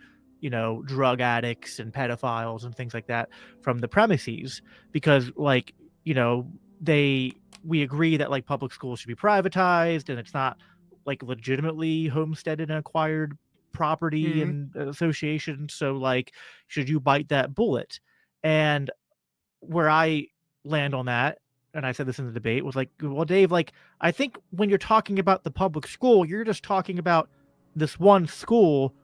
drug addicts and pedophiles and things like that from the premises? Because like, we agree that like public schools should be privatized and it's not like legitimately homesteaded and acquired property and association. So like, should you bite that bullet? And where I land on that, and I said this in the debate, was like, well, Dave, like, I think when you're talking about the public school, you're just talking about this one school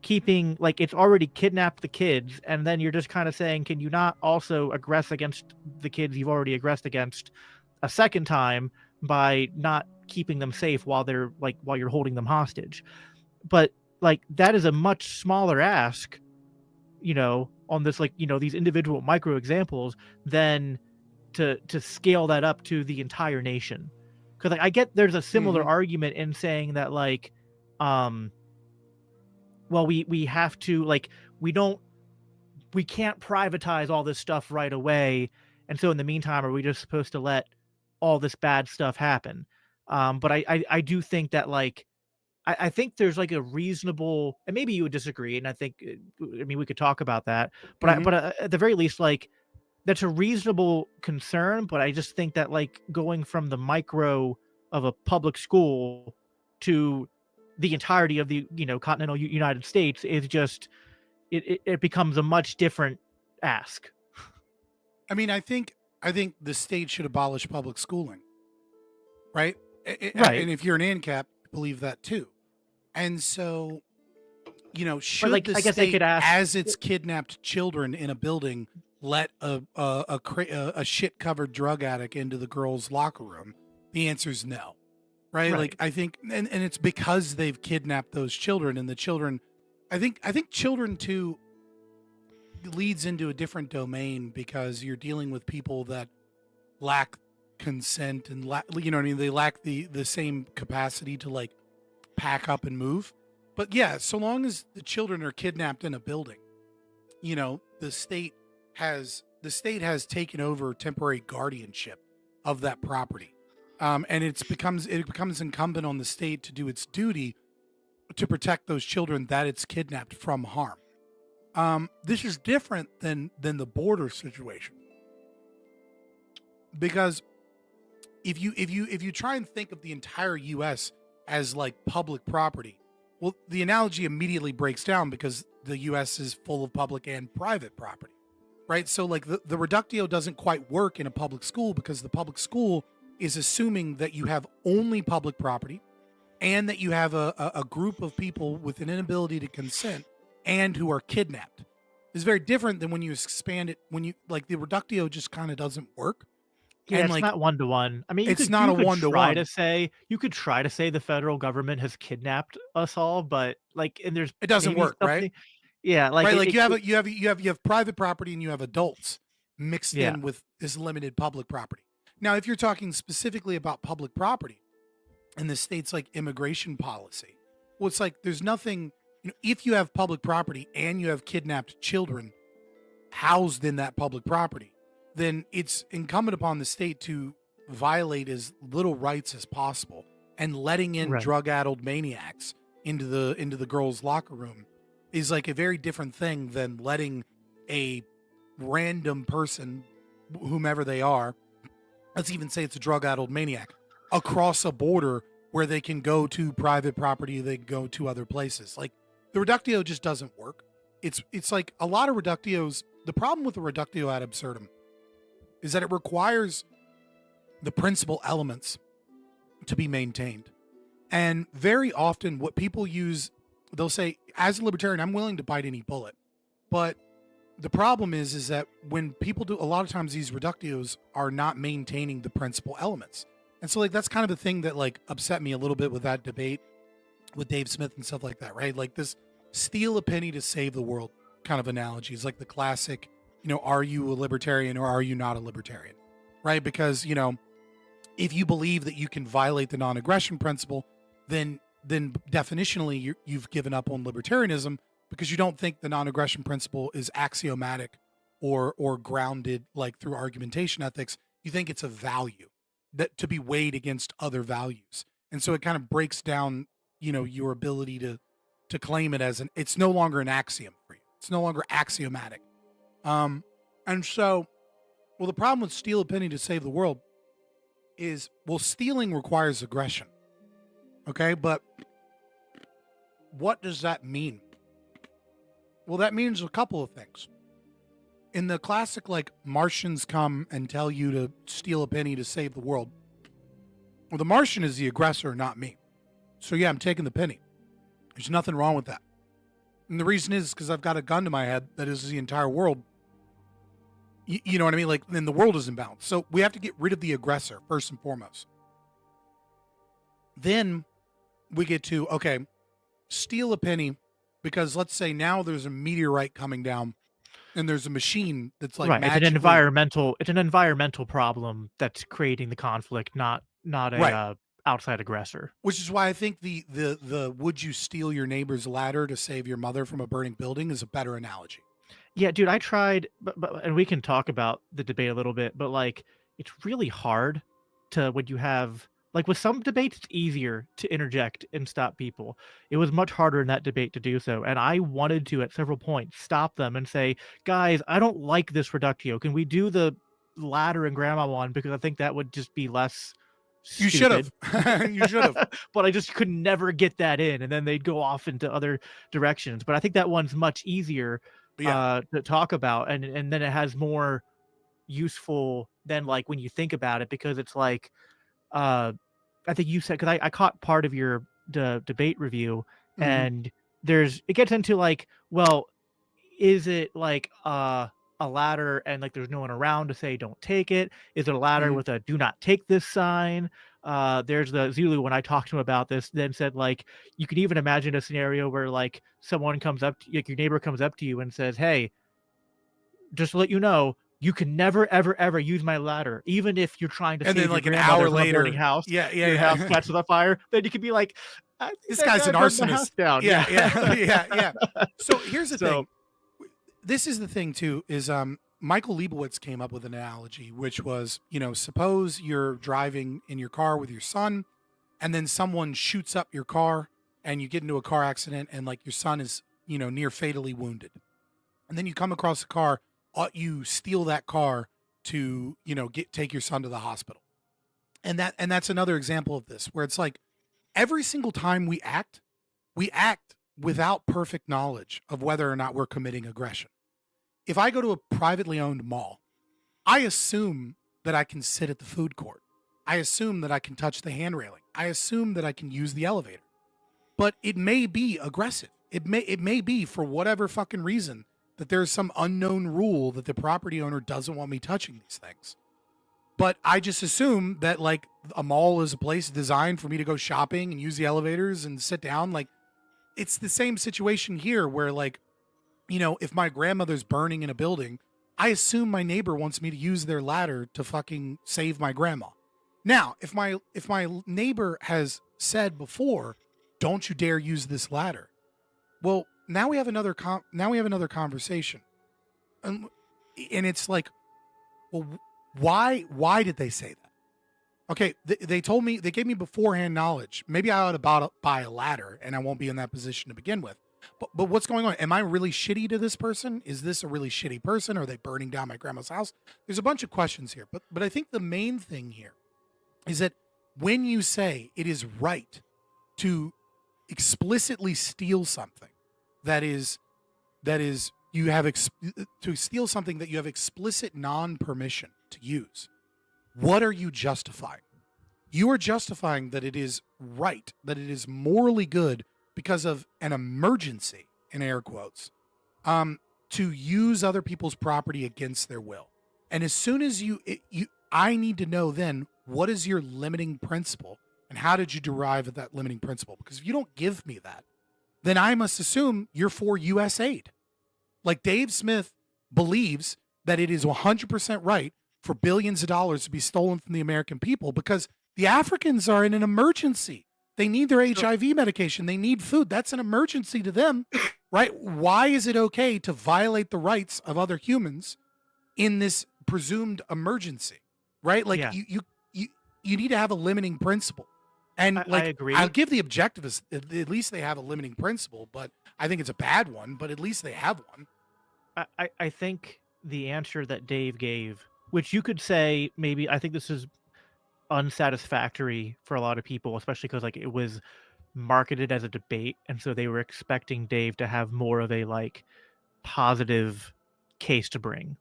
keeping, like, it's already kidnapped the kids, and then you're just kind of saying, can you not also aggress against the kids you've already aggressed against a second time by not keeping them safe while you're holding them hostage? But like, that is a much smaller ask, on this, like, these individual micro examples than to scale that up to the entire nation. Because like, I get there's a similar argument in saying that like, well, we have to, like, we can't privatize all this stuff right away, and so in the meantime, are we just supposed to let all this bad stuff happen? But I do think that like, I think there's like a reasonable, and maybe you would disagree, and I think, I mean, we could talk about that, but but at the very least, like, that's a reasonable concern. But I just think that like, going from the micro of a public school to the entirety of the continental United States is just, it becomes a much different ask. I mean, I think the state should abolish public schooling, right? Right. And if you're an ANCAP, believe that too. And so, should like, the I guess state, I could ask, as it's kidnapped children in a building, let a shit-covered drug addict into the girls' locker room? The answer is no, right? Like, I think, and it's because they've kidnapped those children, and the children, I think children too leads into a different domain, because you're dealing with people that lack consent and they lack the same capacity to like pack up and move. But yeah, so long as the children are kidnapped in a building, the state has taken over temporary guardianship of that property, and it becomes incumbent on the state to do its duty to protect those children that it's kidnapped from harm. This is different than the border situation, because if you try and think of the entire U.S. as like public property, well, the analogy immediately breaks down, because the U.S. is full of public and private property, right? So like the reductio doesn't quite work in a public school, because the public school is assuming that you have only public property, and that you have a group of people with an inability to consent and who are kidnapped. It's very different than when you expand it, when you like the reductio just kind of doesn't work. Yeah, And it's like, not one-to-one. I mean, it's not a one-to-one. You could try to say the federal government has kidnapped us all, but like, and there's It doesn't maybe work, right? something- Yeah, like, right, it- like it- you have private property, and you have adults mixed Yeah. in with this limited public property. Now, if you're talking specifically about public property and the state's like immigration policy, well, it's like there's nothing, if you have public property and you have kidnapped children housed in that public property, then it's incumbent upon the state to violate as little rights as possible, and letting in Right. drug-addled maniacs into the girls' locker room is like a very different thing than letting a random person, whomever they are, let's even say it's a drug-addled maniac, across a border where they can go to private property, they can go to other places. Like, the reductio just doesn't work. It's like a lot of reductios. The problem with the reductio ad absurdum is that it requires the principal elements to be maintained. And very often what people use, they'll say, as a libertarian, I'm willing to bite any bullet. But the problem is that when people do, a lot of times these reductios are not maintaining the principal elements. And so like, that's kind of the thing that like upset me a little bit with that debate with Dave Smith and stuff like that, right? Like this steal a penny to save the world kind of analogy is like the classic, are you a libertarian or are you not a libertarian, right? Because, if you believe that you can violate the non-aggression principle, then definitionally you've given up on libertarianism because you don't think the non-aggression principle is axiomatic or grounded like through argumentation ethics. You think it's a value that to be weighed against other values. And so it kind of breaks down, your ability to claim it as it's no longer an axiom for you. It's no longer axiomatic. And so, well, the problem with steal a penny to save the world is, well, stealing requires aggression. Okay, but what does that mean? Well, that means a couple of things. In the classic, like, Martians come and tell you to steal a penny to save the world, well, the Martian is the aggressor, not me. So yeah, I'm taking the penny. There's nothing wrong with that. And the reason is because I've got a gun to my head that is the entire world. You know what I mean? Like, then the world is imbalanced. So we have to get rid of the aggressor first and foremost. Then we get to, okay, steal a penny because let's say now there's a meteorite coming down and there's a machine that's like right. It's an environmental problem that's creating the conflict, not a right. Outside aggressor. Which is why I think the would you steal your neighbor's ladder to save your mother from a burning building is a better analogy. Yeah, dude, I tried, but and we can talk about the debate a little bit, but like it's really hard to when you have like with some debates it's easier to interject and stop people. It was much harder in that debate to do so, and I wanted to at several points stop them and say, guys, I don't like this reductio. Can we do the ladder and grandma one because I think that would just be less. You should have. You should have. But I just could never get that in, and then they'd go off into other directions. But I think that one's much easier to talk about, and then it has more useful than like when you think about it, because it's like I think you said, because I caught part of your debate review, and it gets into like, well, is it like a ladder and like there's no one around to say don't take it? Is it a ladder with a do not take this sign? There's the Zulu, when I talked to him about this, then said like you could even imagine a scenario where like someone comes up to, like your neighbor comes up to you and says, hey, just to let you know, you can never ever ever use my ladder, even if you're trying to and save then like your an hour from later a burning house. your house catches on fire. Then you could be like, this guy's an arsonist. Yeah. So here's the thing. This is the thing too, is Michael Leibowitz came up with an analogy, which was, suppose you're driving in your car with your son and then someone shoots up your car and you get into a car accident and like your son is, near fatally wounded. And then you come across a car, you steal that car to, take your son to the hospital. And that's another example of this, where it's like every single time we act without perfect knowledge of whether or not we're committing aggression. If I go to a privately owned mall, I assume that I can sit at the food court. I assume that I can touch the hand railing. I assume that I can use the elevator. But it may be aggressive. It may be for whatever fucking reason that there's some unknown rule that the property owner doesn't want me touching these things. But I just assume that like a mall is a place designed for me to go shopping and use the elevators and sit down. Like it's the same situation here where like, if my grandmother's burning in a building, I assume my neighbor wants me to use their ladder to fucking save my grandma. Now, if my neighbor has said before, don't you dare use this ladder. Well, now we have another conversation. And it's like, well, why did they say that? Okay, they told me, they gave me beforehand knowledge. Maybe I ought to buy a ladder, and I won't be in that position to begin with. But what's going on? Am I really shitty to this person? Is this a really shitty person? Are they burning down my grandma's house? There's a bunch of questions here. But I think the main thing here is that when you say it is right to explicitly steal something that is you have to steal something that you have explicit non-permission to use, what are you justifying? You are justifying that it is right, that it is morally good because of an emergency, in air quotes, to use other people's property against their will. And as soon as I need to know then, what is your limiting principle and how did you derive at that limiting principle? Because if you don't give me that, then I must assume you're for U.S. aid. Like Dave Smith believes that it is 100% right for billions of dollars to be stolen from the American people because the Africans are in an emergency. They need their HIV medication. They need food. That's an emergency to them, right? Why is it okay to violate the rights of other humans in this presumed emergency, right? Like you need to have a limiting principle. And I agree. I'll give the objectivists, at least they have a limiting principle, but I think it's a bad one, but at least they have one. I think the answer that Dave gave, which you could say maybe, I think this is unsatisfactory for a lot of people, especially because like it was marketed as a debate, and so they were expecting Dave to have more of a like positive case to bring.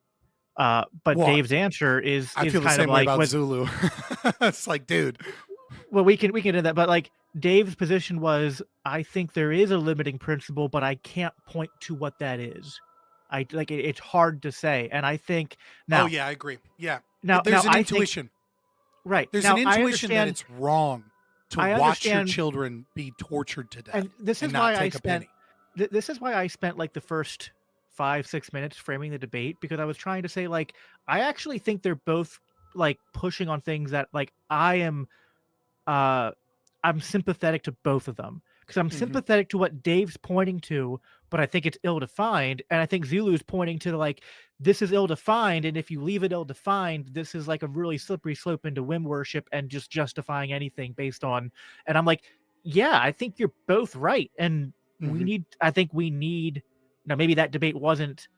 But Dave's answer is I feel the kind same of way like about Zulu. It's like, dude. Well, we can do that, but like Dave's position was, I think there is a limiting principle, but I can't point to what that is. I like it's hard to say, and I think now. Oh yeah, I agree. Yeah. Now there's an I intuition. Right. There's now, an intuition that it's wrong to watch your children be tortured to death. And this is why I spent. This is why I spent like the first 5-6 minutes framing the debate, because I was trying to say like I actually think they're both like pushing on things that like I'm sympathetic to both of them, because I'm sympathetic to what Dave's pointing to, but I think it's ill-defined, and I think Zulu's pointing to like this is ill-defined, and if you leave it ill-defined, this is like a really slippery slope into whim worship and just justifying anything based on. And I'm like, yeah, I think you're both right, and I think we need. Now maybe that debate wasn't.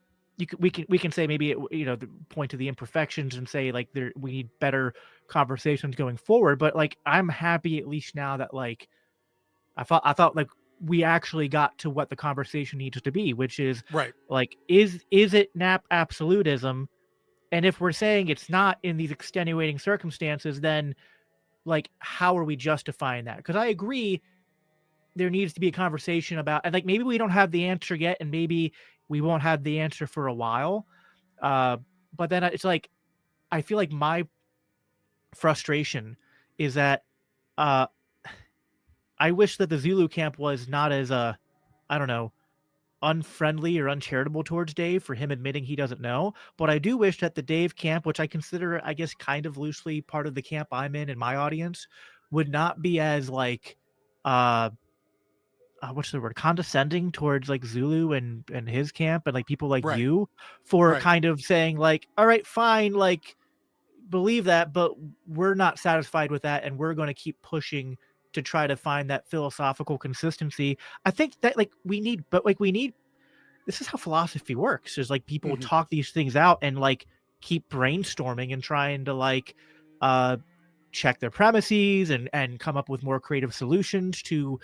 We can say maybe it, point to the imperfections and say like we need better conversations going forward. But like I'm happy at least now that like I thought like we actually got to what the conversation needs to be, which is like is it nap absolutism? And if we're saying it's not in these extenuating circumstances, then like how are we justifying that? Because I agree there needs to be a conversation about, and like maybe we don't have the answer yet, and maybe we won't have the answer for a while. But then it's like, I feel like my frustration is that I wish that the Zulu camp was not as I don't know, unfriendly or uncharitable towards Dave for him admitting he doesn't know. But I do wish that the Dave camp, which I consider, I guess, kind of loosely part of the camp I'm in my audience, would not be as like what's the word, condescending towards like Zulu and his camp and like people like you for kind of saying like, all right, fine, like believe that, but we're not satisfied with that, and we're going to keep pushing to try to find that philosophical consistency. I think that like we need this is how philosophy works. Is like people talk these things out and like keep brainstorming and trying to like check their premises and come up with more creative solutions to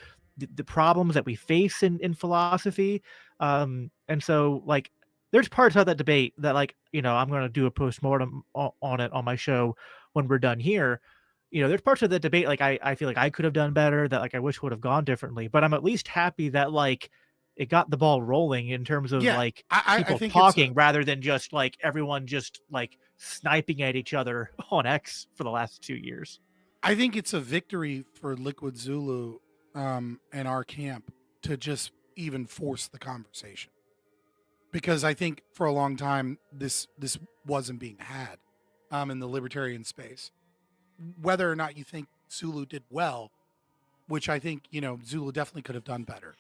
the problems that we face in philosophy. And so like there's parts of that debate that like, I'm going to do a postmortem on it on my show when we're done here. There's parts of the debate like I feel like I could have done better, that like I wish would have gone differently, but I'm at least happy that like it got the ball rolling in terms of like people talking rather than just like everyone just like sniping at each other on X for the last 2 years. I think it's a victory for Liquid Zulu and our camp to just even force the conversation, because I think for a long time this wasn't being had in the libertarian space. Whether or not you think Zulu did well, which I think Zulu definitely could have done better.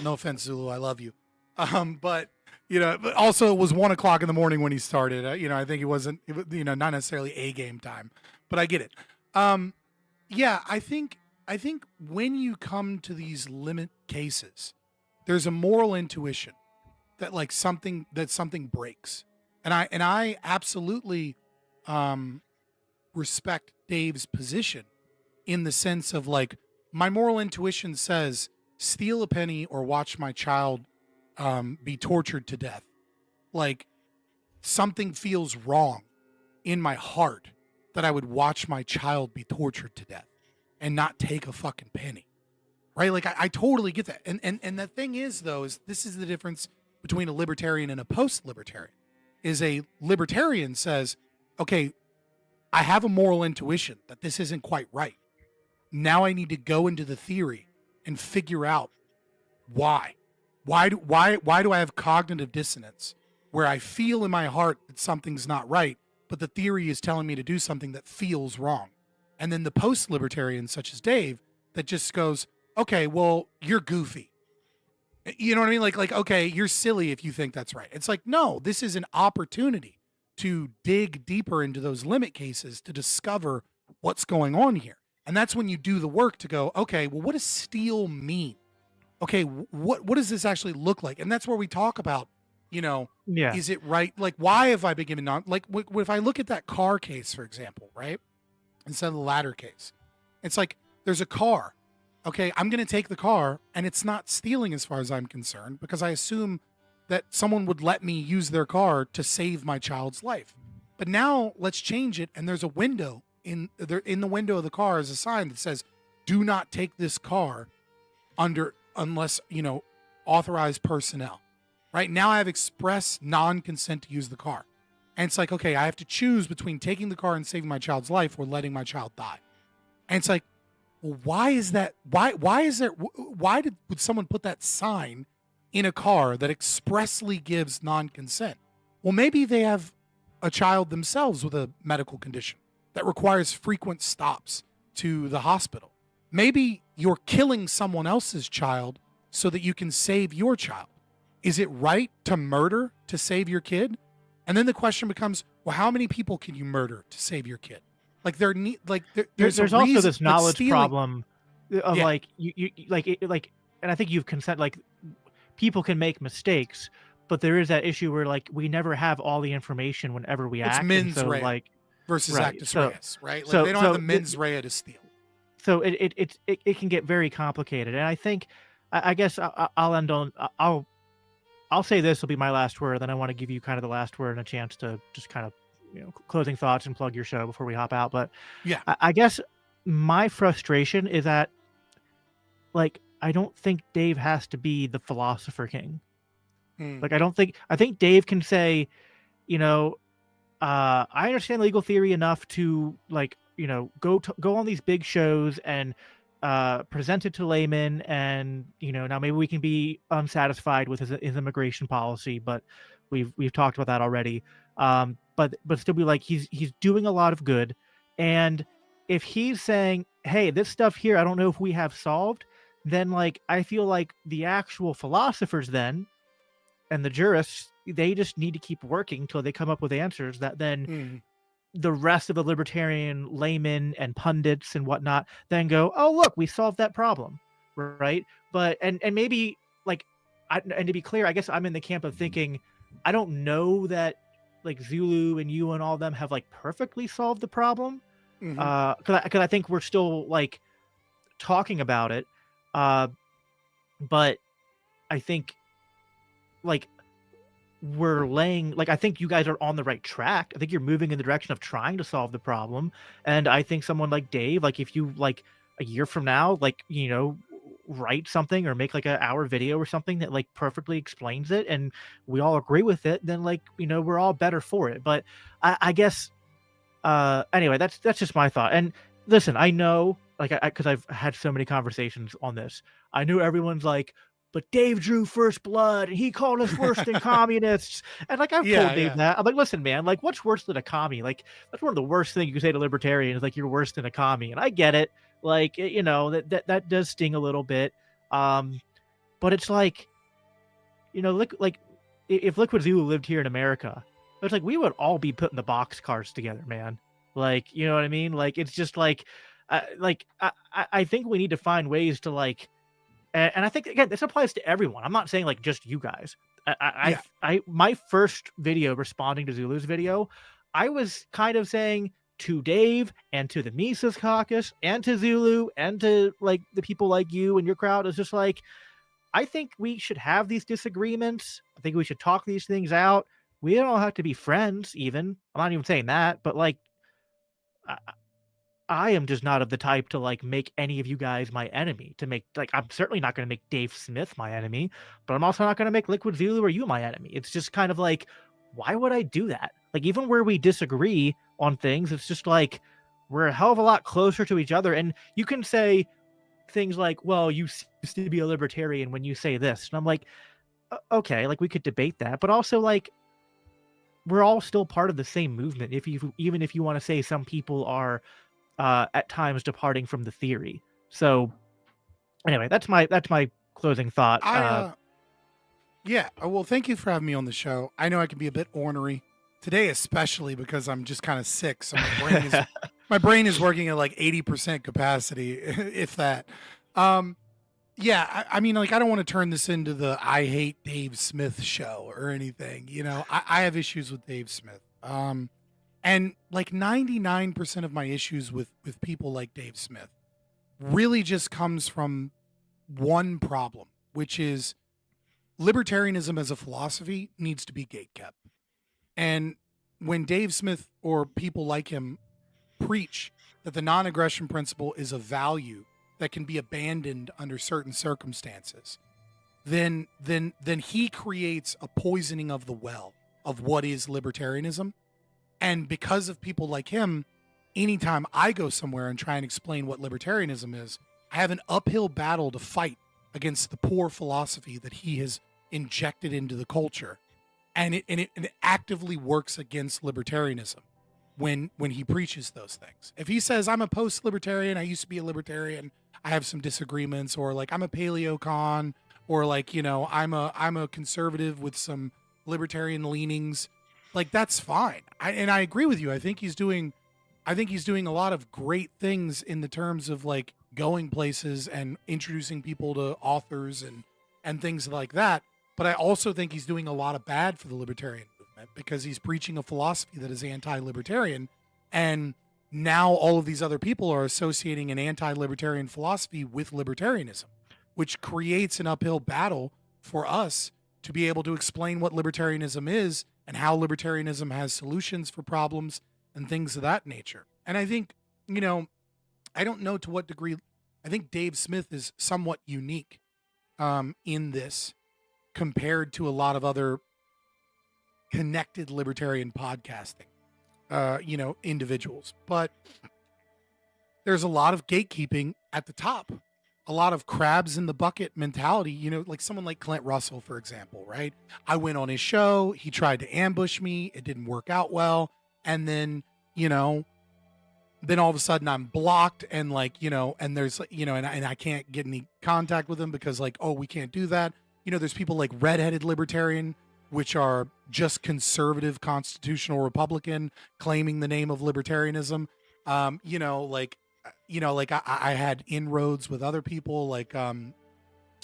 No offense, Zulu, I love you, but but also it was 1 o'clock in the morning when he started. I think it wasn't not necessarily a game time, but I get it. Yeah, I think when you come to these limit cases, there's a moral intuition that like something breaks. And I absolutely respect Dave's position in the sense of like my moral intuition says steal a penny or watch my child be tortured to death. Like something feels wrong in my heart that I would watch my child be tortured to death and not take a fucking penny. Right? Like I totally get that. And the thing is though, is this is the difference between a libertarian and a post-libertarian. Is a libertarian says, okay, I have a moral intuition that this isn't quite right. Now I need to go into the theory and figure out why. Why do I have cognitive dissonance where I feel in my heart that something's not right, but the theory is telling me to do something that feels wrong? And then the post-libertarian, such as Dave, that just goes, okay, well, you're goofy. You know what I mean? Like, okay, you're silly if you think that's right. It's like, no, this is an opportunity to dig deeper into those limit cases to discover what's going on here. And that's when you do the work to go, okay, well, what does steal mean? Okay, what does this actually look like? And that's where we talk about, you know, is it right? Like, why have I been given like, if I look at that car case, for example, right? Instead of the ladder case, it's like, there's a car. Okay, I'm going to take the car, and it's not stealing as far as I'm concerned, because I assume that someone would let me use their car to save my child's life. But now let's change it, and there's a window in the window of the car is a sign that says, "Do not take this car unless, you know, authorized personnel." Right now, I have express non-consent to use the car, and it's like, okay, I have to choose between taking the car and saving my child's life or letting my child die. And it's like, well, why is that? Why would someone put that sign in a car that expressly gives non-consent? Well, maybe they have a child themselves with a medical condition that requires frequent stops to the hospital. Maybe you're killing someone else's child so that you can save your child. Is it right to murder to save your kid? And then the question becomes, well, how many people can you murder to save your kid? Like there's also this knowledge problem of like you and I think you've consent, like people can make mistakes, but there is that issue where like we never have all the information whenever we act. It's mens so, rea like versus actus reus, right? Like so, they don't have the mens rea to steal. So it can get very complicated, and I think I guess I'll end on I'll say this will be my last word. Then I want to give you kind of the last word and a chance to just kind of, you know, closing thoughts and plug your show before we hop out. But yeah, I guess my frustration is that, like, I don't think Dave has to be the philosopher king. Like, I think Dave can say, you know, I understand legal theory enough to, like, you know, go on these big shows and present it to laymen, and, you know, now maybe we can be unsatisfied with his immigration policy, but we've talked about that already. But still be like, he's doing a lot of good. And if he's saying, hey, this stuff here, I don't know if we have solved, then like, I feel like the actual philosophers then, and the jurists, they just need to keep working until they come up with answers that then the rest of the libertarian laymen and pundits and whatnot then go, oh, look, we solved that problem. Right. But, and maybe like, and to be clear, I guess I'm in the camp of thinking, I don't know that like Zulu and you and all of them have like perfectly solved the problem. Cause I think we're still like talking about it. But I think like we're laying, like, I think you guys are on the right track. I think you're moving in the direction of trying to solve the problem. And I think someone like Dave, like if you like a year from now, like, you know, write something or make like an hour video or something that like perfectly explains it and we all agree with it, then like, you know, we're all better for it. But I guess anyway, that's just my thought. And listen, I know, like, because I've had so many conversations on this, I know everyone's like, but Dave drew first blood and he called us worse than communists. And like, I've told Dave that. I'm like, listen, man, like, what's worse than a commie? Like, that's one of the worst things you can say to libertarians, like, you're worse than a commie. And I get it. Like, you know, that does sting a little bit. But it's like, you know, like if Liquid Zulu lived here in America, it's like we would all be putting the boxcars together, man. Like, you know what I mean? Like, it's just like I think we need to find ways to like, and I think again this applies to everyone. I'm not saying like just you guys. My first video responding to Zulu's video, I was kind of saying to Dave and to the Mises Caucus and to Zulu and to like the people like you and your crowd, is just like, I think we should have these disagreements. I think we should talk these things out. We don't have to be friends even. I'm not even saying that, but like, I am just not of the type to like make any of you guys my enemy. To make like, I'm certainly not going to make Dave Smith my enemy, but I'm also not going to make Liquid Zulu or you my enemy. It's just kind of like, why would I do that? Like, even where we disagree on things, it's just like we're a hell of a lot closer to each other. And you can say things like, well, you used to be a libertarian when you say this. And I'm like, okay, like we could debate that, but also like we're all still part of the same movement. Even if you want to say some people are at times departing from the theory. So anyway, that's my closing thought. Yeah, well, thank you for having me on the show. I know I can be a bit ornery today, especially because I'm just kind of sick. So my brain is working at like 80% capacity, if that. Yeah, I mean, like, I don't want to turn this into the I hate Dave Smith show or anything. You know, I have issues with Dave Smith. And like 99% of my issues with people like Dave Smith really just comes from one problem, which is libertarianism as a philosophy needs to be gatekept. And when Dave Smith or people like him preach that the non-aggression principle is a value that can be abandoned under certain circumstances, then he creates a poisoning of the well of what is libertarianism. And because of people like him, anytime I go somewhere and try and explain what libertarianism is, I have an uphill battle to fight against the poor philosophy that he has injected into the culture. And it actively works against libertarianism when he preaches those things. If he says, I'm a post-libertarian, I used to be a libertarian, I have some disagreements, or like I'm a paleocon, or like, you know, I'm a conservative with some libertarian leanings, like that's fine. And I agree with you. I think he's doing a lot of great things in the terms of like going places and introducing people to authors and things like that. But I also think he's doing a lot of bad for the libertarian movement because he's preaching a philosophy that is anti-libertarian. And now all of these other people are associating an anti-libertarian philosophy with libertarianism, which creates an uphill battle for us to be able to explain what libertarianism is and how libertarianism has solutions for problems and things of that nature. And I think, you know, I don't know to what degree, I think Dave Smith is somewhat unique in this compared to a lot of other connected libertarian podcasting, you know, individuals. But there's a lot of gatekeeping at the top, a lot of crabs in the bucket mentality, you know, like someone like Clint Russell, for example, right? I went on his show. He tried to ambush me. It didn't work out well. And then, you know, then all of a sudden I'm blocked and like, you know, and there's, you know, and I can't get any contact with him because like, oh, we can't do that. You know, there's people like Redheaded Libertarian, which are just conservative constitutional Republican claiming the name of libertarianism. You know, like I had inroads with other people like, oh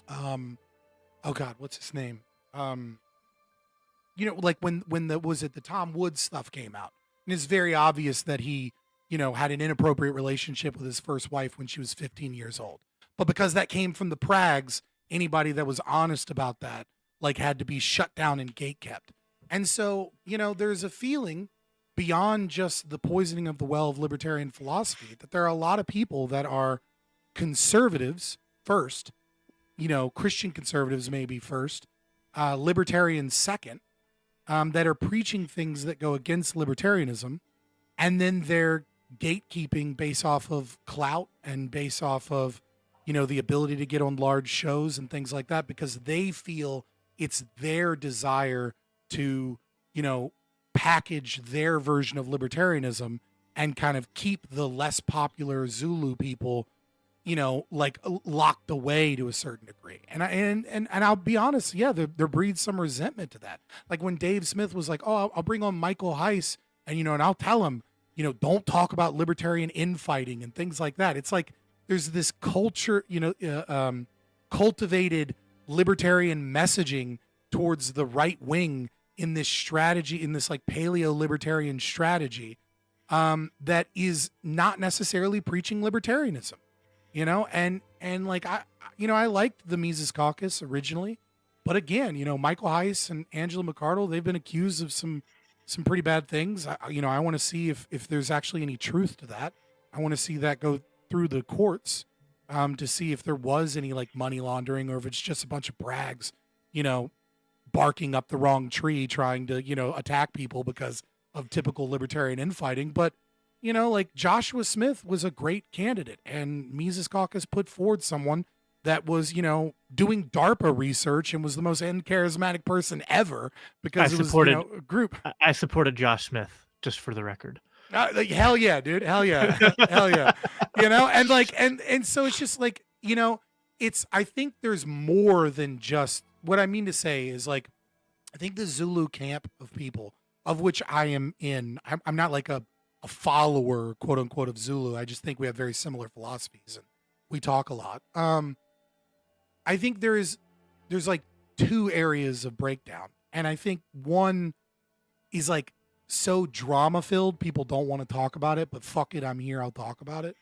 God, what's his name? You know, like when the Tom Woods stuff came out, and it's very obvious that he, you know, had an inappropriate relationship with his first wife when she was 15 years old. But because that came from the Prags, anybody that was honest about that, like, had to be shut down and gatekept. And so, you know, there's a feeling beyond just the poisoning of the well of libertarian philosophy that there are a lot of people that are conservatives first, you know, Christian conservatives maybe first, libertarians second, that are preaching things that go against libertarianism, and then they're gatekeeping based off of clout and based off of, you know, the ability to get on large shows and things like that, because they feel it's their desire to, you know, package their version of libertarianism and kind of keep the less popular Zulu people, you know, like locked away to a certain degree. And I'll be honest, yeah, there breeds some resentment to that. Like when Dave Smith was like, oh, I'll bring on Michael Heiss, and, you know, and I'll tell him, don't talk about libertarian infighting and things like that. It's like there's this culture, cultivated libertarian messaging towards the right wing in this strategy, in this like paleo libertarian strategy, that is not necessarily preaching libertarianism, and like I liked the Mises Caucus originally, but again, Michael Heiss and Angela McArdle, they've been accused of some pretty bad things. I want to see if there's actually any truth to that. I want to see that go through the courts, to see if there was any like money laundering or if it's just a bunch of brags, barking up the wrong tree, trying to, attack people because of typical libertarian infighting. But, like Joshua Smith was a great candidate, and Mises Caucus put forward someone that was, doing DARPA research and was the most charismatic person ever because it was, a group. I supported Josh Smith, just for the record. Hell yeah, dude. Hell yeah. Hell yeah. And so it's just like, I think there's more than just, what I mean to say is like, I think the Zulu camp of people, of which I am in, I'm not like a follower, quote unquote, of Zulu. I just think we have very similar philosophies and we talk a lot. I think there's like two areas of breakdown. And I think one is like so drama filled, people don't want to talk about it, but fuck it, I'm here, I'll talk about it.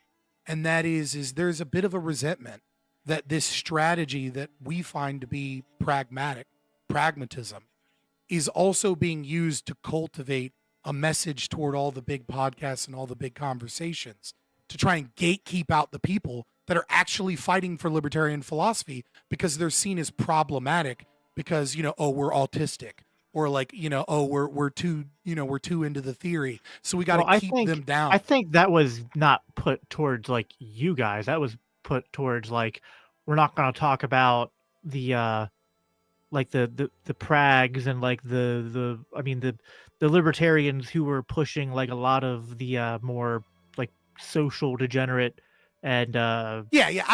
And that is there's a bit of a resentment that this strategy that we find to be pragmatism, is also being used to cultivate a message toward all the big podcasts and all the big conversations to try and gatekeep out the people that are actually fighting for libertarian philosophy because they're seen as problematic because, we're autistic, or like, we're too into the theory. So we got to keep them down. I think that was not put towards like you guys. That was put towards like, we're not going to talk about the like the prags and like the libertarians who were pushing like a lot of the more like social degenerate and I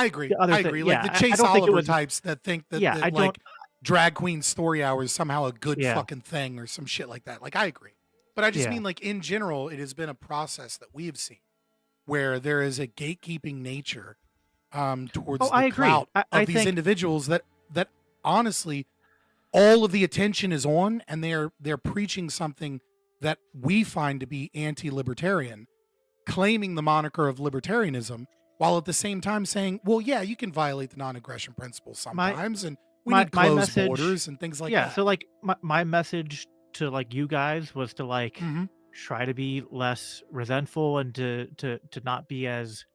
agree. Like the Chase Oliver types that think that like drag queen story hour is somehow a good fucking thing or some shit like that. Like I agree. But I just mean like in general, it has been a process that we have seen where there is a gatekeeping nature towards the clout of these individuals that honestly all of the attention is on, and they're preaching something that we find to be anti-libertarian, claiming the moniker of libertarianism, while at the same time saying, well, yeah, you can violate the non-aggression principle sometimes, and we need closed borders and things like that. Yeah, so like my message to like you guys was to like try to be less resentful and to not be as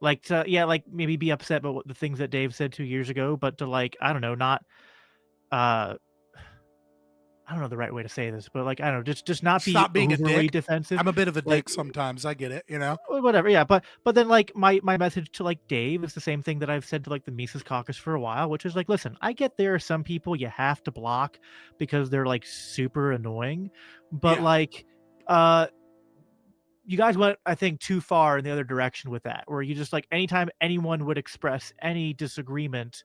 maybe be upset about the things that Dave said 2 years ago, but to like, I don't know, not I don't know the right way to say this, but like, I don't know, just not be Stop being overly a dick. defensive. I'm a bit of a dick sometimes. I get it, Whatever, yeah. But then like my message to like Dave is the same thing that I've said to like the Mises Caucus for a while, which is like, listen, I get there are some people you have to block because they're like super annoying, but like you guys went, I think, too far in the other direction with that, where you just like anytime anyone would express any disagreement,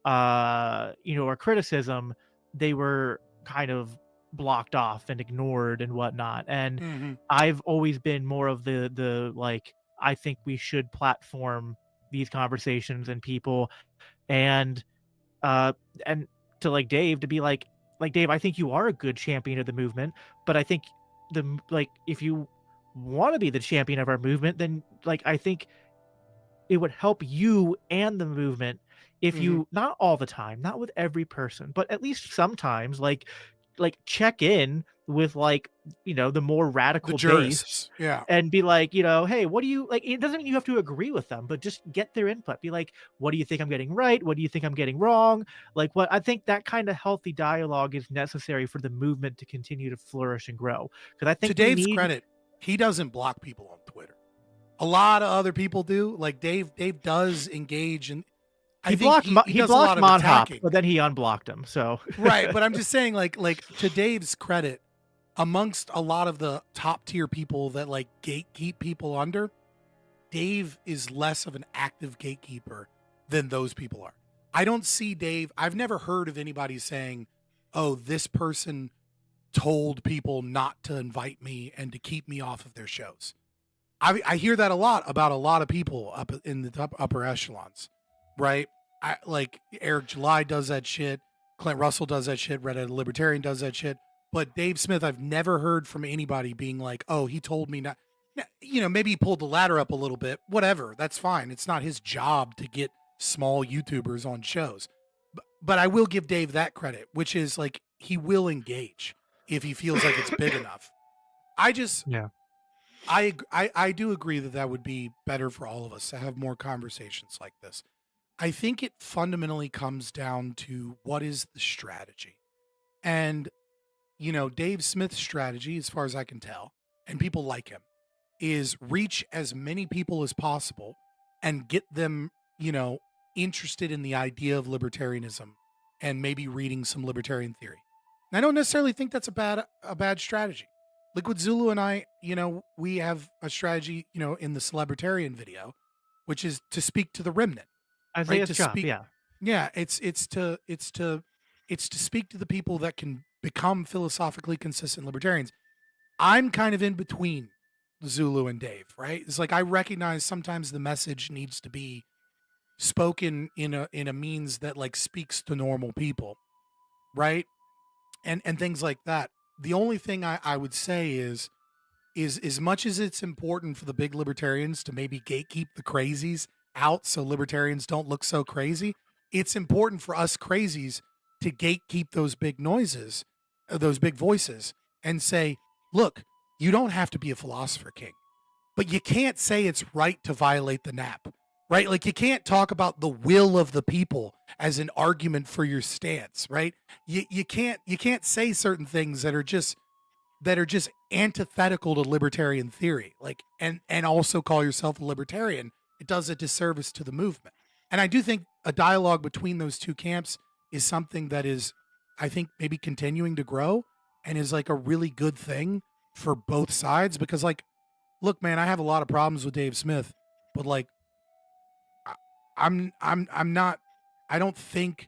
or criticism, they were kind of blocked off and ignored and whatnot. And I've always been more of the like, I think we should platform these conversations and people, and to like Dave to be like Dave, I think you are a good champion of the movement, but I think if you want to be the champion of our movement, then like I think it would help you and the movement if you, not all the time, not with every person, but at least sometimes like check in with like, the more radical base, and be like, hey, what do you like? It doesn't mean you have to agree with them, but just get their input. Be like, what do you think I'm getting right? What do you think I'm getting wrong? Like, what I think that kind of healthy dialogue is necessary for the movement to continue to flourish and grow. Because I think, to Dave's credit, he doesn't block people on Twitter. A lot of other people do. Like Dave does engage, and he blocked Monhop, but then he unblocked him. So right, but I'm just saying, like to Dave's credit, amongst a lot of the top tier people that like gatekeep people under, Dave is less of an active gatekeeper than those people are. I don't see Dave. I've never heard of anybody saying, "Oh, this person told people not to invite me and to keep me off of their shows. I hear that a lot about a lot of people up in the upper echelons, right? Like Eric July does that shit. Clint Russell does that shit. Red Head Libertarian does that shit. But Dave Smith, I've never heard from anybody being like, oh, he told me not. You know, maybe he pulled the ladder up a little bit. Whatever. That's fine. It's not his job to get small YouTubers on shows. But I will give Dave that credit, which is like he will engage if he feels like it's big enough. I just, Yeah. I do agree that would be better for all of us to have more conversations like this. I think it fundamentally comes down to what is the strategy. And, you know, Dave Smith's strategy, as far as I can tell, and people like him, is reach as many people as possible and get them, you know, interested in the idea of libertarianism and maybe reading some libertarian theory. And I don't necessarily think that's a bad strategy. Liquid Zulu and I, you know, we have a strategy, you know, in the Celebritarian video, which is to speak to the remnant. Isaiah's To job, speak, yeah. yeah, it's to speak to the people that can become philosophically consistent libertarians. I'm kind of in between Zulu and Dave, right? It's like I recognize sometimes the message needs to be spoken in a means that like speaks to normal people, right? And things like that. The only thing I would say is as much as it's important for the big libertarians to maybe gatekeep the crazies out so libertarians don't look so crazy, it's important for us crazies to gatekeep those big noises, those big voices, and say, look, you don't have to be a philosopher king, but you can't say it's right to violate the NAP, right? Like you can't talk about the will of the people as an argument for your stance, right? You can't say certain things that are just antithetical to libertarian theory, like and also call yourself a libertarian. It does a disservice to the movement. And I do think a dialogue between those two camps is something that is, I think, maybe continuing to grow and is like a really good thing for both sides. Because like, look, man, I have a lot of problems with Dave Smith, but like I'm not, I don't think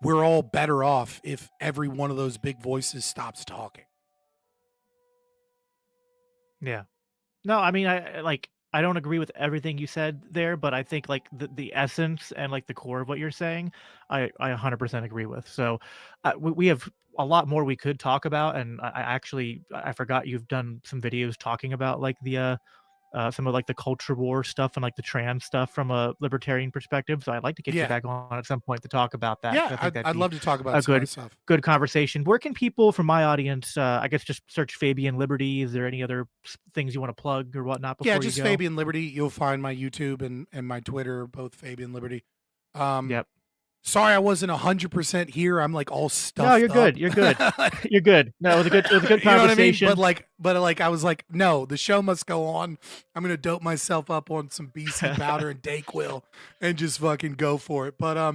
we're all better off if every one of those big voices stops talking. Yeah. No, I mean, I don't agree with everything you said there, but I think like the essence and like the core of what you're saying, I 100% agree with. So we have a lot more we could talk about, and I forgot you've done some videos talking about like the some of like the culture war stuff and like the trans stuff from a libertarian perspective. So I'd like to get you Yeah. back on at some point to talk about that. 'cause Yeah, I think that'd I'd be love to talk about a some of good, that stuff. good conversation. Where can people from my audience, I guess, just search Fabian Liberty? Is there any other things you want to plug or whatnot before Yeah, you just go? Fabian Liberty. You'll find my YouTube and my Twitter, both Fabian Liberty. Yep. Sorry, I wasn't 100% here. I'm like all stuffed. No, you're good. up. You're good. You're good. No, it was a good You know what I mean? conversation. But like, I was like, no, the show must go on. I'm gonna dope myself up on some BC powder and Dayquil and just fucking go for it. But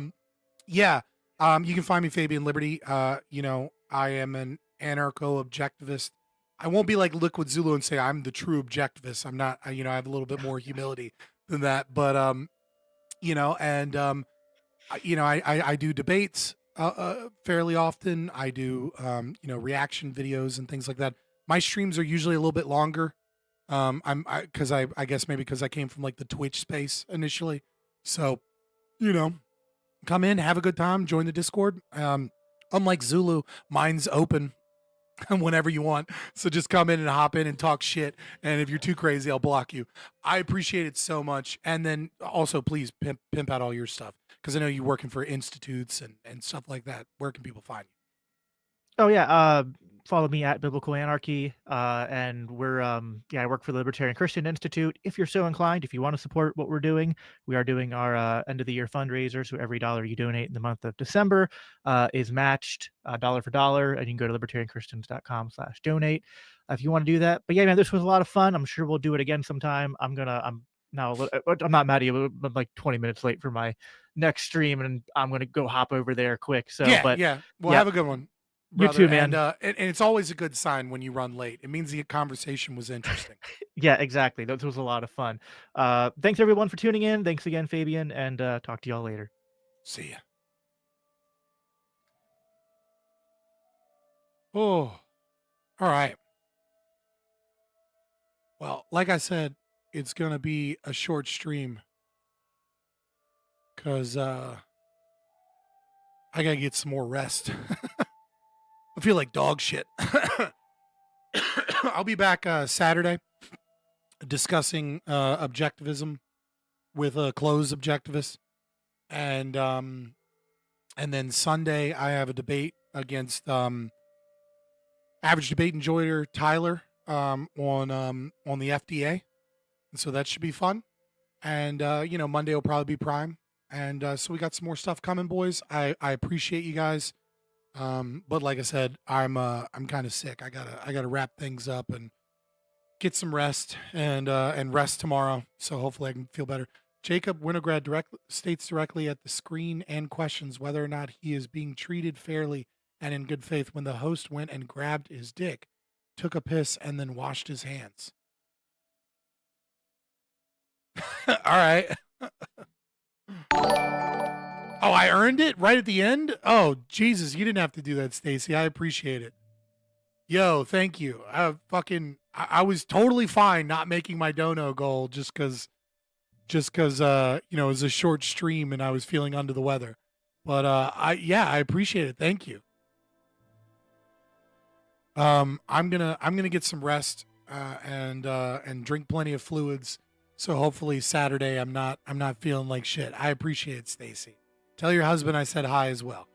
yeah, you can find me Fabian Liberty. You know, I am an anarcho-objectivist. I won't be like Liquid Zulu and say I'm the true objectivist. I'm not. You know, I have a little bit more humility than that. But you know, and you know, I do debates fairly often. I do you know, reaction videos and things like that. My streams are usually a little bit longer. I guess maybe because I came from like the Twitch space initially. So, you know, come in, have a good time, join the Discord. Unlike Zulu, mine's open whenever you want. So just come in and hop in and talk shit. And if you're too crazy, I'll block you. I appreciate it so much. And then also please pimp out all your stuff, because I know you're working for institutes and stuff like that. Where can people find you? Oh yeah, follow me at Biblical Anarchy, and we're yeah, I work for the Libertarian Christian Institute. If you're so inclined, if you want to support what we're doing, we are doing our end of the year fundraiser. So every dollar you donate in the month of December is matched dollar for dollar, and you can go to libertarianchristians.com/donate if you want to do that. But yeah, man, this was a lot of fun. I'm sure we'll do it again sometime. I'm now I'm not mad at you. I'm like 20 minutes late for my next stream, and I'm gonna go hop over there quick. So Yeah, well, have a good one. You Brother. too, man. And it's always a good sign when you run late. It means the conversation was interesting. Yeah, exactly. That was a lot of fun. Thanks everyone for tuning in. Thanks again, Fabian, and talk to y'all later. See ya. Oh. All right. Well, like I said, it's going to be a short stream because I got to get some more rest. I feel like dog shit. I'll be back Saturday discussing objectivism with a closed objectivist. And then Sunday, I have a debate against average debate enjoyer Tyler on the FDA, and so that should be fun. And Monday will probably be Prime, and so we got some more stuff coming, boys. I appreciate you guys, but like I said, I'm kind of sick. I gotta wrap things up and get some rest and rest tomorrow. So hopefully I can feel better. Jacob Winograd states directly at the screen and questions whether or not he is being treated fairly and in good faith when the host went and grabbed his dick, took a piss, and then washed his hands. All right. Oh, I earned it right at the end? Oh, Jesus, you didn't have to do that, Stacy. I appreciate it. Yo, thank you. I was totally fine not making my dono goal just because it was a short stream and I was feeling under the weather. But I appreciate it. Thank you. I'm gonna get some rest and drink plenty of fluids. So hopefully Saturday I'm not feeling like shit. I appreciate it, Stacy. Tell your husband I said hi as well.